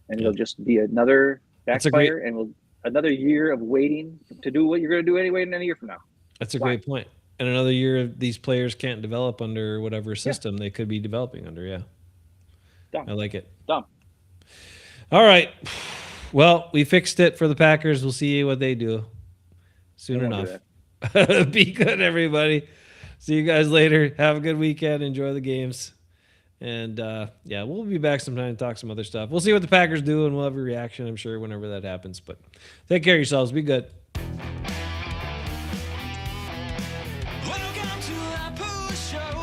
and it'll just be another That's a backfire, and another year of waiting to do what you're going to do anyway in a year from now. That's a Why? great point. And another year, these players can't develop under whatever system they could be developing under. Yeah, Dumb. I like it. Dumb. All right. Well, we fixed it for the Packers. We'll see what they do soon They won't enough. do Be good, everybody. See you guys later. Have a good weekend. Enjoy the games. And yeah, we'll be back sometime to talk some other stuff. We'll see what the Packers do, and we'll have a reaction, I'm sure, whenever that happens. But take care of yourselves. Be good. Welcome to the P.O.O. Show.